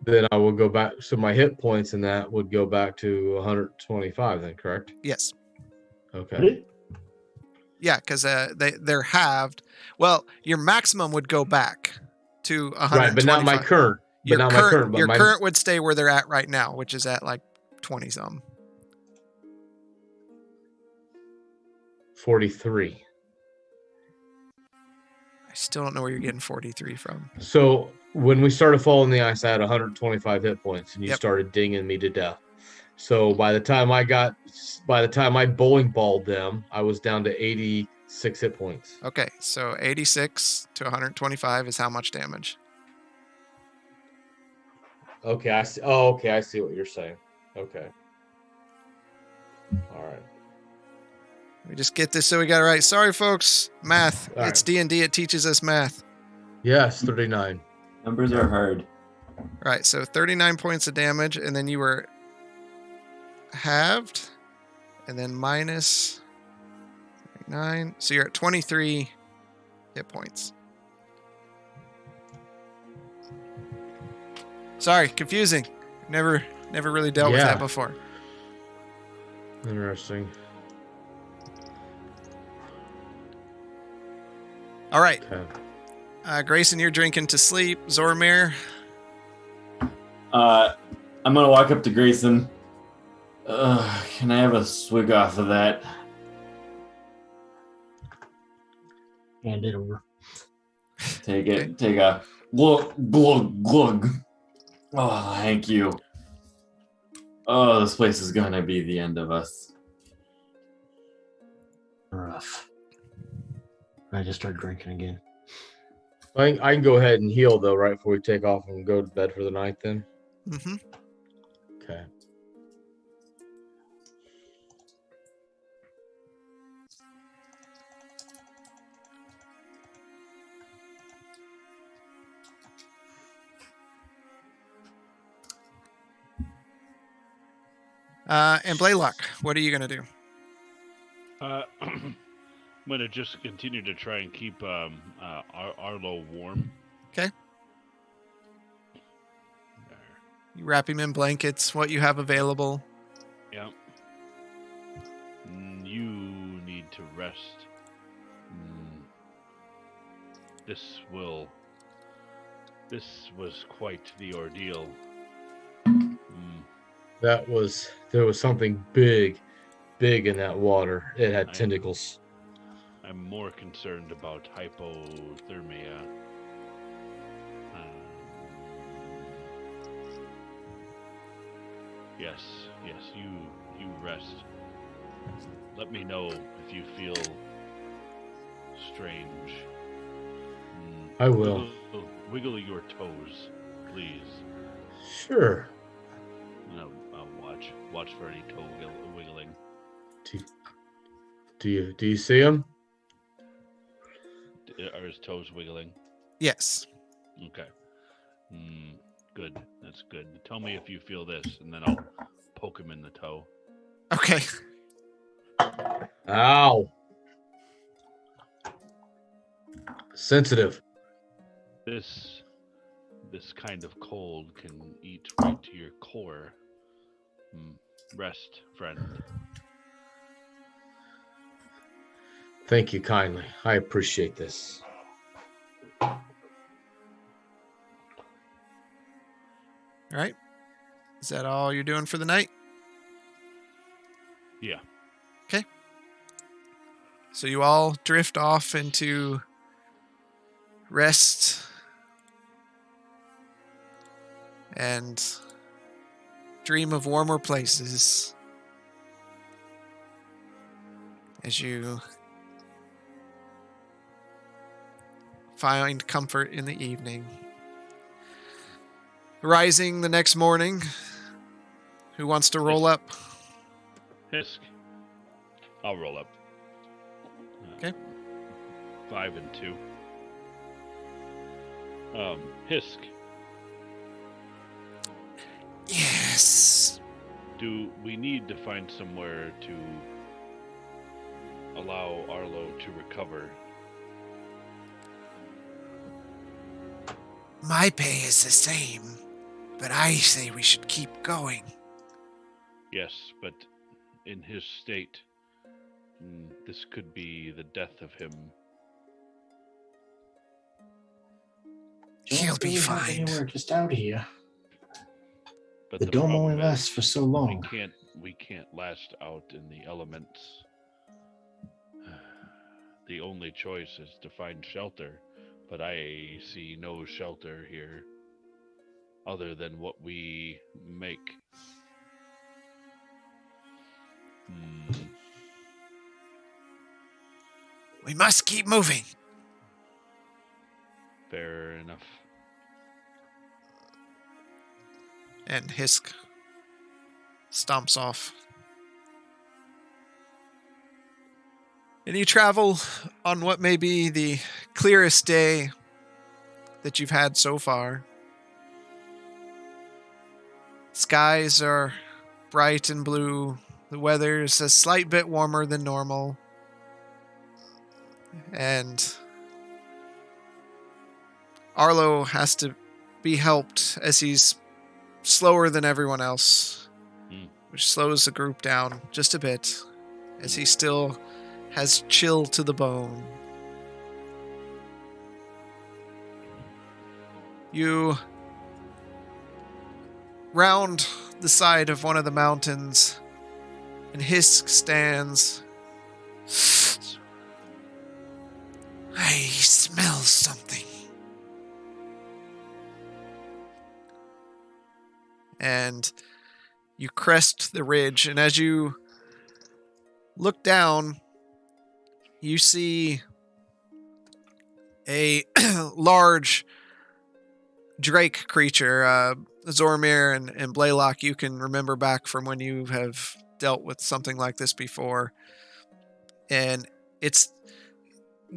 then I will go back. So my hit points in that would go back to 125. Then, correct? Yes. Okay. Yeah, because they're halved. Well, your maximum would go back to 125. Right, but not my current. Your But current would stay where they're at right now, which is at like 20 some. 43. I still don't know where you're getting 43 from. So when we started falling the ice, I had 125 hit points, and you Yep. started dinging me to death. So by the time I bowling balled them, I was down to 86 hit points. Okay, so 86 to 125 is how much damage? Okay, I see. Oh, okay, I see what you're saying. Okay. All right. Let me just get this so we got it right. Sorry, folks. Math. All It's right. D&D. It teaches us math. Yes, 39. Numbers are hard. All right, so 39 points of damage, and then you were halved, and then minus 9. So you're at 23 hit points. Sorry, confusing. Never really dealt with that before. Interesting. All right. Okay. Grayson, you're drinking to sleep. Zormir. I'm gonna walk up to Grayson. Can I have a swig off of that? Hand it over. Take it. Take a glug, glug, glug. Oh, thank you. Oh, this place is gonna be the end of us. Rough. I just started drinking again. I can go ahead and heal, though, right before we take off and go to bed for the night, then? Mm-hmm. Okay. And Blaylock, what are you going to do? I'm going to just continue to try and keep Arlo warm. Okay. You wrap him in blankets, what you have available. Yeah. You need to rest. This was quite the ordeal. There was something big in that water. It had tentacles. I'm more concerned about hypothermia. Yes, you rest. Let me know if you feel strange. I will. Wiggle your toes, please. Sure. I'll watch for any toe wiggling. Do you see him? Are his toes wiggling? Yes. Okay. Good. That's good. Tell me if you feel this, and then I'll poke him in the toe. Okay. Ow. Sensitive. This kind of cold can eat right to your core. Rest, friend. Thank you kindly. I appreciate this. All right. Is that all you're doing for the night? Yeah. Okay. So you all drift off into rest and dream of warmer places as you find comfort in the evening. Rising the next morning, who wants to roll up? Hisk. I'll roll up. Okay. 5 and 2. Hisk. Yes. Do we need to find somewhere to allow Arlo to recover? My pay is the same, but I say we should keep going. Yes, but in his state, this could be the death of him. He'll be fine. Anywhere just out here. But The dome only problem lasts is, for so long. We can't last out in the elements. The only choice is to find shelter, but I see no shelter here other than what we make. We must keep moving. Fair enough. And Hisk stomps off. And you travel on what may be the clearest day that you've had so far. Skies are bright and blue. The weather is a slight bit warmer than normal. And Arlo has to be helped as he's slower than everyone else, which slows the group down just a bit, as he still has chill to the bone. You round the side of one of the mountains, and Hisk stands. I smell something. And you crest the ridge, and as you look down, you see a large drake creature. Zormir and Blaylock, you can remember back from when you have dealt with something like this before. And it's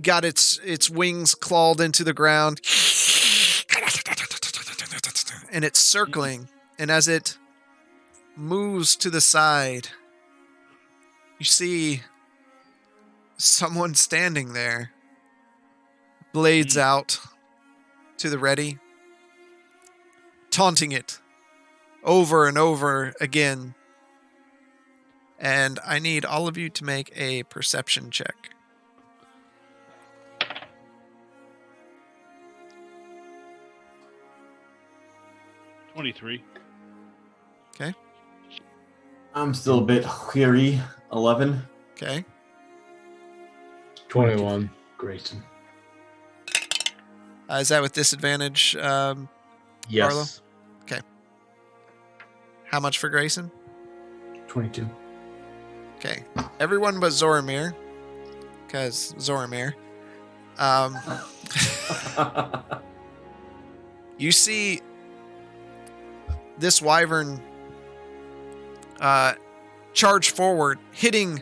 got its wings clawed into the ground, and it's circling. And as it moves to the side, you see someone standing there, blades out to the ready, taunting it over and over again. And I need all of you to make a perception check. $23. Okay. I'm still a bit weary. 11. Okay. 21. Grayson. Is that with disadvantage, Yes. Arlo? Okay. How much for Grayson? 22. Okay. Everyone but Zoromir. Because Zoromir. You see this wyvern charge forward, hitting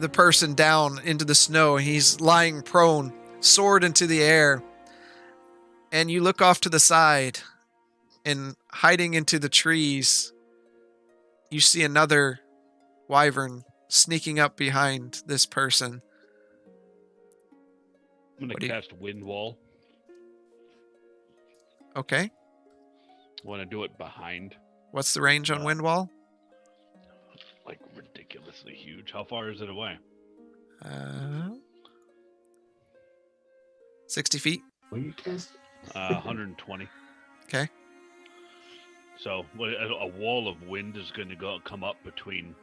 the person down into the snow. He's lying prone, sword into the air. And you look off to the side, and hiding into the trees, you see another wyvern sneaking up behind this person. I'm going to cast Wind Wall. Okay. Want to do it behind. What's the range on Wind Wall? Like ridiculously huge. How far is it away? 60 feet. What are you casting? 120. Okay. So a wall of wind is going to come up between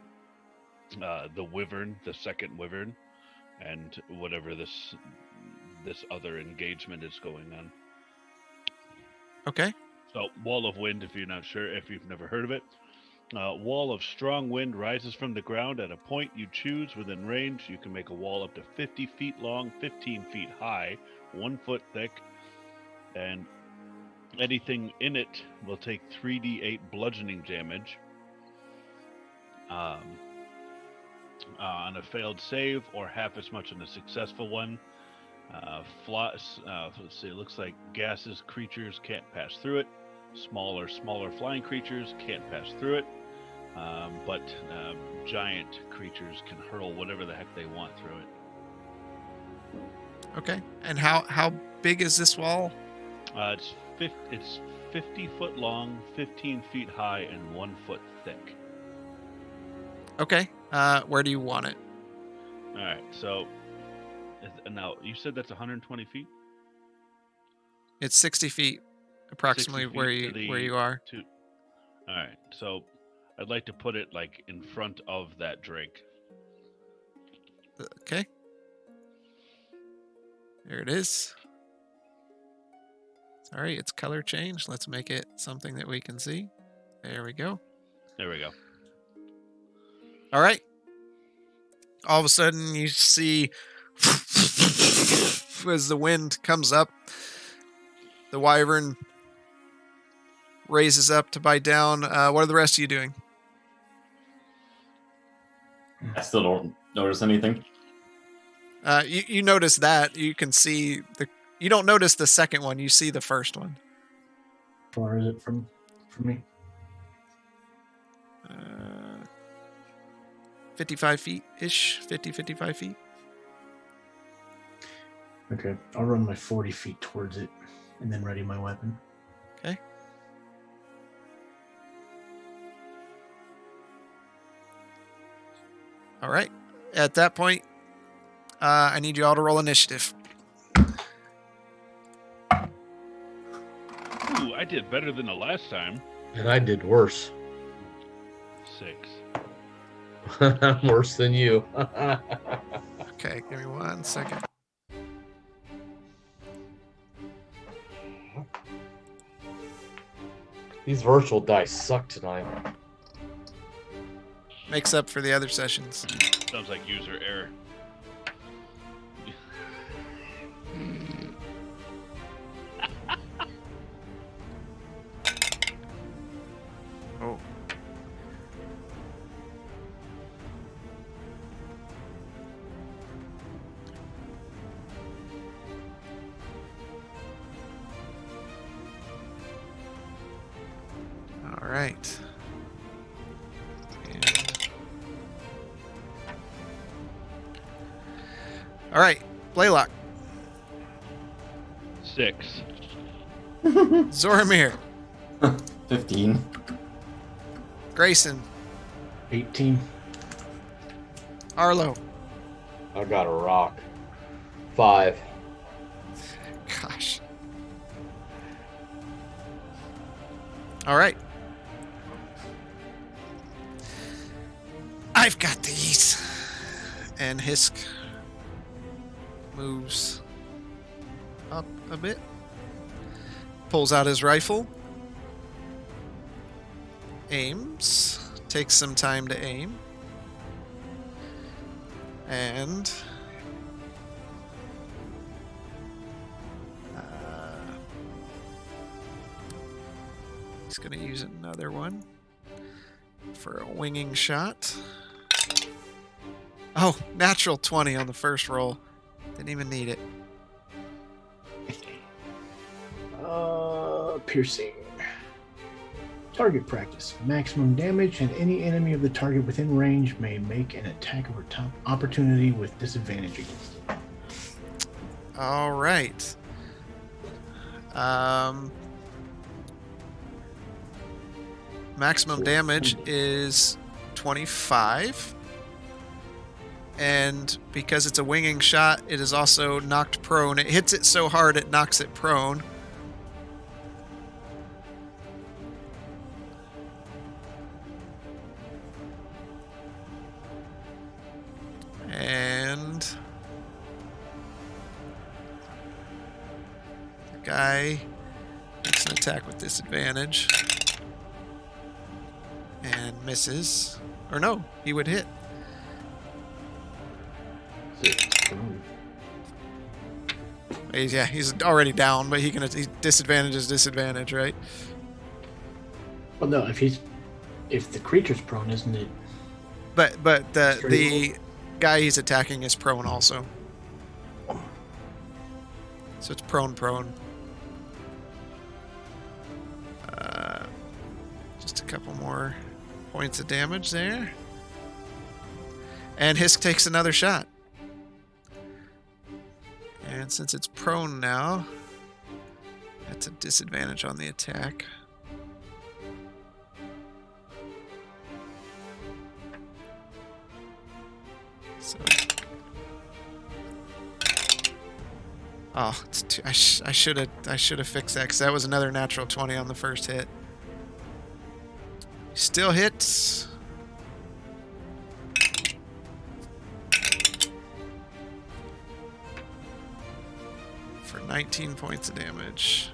the wyvern, the second wyvern, and whatever this other engagement is going on. Okay. So wall of wind, if you're not sure, if you've never heard of it, wall of strong wind rises from the ground at a point you choose within range. You can make a wall up to 50 feet long, 15 feet high, 1 foot thick, and anything in it will take 3d8 bludgeoning damage on a failed save, or half as much on a successful one. Let's see, it looks like gases creatures can't pass through it. smaller flying creatures can't pass through it, but giant creatures can hurl whatever the heck they want through it. Okay. And how big is this wall? It's 50 foot long, 15 feet high, and 1 foot thick. Okay. Where do you want it? All right. So now you said that's 120 feet. It's 60 feet, approximately 60 feet where you are. All right. So I'd like to put it like in front of that drake. Okay. There it is. Sorry, it's color changed. Let's make it something that we can see. There we go. There we go. All right. All of a sudden, you see as the wind comes up, the wyvern raises up to bite down. What are the rest of you doing? I still don't notice anything. You notice that. You can see you don't notice the second one. You see the first one. How far is it from me? 55 feet-ish. 55 feet. Okay, I'll run my 40 feet towards it and then ready my weapon. Okay. All right. At that point, I need you all to roll initiative. Ooh, I did better than the last time. And I did worse. 6. I'm worse than you. Okay, give me 1 second. These virtual dice suck tonight. Makes up for the other sessions. Sounds like user error. Oh. All right. All right, Blaylock. 6. Zoramir. 15. Grayson. 18. Arlo. I got a rock. 5. Gosh. All right. I've got these. And Hisk moves up a bit. Pulls out his rifle. Aims. Takes some time to aim. And he's going to use another one for a winging shot. Oh, natural 20 on the first roll. Didn't even need it. Piercing. Target practice. Maximum damage, and any enemy of the target within range may make an attack of opportunity with disadvantage against it. All right. Maximum damage is 25. And because it's a winging shot, it is also knocked prone. It hits it so hard it knocks it prone. And the guy makes an attack with disadvantage and misses. Or no, he would hit. He's already down, but he disadvantage is disadvantage, right? Well, no, if the creature's prone, isn't it? But the guy he's attacking is prone also. So it's prone. Just a couple more points of damage there. And Hisk takes another shot. And since it's prone now, that's a disadvantage on the attack. So, oh, it's too, I should have fixed that because that was another natural 20 on the first hit. Still hits. For 19 points of damage.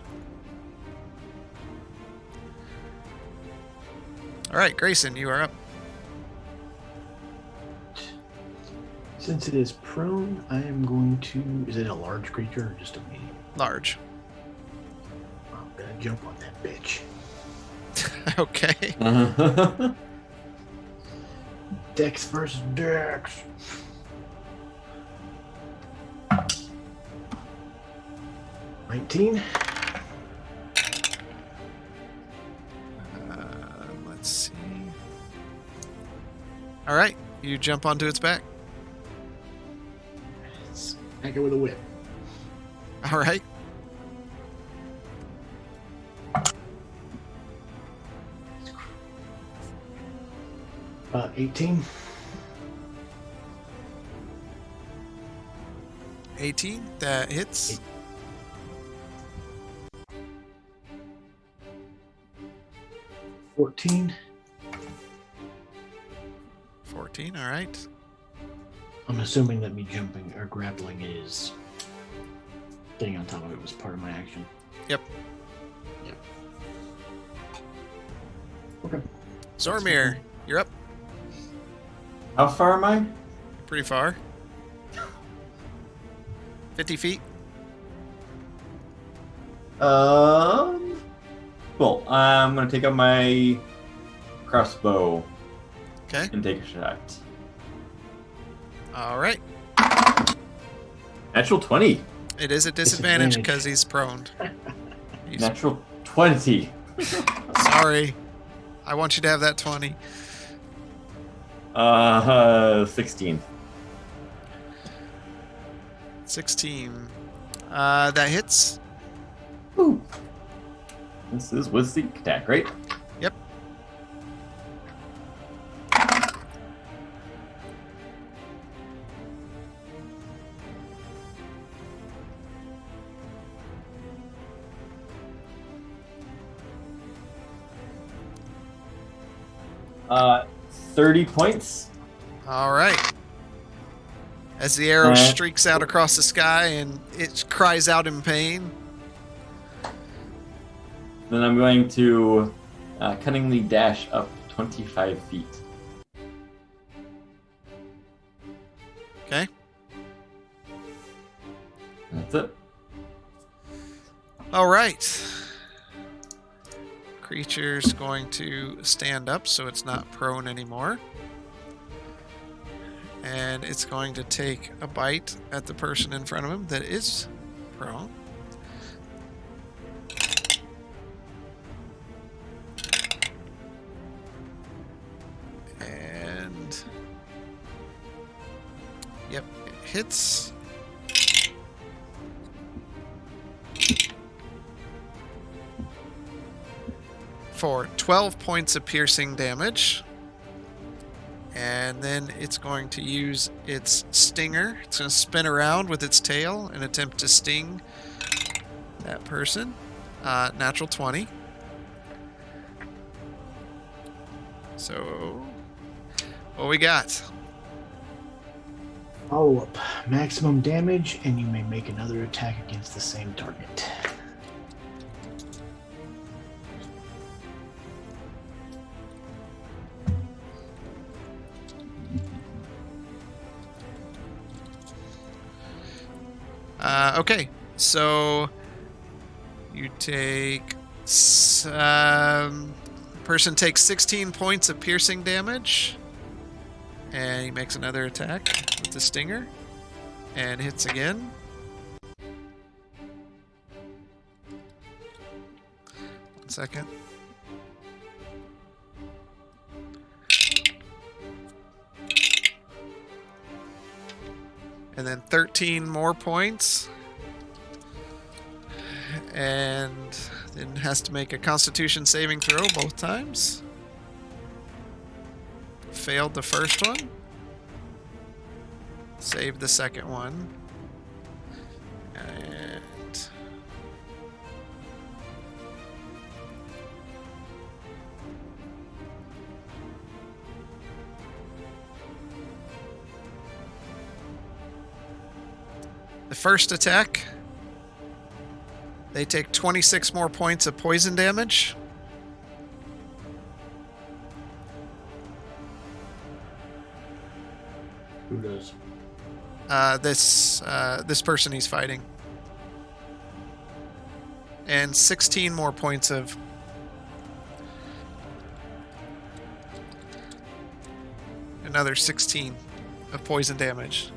All right, Grayson, you are up. Since it is prone, I am going to... Is it a large creature or just a medium? Large. I'm going to jump on that bitch. Okay. Dex versus Dex. $19. Let's see. All right, you jump onto its back. Smack it with a whip. All right. Uh, 18. 18. That hits. 14. 14. All right. I'm assuming that me jumping or grappling is getting on top of it was part of my action. Yep. Yep. Okay. Zormir, you're up. How far am I? Pretty far. 50 feet. Cool. I'm gonna take out my crossbow. Okay. And take a shot. All right. Natural 20. It is a disadvantage because he's prone. Natural 20. Sorry. I want you to have that 20. 16. 16. That hits. Ooh. This is with sneak attack, right? Yep. Uh, 30 points. All right. As the arrow streaks out across the sky and it cries out in pain. Then I'm going to cunningly dash up 25 feet. Okay. That's it. All right. Creature's going to stand up so it's not prone anymore. And it's going to take a bite at the person in front of him that is prone. And yep, it hits. For 12 points of piercing damage. And then it's going to use its stinger. It's going to spin around with its tail and attempt to sting that person. Natural 20. So, what we got? Follow up. Maximum damage, and you may make another attack against the same target. Okay, so you take person takes 16 points of piercing damage, and he makes another attack with the stinger, and hits again. One second. And then 13 more points. And then has to make a Constitution saving throw both times. Failed the first one. Saved the second one. And the first attack, they take 26 more points of poison damage. Who does? This person he's fighting. And 16 more points of another 16 of poison damage.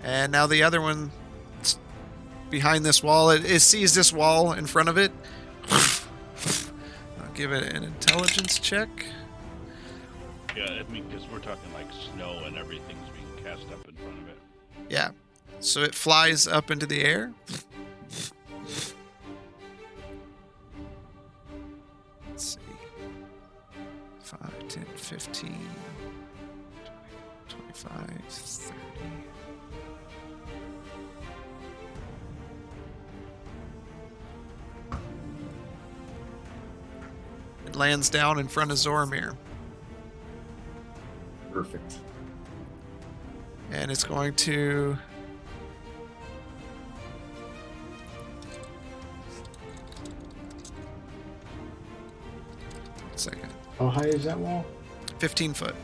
And now the other one behind this wall, it sees this wall in front of it. I'll give it an intelligence check. Yeah, I mean, because we're talking like snow and everything's being cast up in front of it. Yeah. So it flies up into the air. Let's see. 5, 10, 15, 20, 25, 30. It lands down in front of Zoramir. Perfect. And it's going to... One second. How high is that wall? 15 foot.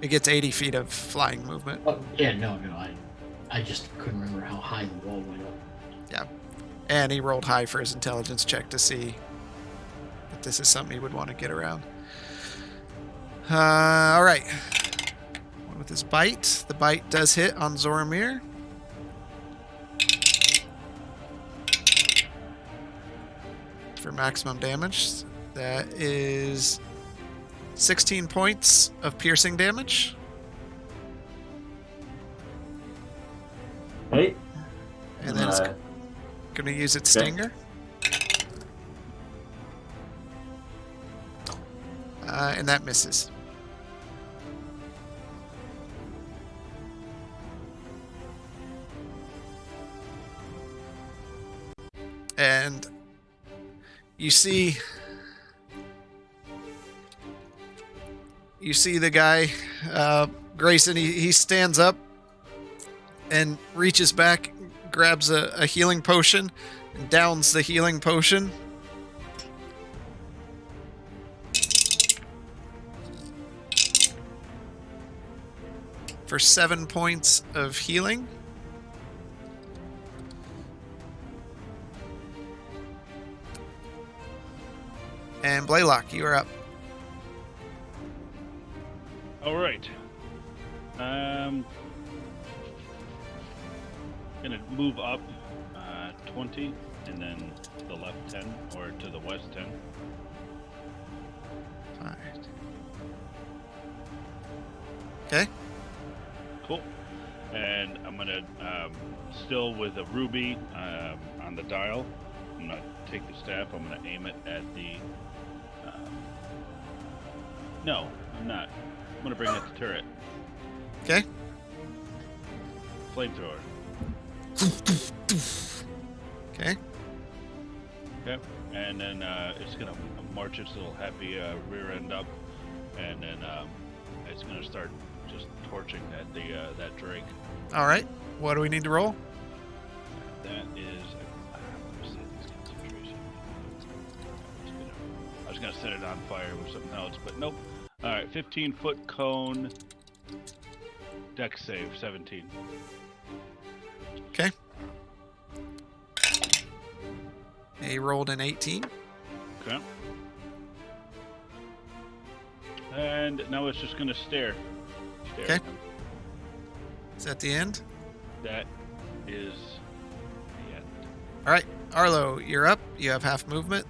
It gets 80 feet of flying movement. Oh, yeah, no. I just couldn't remember how high the wall went up. Yeah. And he rolled high for his intelligence check to see that this is something he would want to get around. All right. One with his bite. The bite does hit on Zoramir. For maximum damage. That is 16 points of piercing damage. Right. And then it's going to use its stinger. And that misses. And you see the guy, Grayson, he stands up and reaches back, grabs a healing potion, and downs the healing potion. For 7 points of healing. And Blaylock, you are up. All right. Gonna move up 20 and then to the left 10 or to the west 10. Fine. Okay. Cool. And I'm gonna still with a ruby on the dial. I'm gonna take the staff. I'm gonna aim it at the. No, I'm not. I'm gonna bring it to turret. Okay. Flamethrower. Okay. Okay. And then it's gonna march its little happy rear end up, and then it's gonna start just torching that drake. All right. What do we need to roll? That is. What is it? Concentration. I was gonna set it on fire with something else, but nope. All right, 15-foot cone. Dex save 17. Okay. He rolled an 18. Okay. And now it's just gonna stare. Okay. Is that the end? That is the end. All right. Arlo, you're up. You have half movement.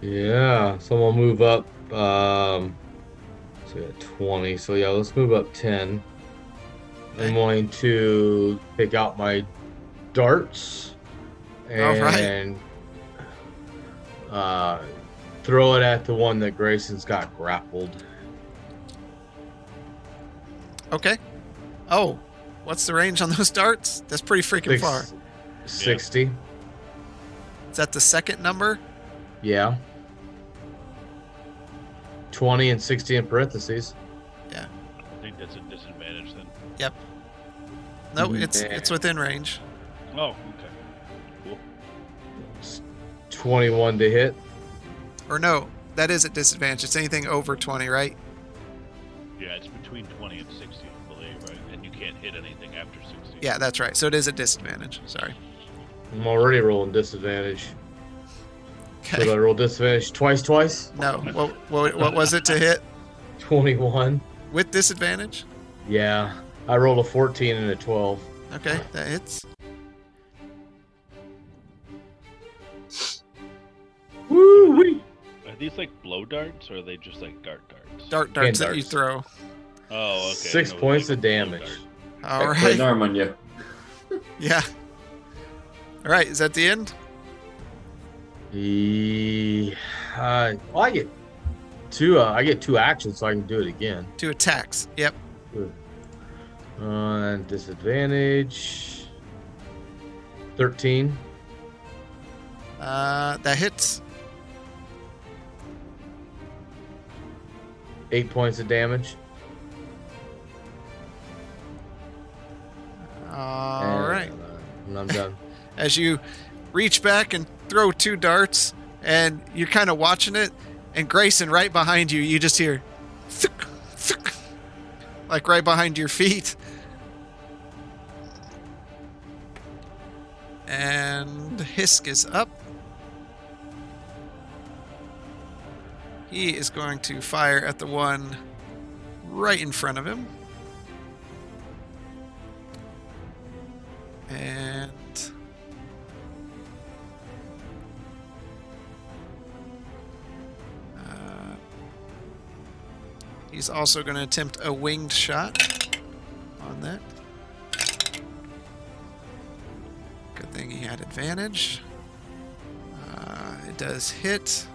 Yeah, so we'll move up. So we got 20. So yeah, let's move up 10. I'm going to pick out my darts and throw it at the one that Grayson's got grappled. Okay. Oh, what's the range on those darts? That's pretty freaking far. 60. Yeah. Is that the second number? Yeah. 20 and 60 in parentheses. Yeah. I think that's a disadvantage then. Yep. No, it's within range. Oh, okay. Cool. It's 21 to hit. Or no, that is a disadvantage. It's anything over 20, right? Yeah, it's between 20 and 60, I believe, right? And you can't hit anything after 60. Yeah, that's right. So it is a disadvantage. Sorry. I'm already rolling disadvantage. Okay. Should I roll disadvantage twice? No. What was it to hit? 21. With disadvantage? Yeah. I rolled a 14 and a 12. Okay, that hits. Woo-wee! Are these like blow darts, or are they just like darts? Darts that you throw. Oh, okay. 6 points of damage. All Put right. an arm on you. Yeah. All right, is that the end? Well, I get two actions, so I can do it again. 2 attacks. Yep. Disadvantage. 13. That hits. 8 points of damage. All right. And I'm done. As you reach back and throw 2 darts, and you're kind of watching it, and Grayson right behind you, you just hear thuk, thuk, like right behind your feet. And Hisk is up. He is going to fire at the one right in front of him. And he's also going to attempt a winged shot on that. Good thing he had advantage. It does hit.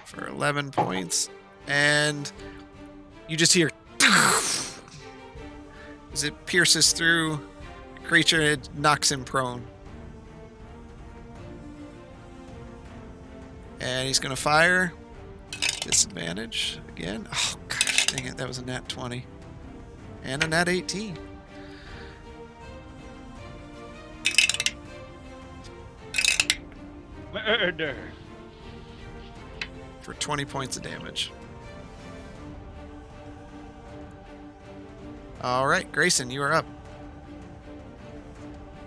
For 11 points. And you just hear as it pierces through the creature, it knocks him prone. And he's going to fire. Disadvantage again. Oh, gosh, dang it. That was a nat 20. And a nat 18. Murder. For 20 points of damage. All right, Grayson, you are up.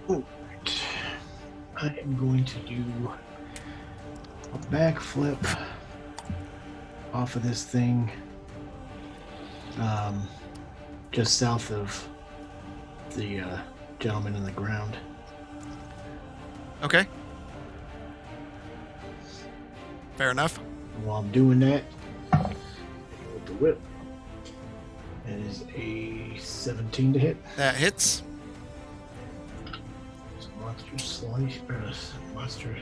All right. I am going to do a backflip off of this thing, just south of the gentleman in the ground. Okay. Fair enough. While I'm doing that, with the whip, that is a 17 to hit. That hits. So Monster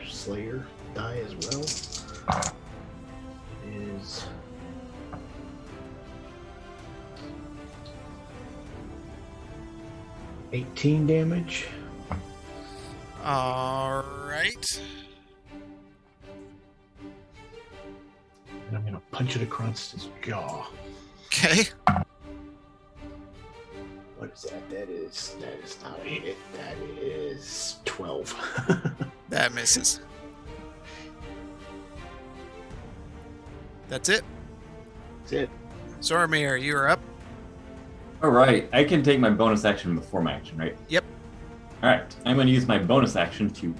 Slayer die as well. It is 18 damage. All right. And I'm gonna punch it across his jaw. Okay. What is that? That is not a hit. That is 12. That misses. That's it. That's it. Zormir, you are up. All right, I can take my bonus action before my action, right? Yep. All right, I'm going to use my bonus action to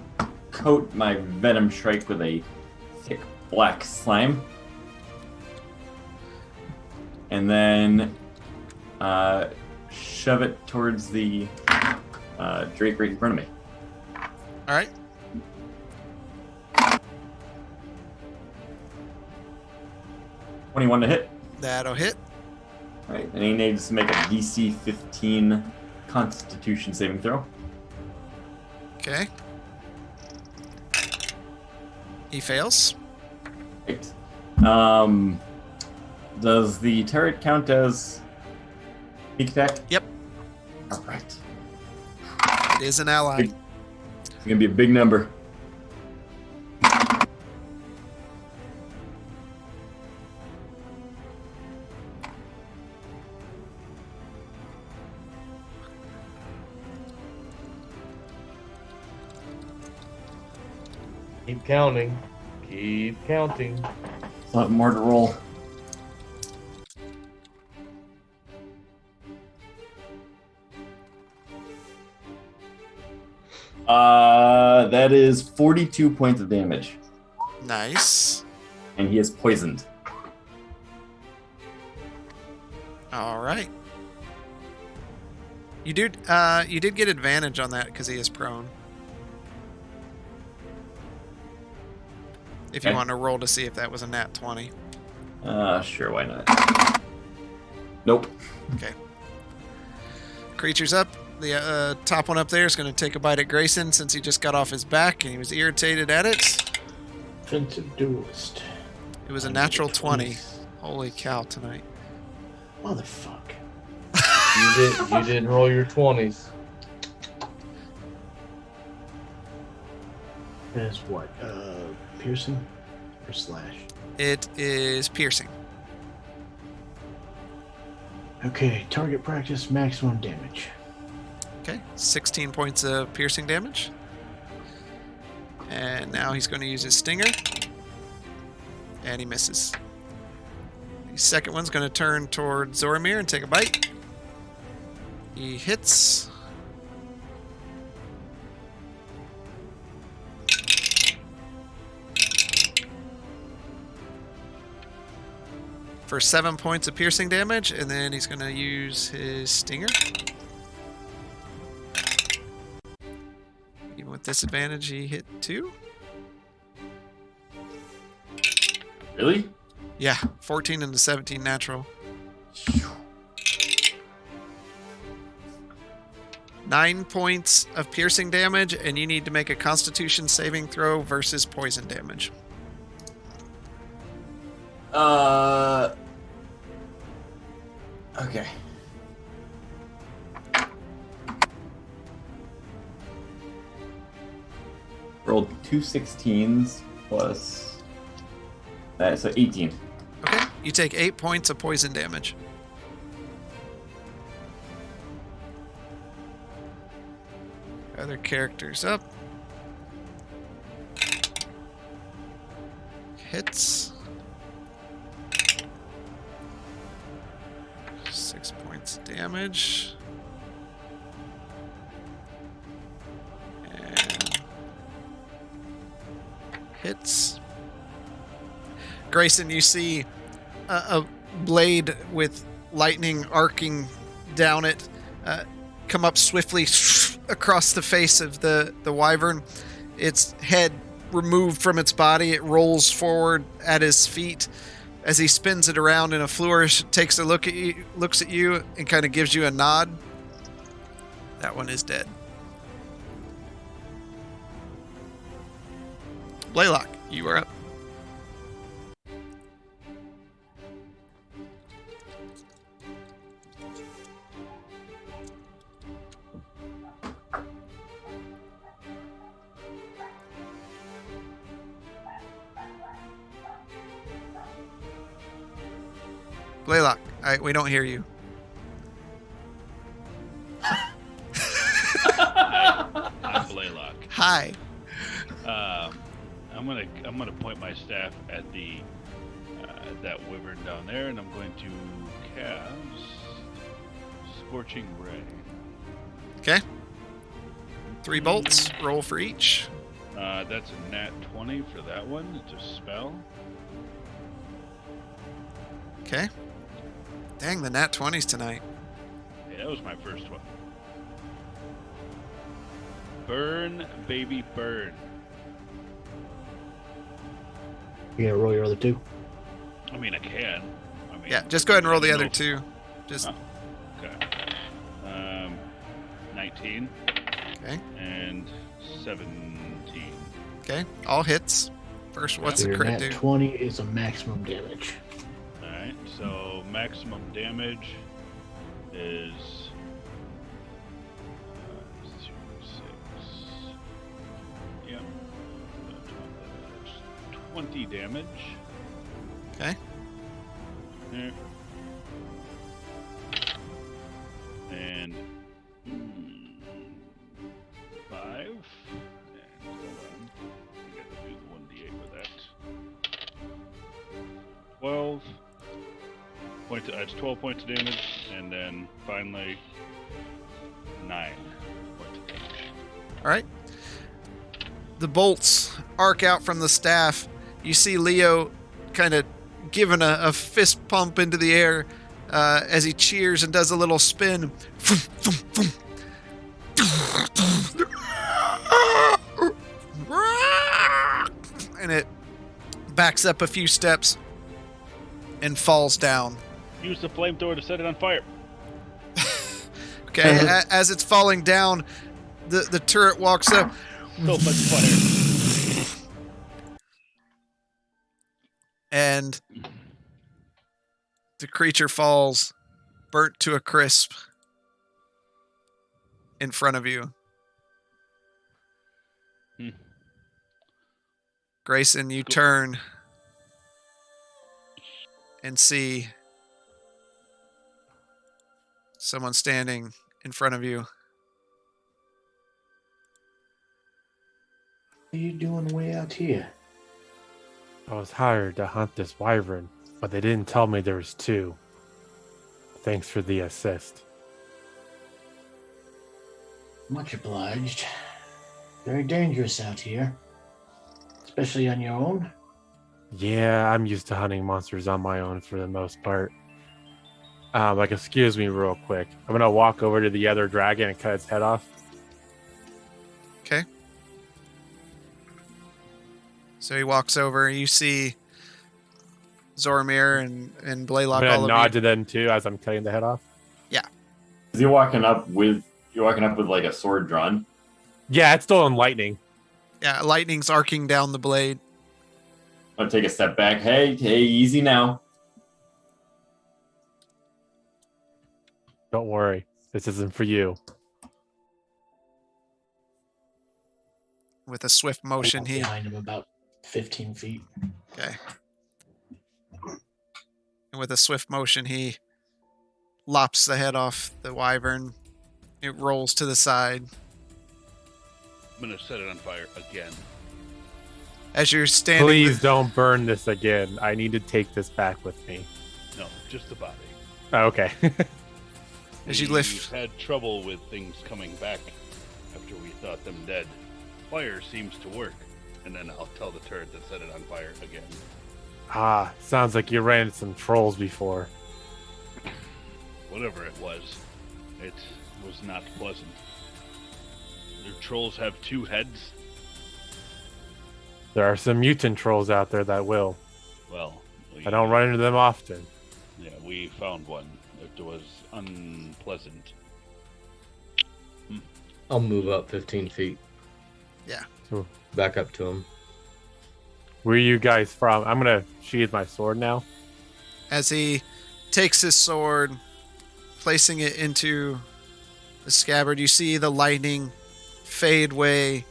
coat my Venom Strike with a thick black slime. and then shove it towards the Drake right in front of me. All right. $21 to hit. That'll hit. All right, and he needs to make a DC 15 Constitution saving throw. Okay. He fails. Right. Does the turret count as sneak attack? Yep. All right. It is an ally. It's gonna be a big number. Keep counting. Keep counting. Lot more to roll. That is 42 points of damage, Nice. and he is poisoned. All right. You did get advantage on that because he is prone. If you Okay. want to roll to see if that was a nat 20. Sure, why not? Nope. Okay. Creature's up. The top one up there is going to take a bite at Grayson since he just got off his back and he was irritated at it. Offensive duelist. It was a natural 20. Holy cow tonight. Motherfucker. You didn't roll your 20s. That is what? Piercing or slash? It is piercing. Okay, target practice, maximum damage. Okay, 16 points of piercing damage. And now he's going to use his stinger. And he misses. The second one's going to turn toward Zoramir and take a bite. He hits. For 7 points of piercing damage, and then he's going to use his stinger. Even with disadvantage, he hit 2. Really? Yeah, 14 into 17 natural. 9 points of piercing damage, and you need to make a Constitution saving throw versus poison damage. Okay. Rolled 2 16s plus that, so 18. Okay, you take 8 points of poison damage. Other characters up. Hits. 6 points damage. And hits. Grayson, you see a blade with lightning arcing down it come up swiftly across the face of the wyvern. Its head removed from its body, it rolls forward at his feet. As he spins it around in a flourish, takes a look at you, looks at you, and kind of gives you a nod. That one is dead. Blaylock, you are up. Blaylock, we don't hear you. I'm Blaylock. Hi. I'm gonna point my staff at the that wyvern down there, and I'm going to cast Scorching Ray. Okay. 3 bolts. Roll for each. That's a nat 20 for that one. It's a spell. Okay. Dang, the nat 20s tonight. Yeah, that was my first one. Burn, baby, burn. You gonna roll your other two? I mean, I can. Yeah, just go ahead and roll the I other don't two. Just know. Okay. 19. Okay. And 17. Okay, all hits. First, what's So the your crit nat do? 20 is a maximum damage. Alright, so maximum damage is 6. Yep. 20 damage. Okay. There. And 5. And hold on. I gotta do the 1d8 for that. 12. It's 12 points of damage, and then finally 9 points of damage. All right. The bolts arc out from the staff. You see Leo kind of giving a fist pump into the air as he cheers and does a little spin. And it backs up a few steps and falls down. Use the flamethrower to set it on fire. Okay, as it's falling down, the turret walks up. So much fire. And the creature falls, burnt to a crisp, in front of you. Grayson, you turn and see someone standing in front of you. What are you doing way out here? I was hired to hunt this wyvern, but they didn't tell me there was 2. Thanks for the assist. Much obliged. Very dangerous out here. Especially on your own. Yeah, I'm used to hunting monsters on my own for the most part. Excuse me real quick. I'm gonna walk over to the other dragon and cut its head off. Okay. So he walks over. You see Zormir and Blaylock. I'm All gonna of nod you. to them too as I'm cutting the head off. Is he walking up with? You're walking up with like a sword drawn. Yeah, it's still in lightning. Yeah, lightning's arcing down the blade. I'll take a step back. Hey, easy now. Don't worry, this isn't for you. With a swift motion, he behind him about 15 feet. okay. And with a swift motion, he lops the head off the wyvern. It rolls to the side. I'm gonna set it on fire again. As you're standing, Please don't burn this again. I need to take this back with me. No, just the body. Oh, okay. as you We've lift, had trouble with things coming back after we thought them dead. Fire seems to work, and then I'll tell the turret to set it on fire again. Sounds like you ran into some trolls before. Whatever it was not pleasant. Do trolls have 2 heads? There are some mutant trolls out there that will. Well, I don't run into them often. Yeah, we found one. It was unpleasant. I'll move up 15 feet. Yeah. So, Back up to him. where are you guys from? I'm gonna sheathe my sword now. as he takes his sword, placing it into the scabbard, you see the lightning fade away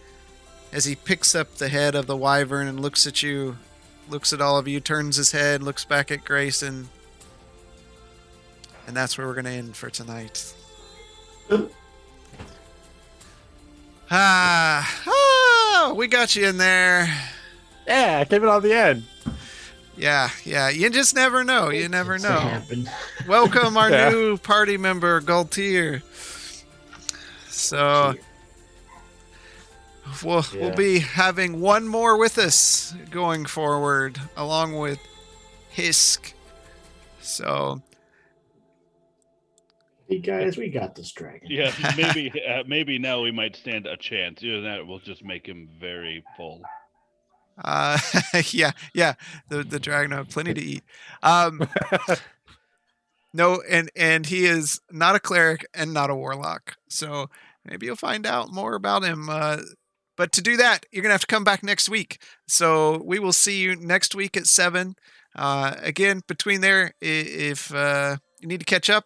as he picks up the head of the wyvern and looks at you, looks at all of you, turns his head, looks back at Grayson. And that's where we're going to end for tonight. We got you in there. Yeah, I came in on the end. Yeah. You just never know. You never It's know. happened. Welcome our Yeah. new party member, Galtier. So we'll Yeah. be having one more with us going forward, along with Hisk. So Hey guys, we got this dragon. Yeah, maybe now we might stand a chance. That will just make him very full. Yeah. The dragon have plenty to eat. No, and he is not a cleric and not a warlock. So maybe you'll find out more about him. But to do that, you're gonna have to come back next week. So we will see you next week at 7. Again, between there, if you need to catch up,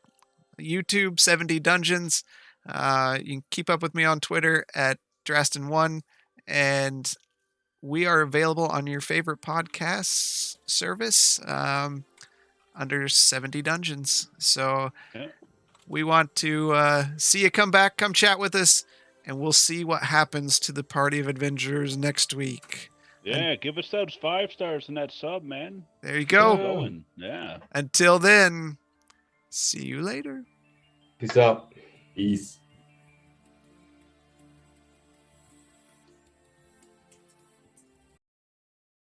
YouTube 70 Dungeons. You can keep up with me on Twitter at Draston1, and we are available on your favorite podcast service under 70 Dungeons. So we want to see you come back, come chat with us, and we'll see what happens to the party of adventurers next week. Yeah, give us those 5 stars in that sub, man. There you go. Keep going. Yeah. Until then, see you later. Peace out. Peace.